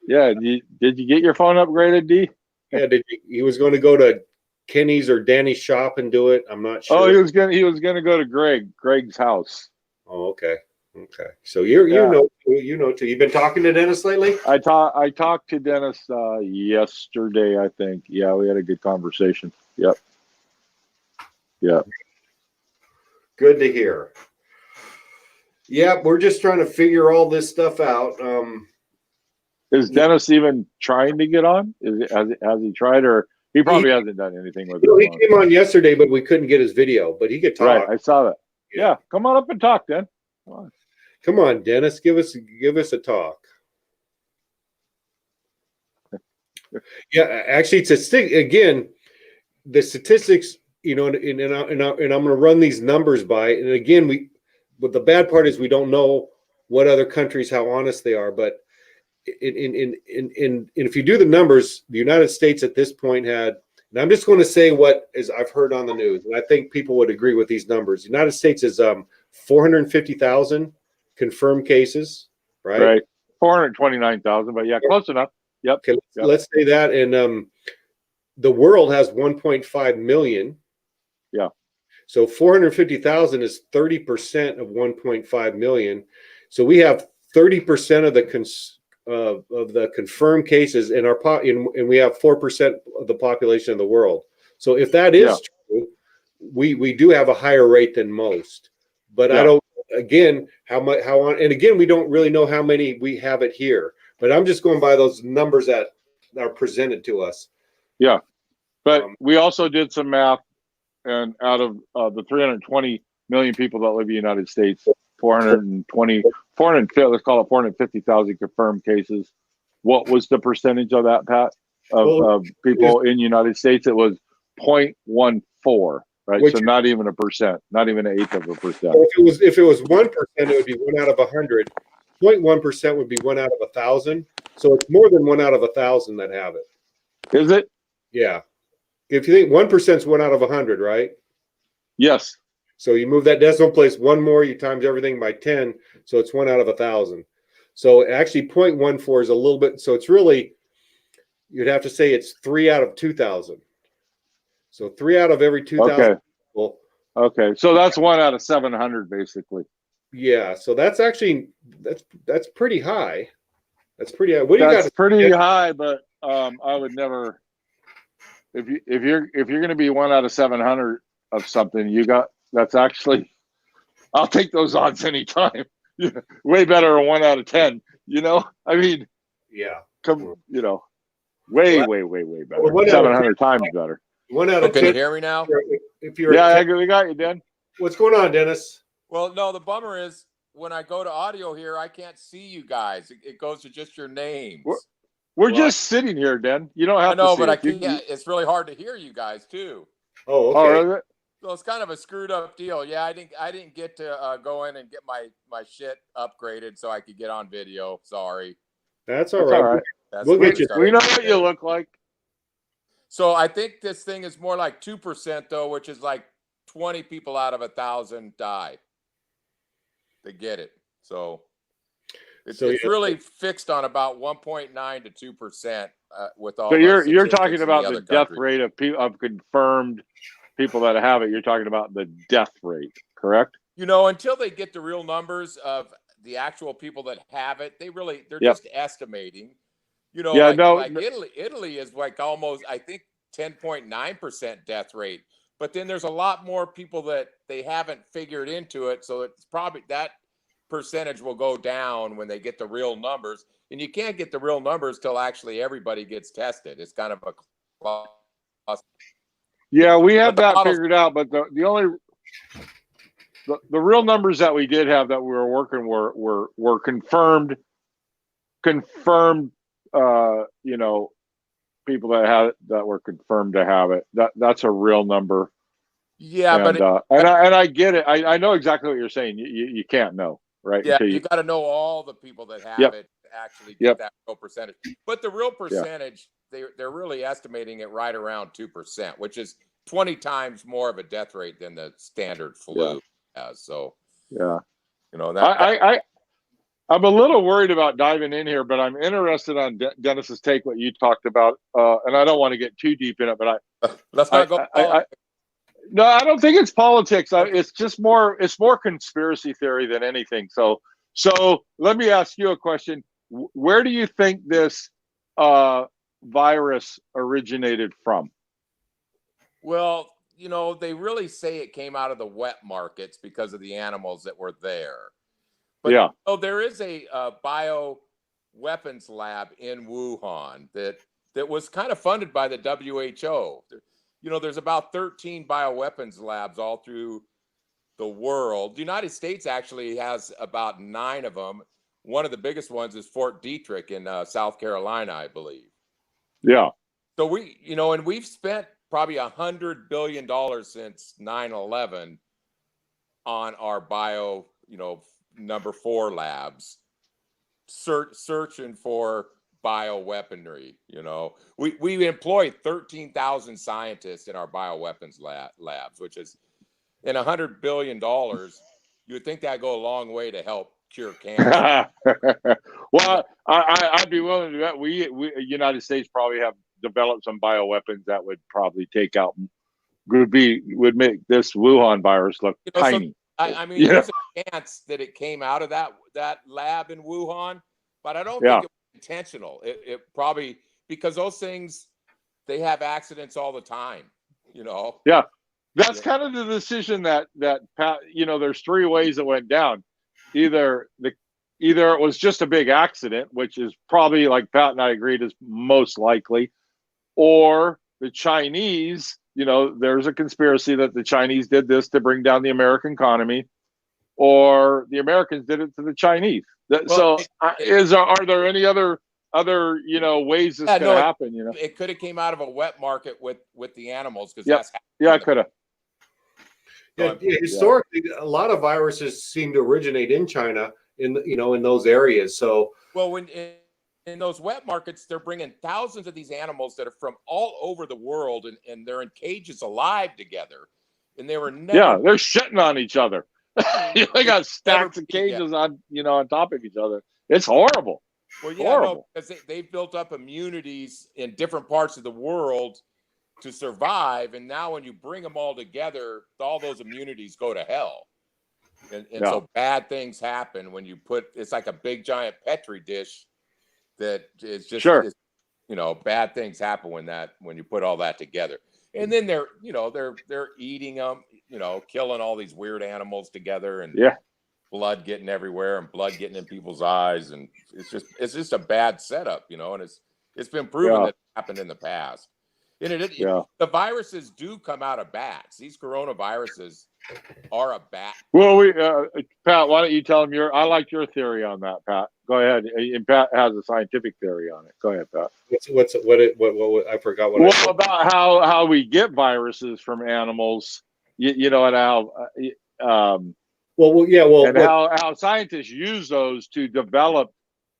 J: Yeah. Did you get your phone upgraded, D?
B: Yeah. He was going to go to Kenny's or Danny's shop and do it. I'm not sure.
J: Oh, he was gonna go to Greg's house.
B: Oh, okay. Okay. So you know too. You've been talking to Dennis lately?
J: I talked to Dennis yesterday, I think. Yeah, we had a good conversation. Yep. Yeah.
B: Good to hear. Yeah, we're just trying to figure all this stuff out.
J: Is Dennis even trying to get on? Has he tried, or he probably hasn't done anything with it?
B: He came on yesterday, but we couldn't get his video. But he could talk.
J: Right, I saw that. Yeah, come on up and talk, then.
B: Come on, Dennis, give us a talk. Yeah, actually, again, the statistics, and I'm going to run these numbers by. And again, but the bad part is we don't know what other countries, how honest they are. But if you do the numbers, the United States at this point had, and I'm just going to say what is I've heard on the news, and I think people would agree with these numbers. The United States is 450,000 confirmed cases, right?
J: Right, 429,000, but yeah, close enough. Yep.
B: Okay, let's say that, and the world has 1.5 million.
J: Yeah.
B: So 450,000 is 30% of 1.5 million. So we have 30% of the confirmed cases in our and we have 4% of the population of the world. So if that is true, we do have a higher rate than most. But I don't. Again, and again, we don't really know how many we have it here. But I'm just going by those numbers that are presented to us.
J: Yeah, but we also did some math, and out of the 320 million people that live in the United States, 450, let's call it 450,000 confirmed cases. What was the percentage of that, Pat, of people in the United States? It was 0.14, right? So not even a percent, not even an eighth of a percent.
B: If it was 1%, it would be 1 out of 100. 0.1% would be 1 out of 1,000. So it's more than 1 out of 1,000 that have it.
J: Is it?
B: Yeah. If you think 1% is 1 out of 100, right?
J: Yes.
B: So you move that decimal place one more, you times everything by 10, so it's 1 out of 1,000. So actually 0.14 is a little bit, so it's really, you'd have to say it's 3 out of 2,000. So 3 out of every 2,000 people.
J: Okay, so that's 1 out of 700, basically.
B: Yeah, so that's actually, that's pretty high. That's pretty high. What do you
J: That's
B: got?
J: pretty high, but I would never. If you're going to be 1 out of 700 of something, that's actually. I'll take those odds anytime. Way better than 1 out of 10. I mean,
B: Yeah.
J: Way
B: Well,
J: better.
B: Well,
J: 700 times better.
B: 1 out of
K: Can
B: 10.
K: you hear me now?
B: If you're
J: Yeah, we got you, Dan.
B: what's going on, Dennis?
K: Well, no, the bummer is when I go to audio here, I can't see you guys. It goes to just your names.
J: We're just sitting here, Dan. You don't have
K: I know,
J: to see
K: but I
J: it.
K: can't. It's really hard to hear you guys too.
B: Oh,
J: Oh,
B: okay.
J: really?
K: So it's kind of a screwed up deal. Yeah, I didn't get to go in and get my shit upgraded so I could get on video. Sorry.
B: That's all
J: That's
B: right.
J: all right.
B: We'll get you.
J: We know what you look like.
K: So I think this thing is more like 2% though, which is like 20 people out of 1,000 die. They get it. So it's really fixed on about 1.9 to 2% with all.
J: So you're
K: statistics
J: talking
K: in
J: about the
K: other
J: death
K: countries.
J: rate of confirmed people that have it. You're talking about the death rate, correct?
K: Until they get the real numbers of the actual people that have it, they're just estimating. Like Italy is like almost, I think, 10.9% death rate. But then there's a lot more people that they haven't figured into it. So it's probably that percentage will go down when they get the real numbers. And you can't get the real numbers till actually everybody gets tested. It's kind of a
J: Yeah, we had that figured out, but the only the real numbers that we did have that we were working were confirmed people that were confirmed to have it. That's a real number.
K: Yeah,
J: and I get it. I know exactly what you're saying. You can't know, right?
K: Yeah, you got to know all the people that have it to actually get that real percentage. But the real percentage, they're really estimating it right around 2%, which is 20 times more of a death rate than the standard flu has. So
J: I'm a little worried about diving in here, but I'm interested on Dennis's take, what you talked about, and I don't want to get too deep in it, but
K: let's not go.
J: No, I don't think it's politics. It's just more conspiracy theory than anything. So let me ask you a question. Where do you think this virus originated from?
K: Well, they really say it came out of the wet markets because of the animals that were there. But there is a bioweapons lab in Wuhan that was kind of funded by the WHO. There's about 13 bioweapons labs all through the world. The United States actually has about 9 of them. One of the biggest ones is Fort Detrick in South Carolina, I believe.
J: Yeah.
K: So we've spent probably $100 billion since 9/11 on our number 4 labs, searching for bioweaponry. We employ 13,000 scientists in our bioweapons labs, which is in $100 billion. You would think that'd go a long way to help cure cancer.
J: Well, I'd be willing to bet we United States probably have developed some bioweapons that would probably take out would make this Wuhan virus look tiny.
K: I mean, there's a chance that it came out of that lab in Wuhan, but I don't think it was intentional. It probably, because those things, they have accidents all the time,
J: Yeah, that's kind of the decision that Pat. There's 3 ways it went down. Either it was just a big accident, which is probably, like Pat and I agreed, is most likely, or the Chinese. There's a conspiracy that the Chinese did this to bring down the American economy, or the Americans did it to the Chinese. Are there any other ways this could happen?
K: It could have came out of a wet market with the animals, because
J: it could have.
B: Historically, a lot of viruses seem to originate in China, in those areas. So
K: when in those wet markets, they're bringing thousands of these animals that are from all over the world, and they're in cages alive together, and they were never.
J: They're shitting on each other. They got stacks of cages on top of each other. It's horrible.
K: Well, horrible. Because they've built up immunities in different parts of the world to survive, and now when you bring them all together, all those immunities go to hell, and so bad things happen when you it's like a big giant Petri dish. that is just,
J: Sure.
K: bad things happen when you put all that together. And then they're eating them, killing all these weird animals together, and
J: Yeah.
K: blood getting everywhere and blood getting in people's eyes, and it's just a bad setup, and it's been proven that it happened in the past. And the viruses do come out of bats. These coronaviruses are a bat.
J: Well, Pat, why don't you tell them I like your theory on that, Pat. Go ahead. And Pat has a scientific theory on it. Go ahead, Pat.
B: What I forgot what I said.
J: About how we get viruses from animals, and how and how scientists use those to develop,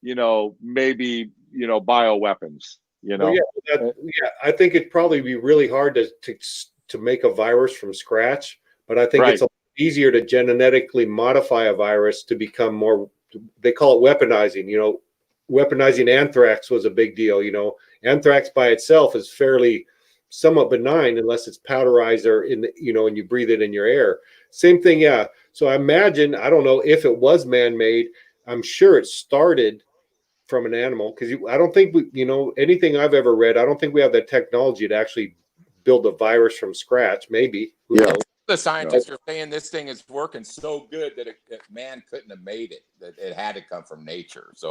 J: maybe bioweapons.
B: I think it'd probably be really hard to make a virus from scratch, but I think it's a lot easier to genetically modify a virus to become more. They call it weaponizing. Weaponizing anthrax was a big deal. Anthrax by itself is somewhat benign unless it's powderized or and you breathe it in your air. Same thing, yeah. So I imagine, I don't know if it was man-made. I'm sure it started from an animal, because I don't think anything I've ever read, I don't think we have the technology to actually build a virus from scratch. Maybe. Who knows?
K: The scientists are saying this thing is working so good that man couldn't have made it. That it had to come from nature. So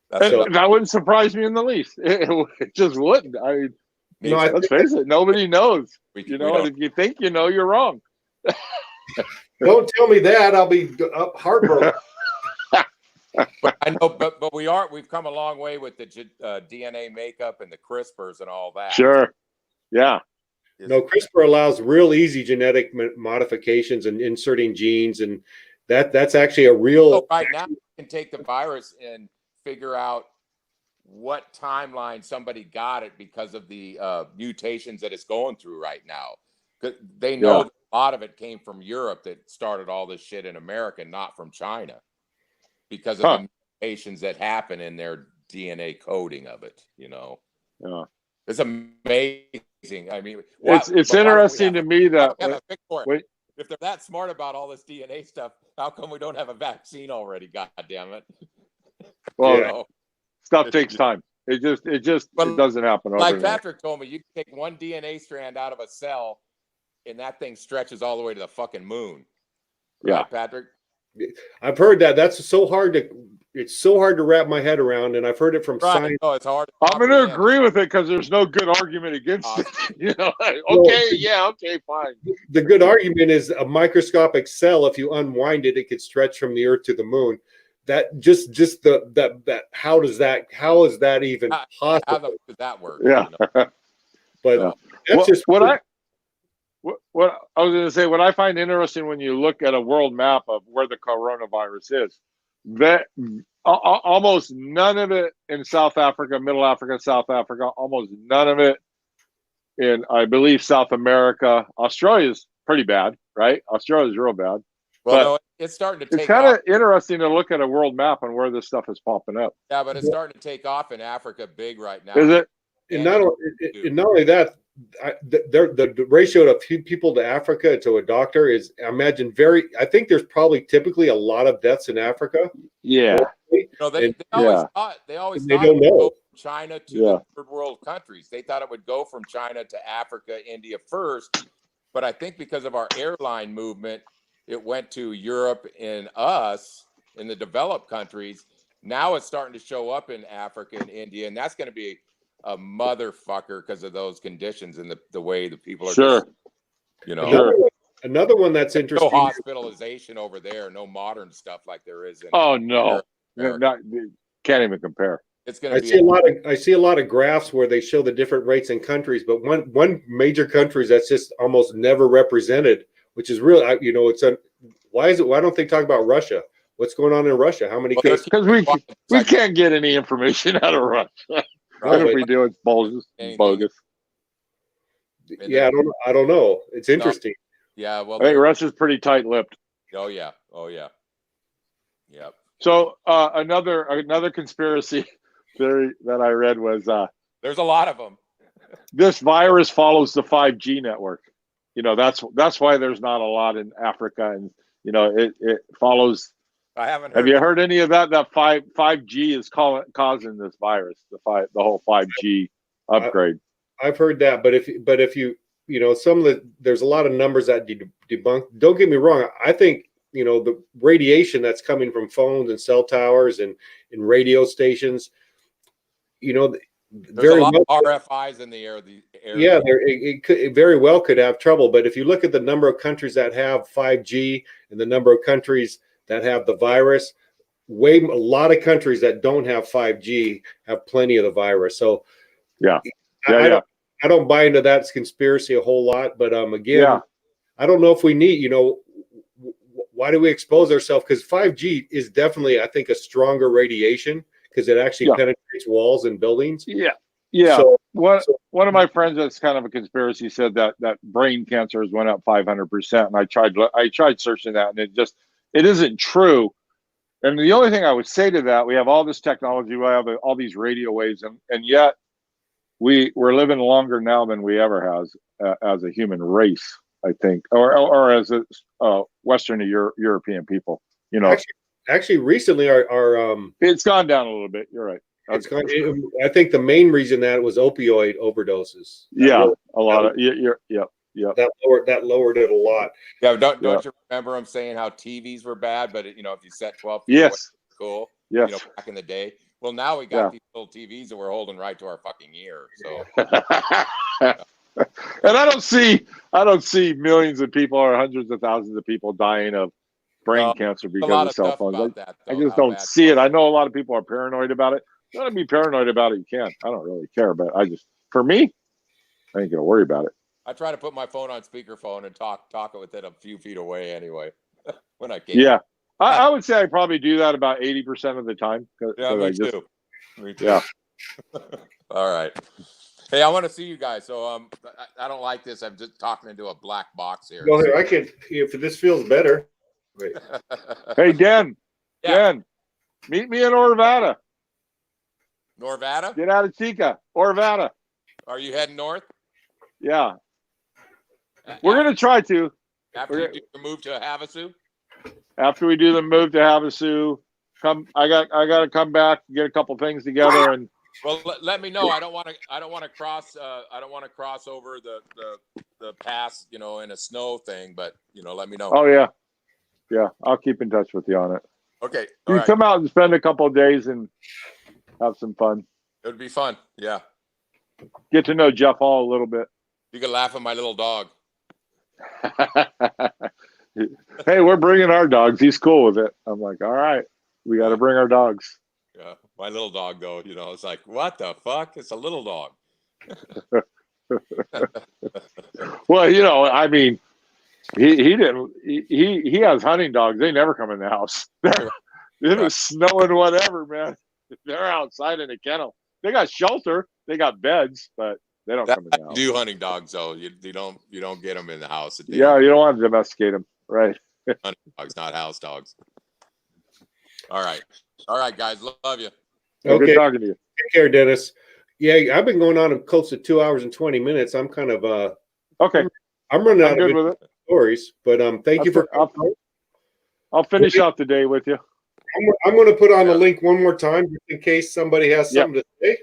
J: that wouldn't surprise me in the least. It just wouldn't. Let's face it. Nobody knows. And if you think you're wrong.
B: Don't tell me that. I'll be heartbroken.
K: But I know, but we've come a long way with the DNA makeup and the CRISPRs and all that.
J: Sure. Yeah.
B: No, CRISPR allows real easy genetic modifications and inserting genes, and that's actually a real.
K: So right now, you can take the virus and figure out what timeline somebody got it because of the mutations that it's going through right now. They know that a lot of it came from Europe that started all this shit in America, not from China, because of the mutations that happen in their DNA coding of it.
J: Yeah.
K: It's amazing. I mean,
J: it's interesting to me that
K: if they're that smart about all this DNA stuff, how come we don't have a vaccine already? God damn it!
J: Well, stuff takes time. It doesn't happen overnight.
K: Like Patrick told me, you can take one DNA strand out of a cell, and that thing stretches all the way to the fucking moon. Right, Patrick?
B: I've heard that. It's so hard to wrap my head around, and I've heard it from science.
K: No, it's hard.
J: I'm going to agree with it because there's no good argument against it. Okay, fine.
B: The good argument is a microscopic cell. If you unwind it, it could stretch from the Earth to the moon. That how is that even possible?
K: How does that work?
J: Yeah,
B: but that's just
J: what I was going to say. What I find interesting when you look at a world map of where the coronavirus is, that almost none of it in South Africa, Middle Africa, South Africa, almost none of it in, I believe, South America. Australia's pretty bad, right? Australia's real bad.
K: Well, no, it's starting to take
J: It's kind of interesting to look at a world map and where this stuff is popping up.
K: Yeah, but it's starting to take off in Africa big right now.
J: Is it?
B: And not only that, the ratio of people to Africa to a doctor is, I imagine, I think there's probably typically a lot of deaths in Africa.
J: Yeah.
K: They always thought
B: they
K: it
B: don't
K: would
B: know.
K: go from China to the third world countries. They thought it would go from China to Africa, India first. But I think because of our airline movement, it went to Europe and us in the developed countries. Now it's starting to show up in Africa and India, and that's going to be a motherfucker because of those conditions and the way the people are.
J: Sure.
B: Another one that's interesting.
K: No hospitalization over there. No modern stuff like there is in.
J: Oh no, can't even compare.
K: It's going to be.
B: I see a lot of graphs where they show the different rates in countries, but one major country that's just almost never represented, which is really, why don't they talk about Russia? What's going on in Russia? How many cases?
J: Because we can't get any information out of Russia. What if we do? It's bogus.
B: Yeah, I don't know. It's interesting.
K: Yeah, well,
J: I think Russia's pretty tight-lipped.
K: Oh yeah. Yep.
J: So another conspiracy theory that I read was
K: there's a lot of them.
J: This virus follows the 5G network. That's why there's not a lot in Africa, and it follows
K: I haven't
J: Have
K: heard
J: you
K: that.
J: heard any of that? That 5G is causing this virus. The whole 5G upgrade.
B: I've heard that, but if you some of there's a lot of numbers that debunk. Don't get me wrong. I think the radiation that's coming from phones and cell towers and radio stations.
K: There's
B: Very
K: a lot
B: well,
K: of RFIs in the air.
B: yeah, it very well could have trouble. But if you look at the number of countries that have 5G and the number of countries that have the virus, a lot of countries that don't have 5G have plenty of the virus. So I don't buy into that conspiracy a whole lot. But again, I don't know if we need, why do we expose ourselves? Because 5G is definitely, I think, a stronger radiation because it actually penetrates walls and buildings.
J: Yeah.
B: So,
J: one of my friends that's kind of a conspiracy said that brain cancers went up 500%, and I tried searching that, and it isn't true. And the only thing I would say to that, we have all this technology, we have all these radio waves, and yet we're living longer now than we ever has as a human race, I think, or as a Western European people.
B: Actually, recently our
J: it's gone down a little bit. You're right.
B: I think the main reason that was opioid overdoses.
J: A lot of
B: that lowered it a lot.
K: Yeah, don't you remember them saying how TVs were bad, but if you set 12 feet away, cool.
J: Yes.
K: Back in the day. Well, now we got these little TVs that we're holding right to our fucking ear. So.
J: And I don't see millions of people or hundreds of thousands of people dying of brain cancer because of cell phones. I just don't see it. I know a lot of people are paranoid about it. If you want to be paranoid about it, you can. I don't really care, but for me, I ain't gonna worry about it.
K: I try to put my phone on speakerphone and talk it with it a few feet away anyway when I can.
J: Yeah, I would say I probably do that about 80% of the time.
K: Yeah, me too. Me too.
J: Yeah.
K: All right. Hey, I want to see you guys. So I don't like this. I'm just talking into a black box here.
B: Well, here I can. If this feels better. Wait.
J: Hey, Dan. Dan, meet me in Orvada.
K: Norvada?
J: Get out of Chica. Orvada.
K: Are you heading north?
J: Yeah. We're gonna try to.
K: After you do the move to Havasu?
J: After we do the move to Havasu, I gotta come back, get a couple things together, and
K: well, let me know. I don't want to cross. I don't want to cross over the pass, in a snow thing. But let me know.
J: Oh yeah. I'll keep in touch with you on it.
K: Okay.
J: You come out and spend a couple of days and have some fun.
K: It would be fun. Yeah.
J: Get to know Jeff Hall a little bit.
K: You can laugh at my little dog.
J: Hey, we're bringing our dogs. He's cool with it. I'm like, all right, we got to bring our dogs.
K: Yeah, my little dog though, it's like, what the fuck? It's a little dog.
J: Well, I mean, he has hunting dogs. They never come in the house. It was snowing, whatever, man. They're outside in a kennel. They got shelter. They got beds, but they don't come in the house.
K: Do hunting dogs though? You don't get them in the house.
J: You don't want to domesticate them, right?
K: Hunting dogs, not house dogs. All right, guys. Love you.
B: Okay.
J: Good talking to you.
B: Take care, Dennis. Yeah, I've been going on close to 2 hours and 20 minutes. I'm kind of
J: okay.
B: I'm running out
J: good
B: of
J: with it.
B: Stories, but thank you for.
J: I'll finish out the day with you.
B: I'm going to put on the link one more time just in case somebody has something to say.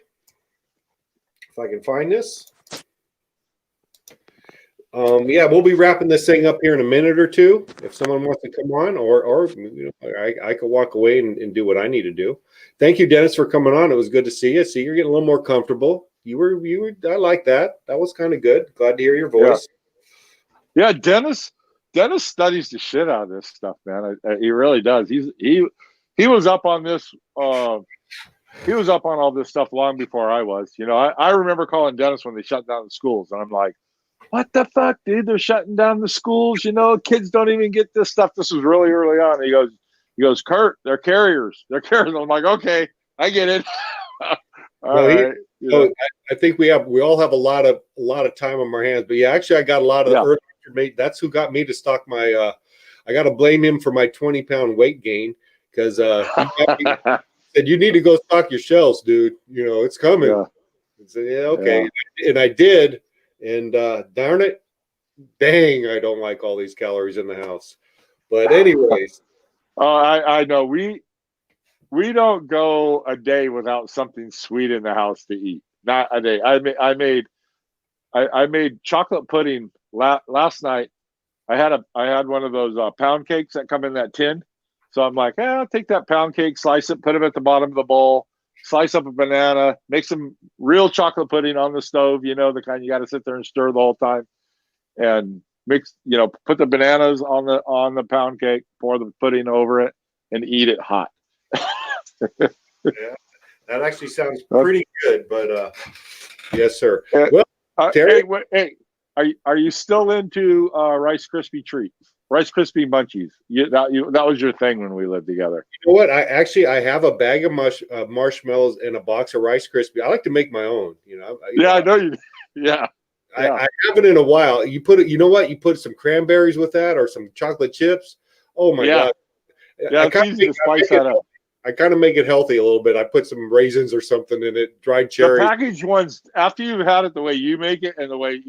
B: If I can find this. We'll be wrapping this thing up here in a minute or two. If someone wants to come on, or I could walk away and do what I need to do. Thank you, Dennis, for coming on. It was good to see you. See, you're getting a little more comfortable. You were. I like that. That was kind of good. Glad to hear your voice.
J: Yeah, Dennis studies the shit out of this stuff, man. He really does. He was up on this. He was up on all this stuff long before I was. I remember calling Dennis when they shut down the schools, and I'm like, what the fuck, dude? They're shutting down the schools. Kids don't even get this stuff. This was really early on. He goes, Kurt, they're carriers. They're carriers. I'm like, okay, I get it.
B: I think we all have a lot of time on our hands. But actually, I got a lot of the early information. That's who got me to stock my. I got to blame him for my 20-pound weight gain because he said you need to go stock your shelves, dude. It's coming. I said, okay, and I did. And darn it, dang, I don't like all these calories in the house. But anyways,
J: Oh, I know. We don't go a day without something sweet in the house to eat. Not a day. I made chocolate pudding last night. I had one of those pound cakes that come in that tin. So I'm like, I'll take that pound cake, slice it, put it at the bottom of the bowl, slice up a banana, make some real chocolate pudding on the stove, the kind you got to sit there and stir the whole time, and mix, put the bananas on the pound cake, pour the pudding over it, and eat it hot.
B: Yeah, that actually sounds pretty good, but yes, sir. Well, Terry,
J: hey, are you still into Rice Krispie treats? Rice Krispie munchies. That was your thing when we lived together.
B: You know what? I have a bag of marshmallows and a box of Rice Krispie. I like to make my own.
J: I know you. Yeah.
B: I haven't in a while. You put some cranberries with that or some chocolate chips. Oh my God.
J: Yeah, it's easy to spice that up.
B: I kind of make it healthy a little bit. I put some raisins or something in it, dried cherries.
J: The packaged ones, after you've had it the way you make it and the way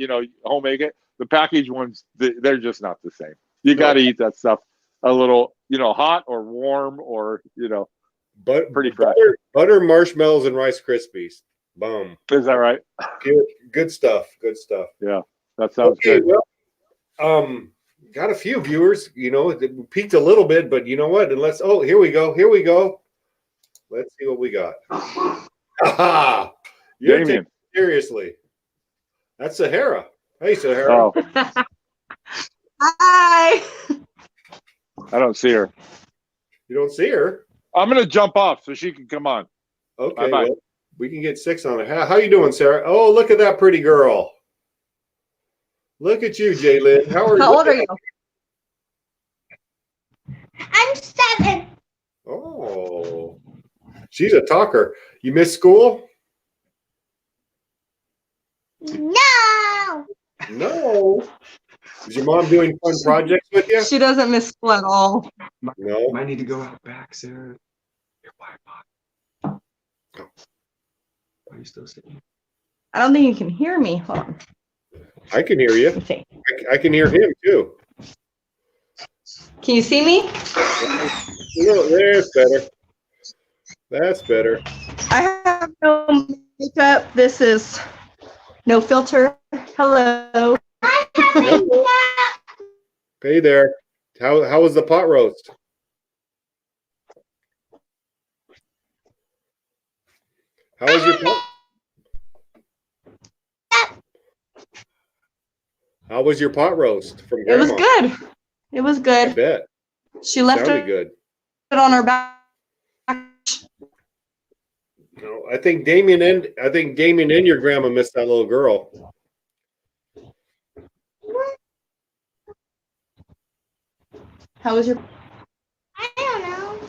J: home make it, the packaged ones, they're just not the same. You got to eat that stuff a little, hot or warm or pretty fresh.
B: Butter, marshmallows, and Rice Krispies. Boom.
J: Is that right?
B: Good stuff. Good stuff.
J: Yeah, that sounds good.
B: Well, got a few viewers. It peaked a little bit, but you know what? And here we go. Let's see what we got. You're taking it seriously. That's Sahara. Hey, Sahara.
J: Oh.
E: Hi.
J: I don't see her.
B: You don't see her?
J: I'm going to jump off so she can come on.
B: Okay. Well, we can get 6 on it. How you doing, Sarah? Oh, look at that pretty girl. Look at you, Jaylyn. How
E: old are you?
F: I'm 7.
B: Oh, she's a talker. You missed school?
F: No.
B: No. Is your mom doing fun projects with you?
E: She doesn't miss school at all.
B: No.
L: Might need to go out back, Sarah. Your Wi-Fi. Are you still sitting?
E: I don't think you can hear me. Hold on.
B: I can hear you.
E: See.
B: I can hear him too.
E: Can you see me?
B: There's better. That's better.
E: I have no makeup. This is no filter. Hello.
B: Hey there. How was the pot roast? How was your pot? How was your pot roast from Grandma?
E: It was good. It was good.
B: I bet.
E: She left
B: Sounded good.
E: it on her back.
B: No, I think Damien and your grandma missed that little girl.
E: How was your?
F: I don't know.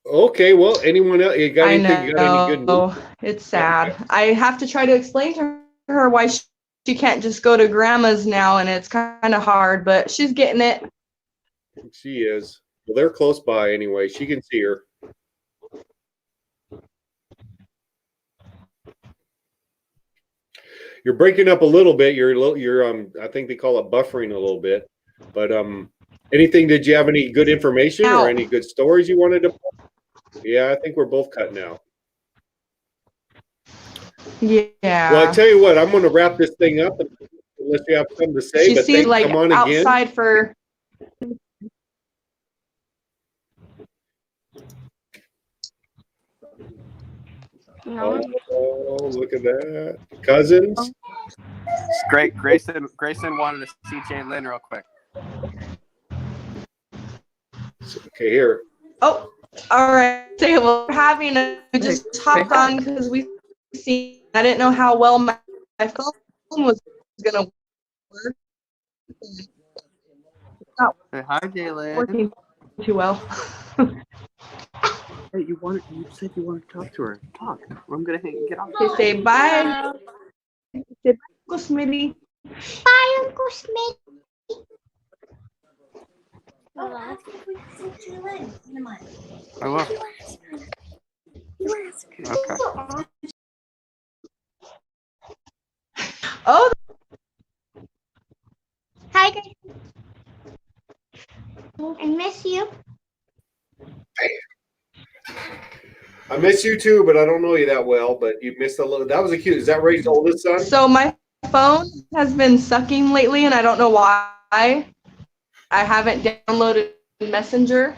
B: Okay, well, anyone else? You got anything? You got any good news?
E: It's sad. I have to try to explain to her why she can't just go to grandma's now, and it's kind of hard, but she's getting it.
B: She is. Well, they're close by anyway. She can see her. You're breaking up a little bit. You're I think they call it buffering a little bit. But anything? Did you have any good information or any good stories you wanted to? Yeah, I think we're both cutting out.
E: Yeah.
B: Well, I tell you what, I'm going to wrap this thing up unless you have something to say.
E: She sees like
B: come on
E: outside
B: again.
E: for.
B: Oh, look at that. Cousins.
C: Great. Grayson wanted to see Jaylyn real quick.
B: Okay, here.
E: Oh, all right. So we're having just hopped on because we see. I didn't know how well my phone was going to work.
C: Hey, hi, Jaylyn.
E: Working too well.
C: Hey, you said you wanted to talk to her. Talk. I'm gonna get off.
E: Okay, say bye. Say bye, Uncle Smitty.
F: Bye, Uncle Smitty. Oh, ask if we can see Jaylyn in a month.
C: I will.
F: You ask her.
C: Okay.
M: Oh,
F: Hi, guys. I miss you.
B: I miss you too, but I don't know you that well. But you missed a little. That was a cute. Is that Ray's oldest son?
M: so my phone has been sucking lately, and I don't know why. I haven't downloaded Messenger,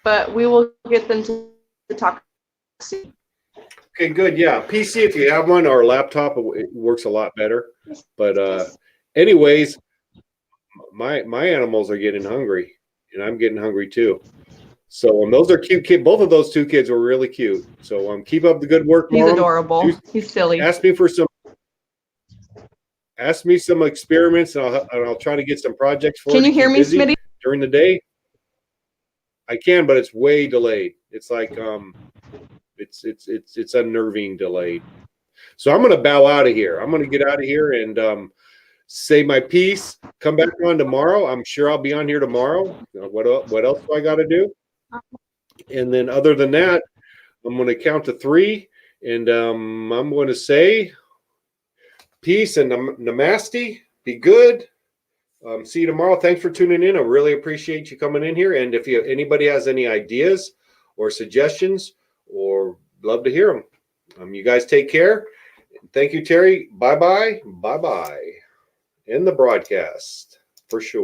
M: but we will get them to talk soon.
B: Okay, good. Yeah, PC if you have one, or a laptop, it works a lot better. But anyways, my animals are getting hungry, and I'm getting hungry too. So those are cute kids. Both of those two kids were really cute. So keep up the good work,
M: He's
B: Mom.
M: adorable. He's silly.
B: Ask me some experiments, and I'll try to get some projects for.
M: Can you
B: to
M: hear
B: keep
M: me,
B: busy
M: Smitty?
B: during the day? I can, but it's way delayed. It's like it's unnerving delayed. So I'm gonna bow out of here. I'm gonna get out of here and say my piece. Come back on tomorrow. I'm sure I'll be on here tomorrow. What else do I got to do? And then other than that, I'm gonna count to 3, and I'm gonna say peace and namaste. Be good. See you tomorrow. Thanks for tuning in. I really appreciate you coming in here. And if anybody has any ideas or suggestions, or love to hear them. You guys take care. Thank you, Terry. Bye-bye. Bye-bye. End the broadcast for sure.